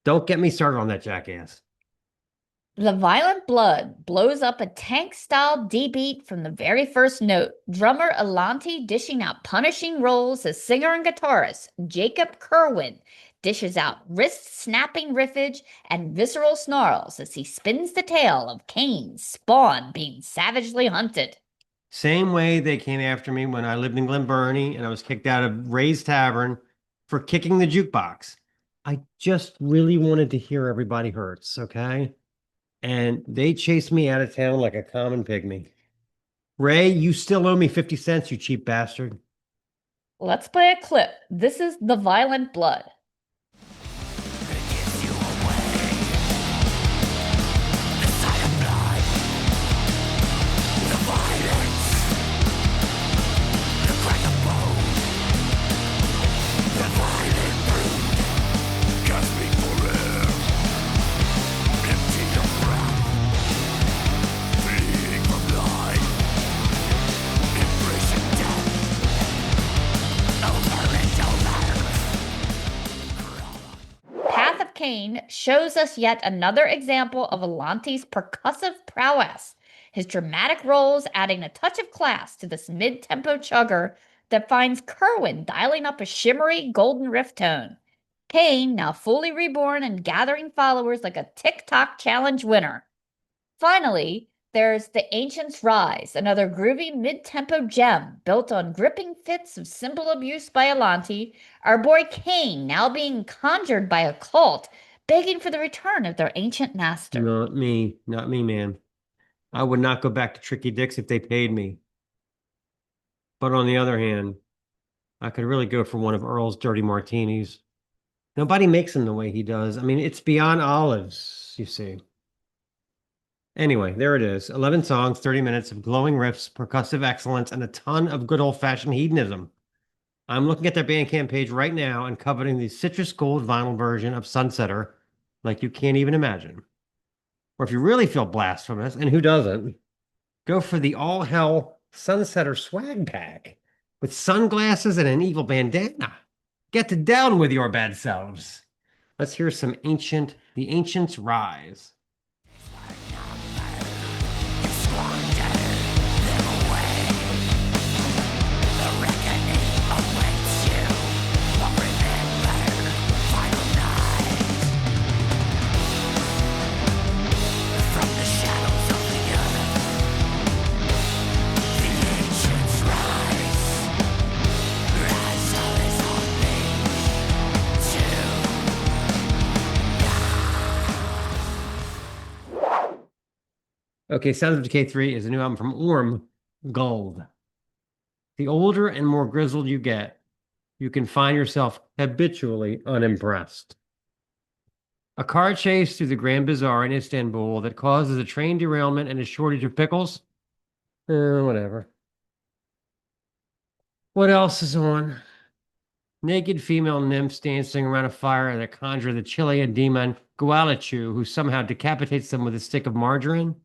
Don't get me started on that jackass. The Violent Blood blows up a tank-style D-beat from the very first note. Drummer Alante dishing out punishing roles as singer and guitarist. Jacob Kerwin dishes out wrist-snapping riffage and visceral snarls as he spins the tale of Cain's spawn being savagely hunted. Same way they came after me when I lived in Glen Burnie and I was kicked out of Ray's Tavern for kicking the jukebox. I just really wanted to hear Everybody Hurts, okay? And they chased me out of town like a common pygmy. Ray, you still owe me 50 cents, you cheap bastard. Let's play a clip. This is The Violent Blood. Cain shows us yet another example of Alante's percussive prowess, his dramatic roles adding a touch of class to this mid-tempo chugger that finds Kerwin dialing up a shimmery golden riff tone. Cain, now fully reborn and gathering followers like a TikTok challenge winner. Finally, there's The Ancient's Rise, another groovy mid-tempo gem built on gripping fits of symbol abuse by Alante, our boy Cain now being conjured by a cult, begging for the return of their ancient master. Not me, man. I would not go back to Tricky Dick's if they paid me. But on the other hand, I could really go for one of Earl's dirty martinis. Nobody makes them the way he does. I mean, it's beyond olives, you see. Anyway, there it is. 11 songs, 30 minutes of glowing riffs, percussive excellence, and a ton of good old-fashioned hedonism. I'm looking at their Bandcamp page right now and coveting the citrus gold vinyl version of Sunsetter like you can't even imagine. Or if you really feel blasphemous, and who doesn't, go for the all-hell Sunsetter swag pack with sunglasses and an evil bandana. Get to down with your bad selves. Let's hear some The Ancient's Rise. Okay, Sounds of Decay 3 is a new album from Orm Gold. The older and more grizzled you get, you can find yourself habitually unimpressed. A car chase through the Grand Bazaar in Istanbul that causes a train derailment and a shortage of pickles? Whatever. What else is on? Naked female nymphs dancing around a fire that conjure the Chilean demon Gualechu, who somehow decapitates them with a stick of margarine?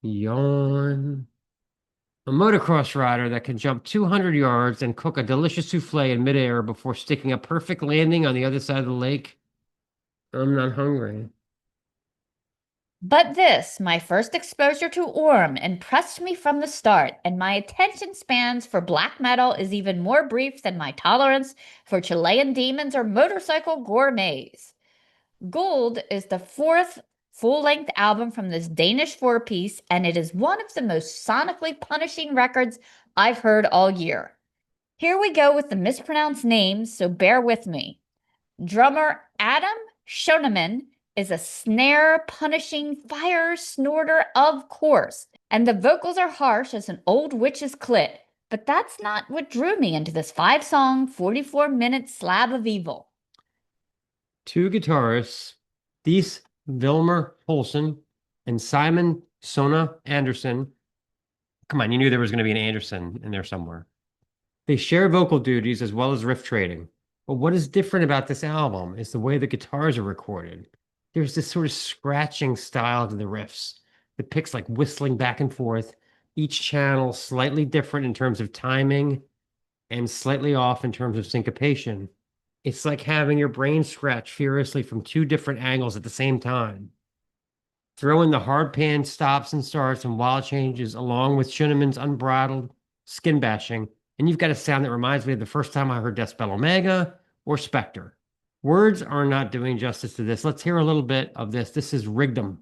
Yawn. A motocross rider that can jump 200 yards and cook a delicious souffle in midair before sticking a perfect landing on the other side of the lake? I'm not hungry. But this, my first exposure to Orm, impressed me from the start, and my attention spans for black metal is even more brief than my tolerance for Chilean demons or motorcycle gourmets. Gold is the fourth full-length album from this Danish four-piece, and it is one of the most sonically punishing records I've heard all year. Here we go with the mispronounced names, so bear with me. Drummer Adam Schoenemann is a snare-punishing fire snorter, of course, and the vocals are harsh as an old witch's clit, but that's not what drew me into this 5-song, 44-minute slab of evil. Two guitarists, Thies Wilmer Olsen and Simon Sona Anderson. Come on, you knew there was going to be an Anderson in there somewhere. They share vocal duties as well as riff trading. But what is different about this album is the way the guitars are recorded. There's this sort of scratching style to the riffs. The picks like whistling back and forth, each channel slightly different in terms of timing and slightly off in terms of syncopation. It's like having your brain scratch furiously from two different angles at the same time. Throw in the hard pan stops and starts and wild changes along with Schöneman's unbridled skin bashing, and you've got a sound that reminds me of the first time I heard Decibel Omega or Spectre. Words are not doing justice to this. Let's hear a little bit of this. This is Rigdom.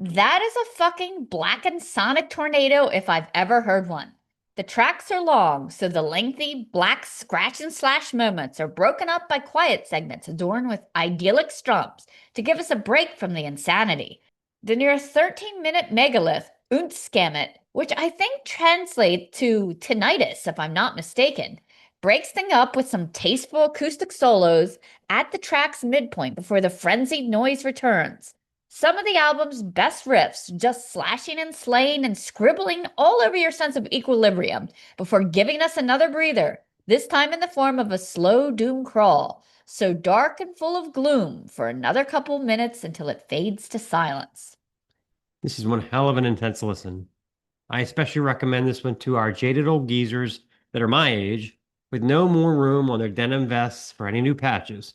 That is a fucking blackened sonic tornado if I've ever heard one. The tracks are long, so the lengthy black scratch and slash moments are broken up by quiet segments adorned with idyllic strums to give us a break from the insanity. The near 13-minute megalith, Untskammet, which I think translates to tinnitus if I'm not mistaken, breaks things up with some tasteful acoustic solos at the track's midpoint before the frenzied noise returns. Some of the album's best riffs, just slashing and slaying and scribbling all over your sense of equilibrium before giving us another breather, this time in the form of a slow doom crawl, so dark and full of gloom for another couple minutes until it fades to silence. This is one hell of an intense listen. I especially recommend this one to our jaded old geezers that are my age, with no more room on their denim vests for any new patches.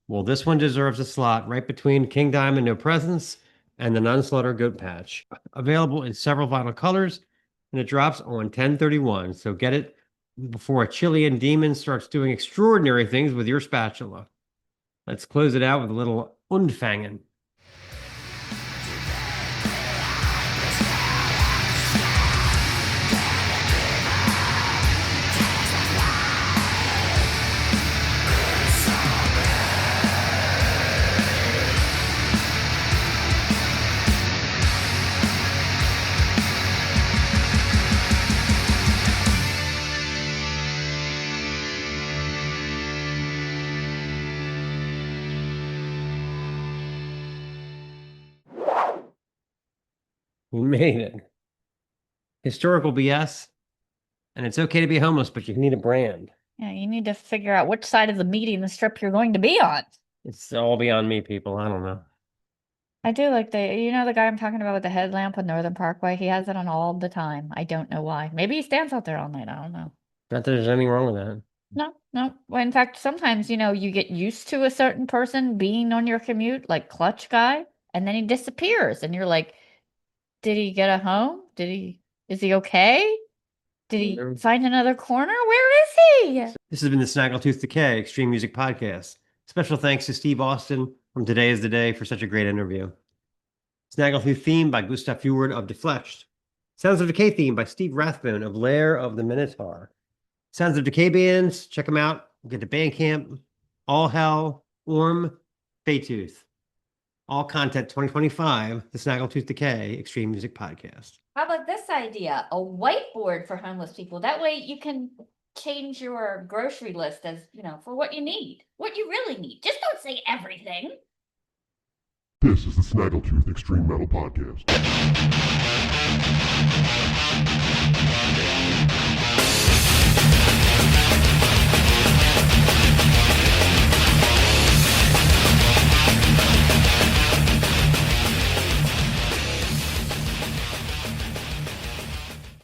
Well, this one deserves a slot right between King Diamond No Presence and the Nunslaughter Goat Patch. Available in several vinyl colors, and it drops on 10/31, so get it before a Chilean demon starts doing extraordinary things with your spatula. Let's close it out with a little Undfangen. We made it. Historical BS. And it's okay to be homeless, but you need a brand. Yeah, you need to figure out which side of the median strip you're going to be on. It's all beyond me, people. I don't know. I do like the guy I'm talking about with the headlamp on Northern Parkway? He has it on all the time. I don't know why. Maybe he stands out there all night. I don't know. Not that there's anything wrong with that. No. Well, in fact, sometimes, you get used to a certain person being on your commute, like Clutch Guy, and then he disappears. And you're like, did he get a home? Is he okay? Did he find another corner? Where is he? This has been the Snaggletoon Decay Extreme Music Podcast. Special thanks to Steve Austin from Today is the Day for such a great interview. Snaggletooth theme by Gustav Fjord of Defleshed. Sounds of Decay theme by Steve Rathbone of Lair of the Minotaur. Sounds of Decay bands, check them out. Get to Bandcamp, All Hell, Orm, Faetooth. All content 2025, the Snaggletooth Decay Extreme Music Podcast. How about this idea? A whiteboard for homeless people. That way you can change your grocery list as, for what you need. What you really need. Just don't say everything. This is the Snaggletooth Extreme Metal Podcast.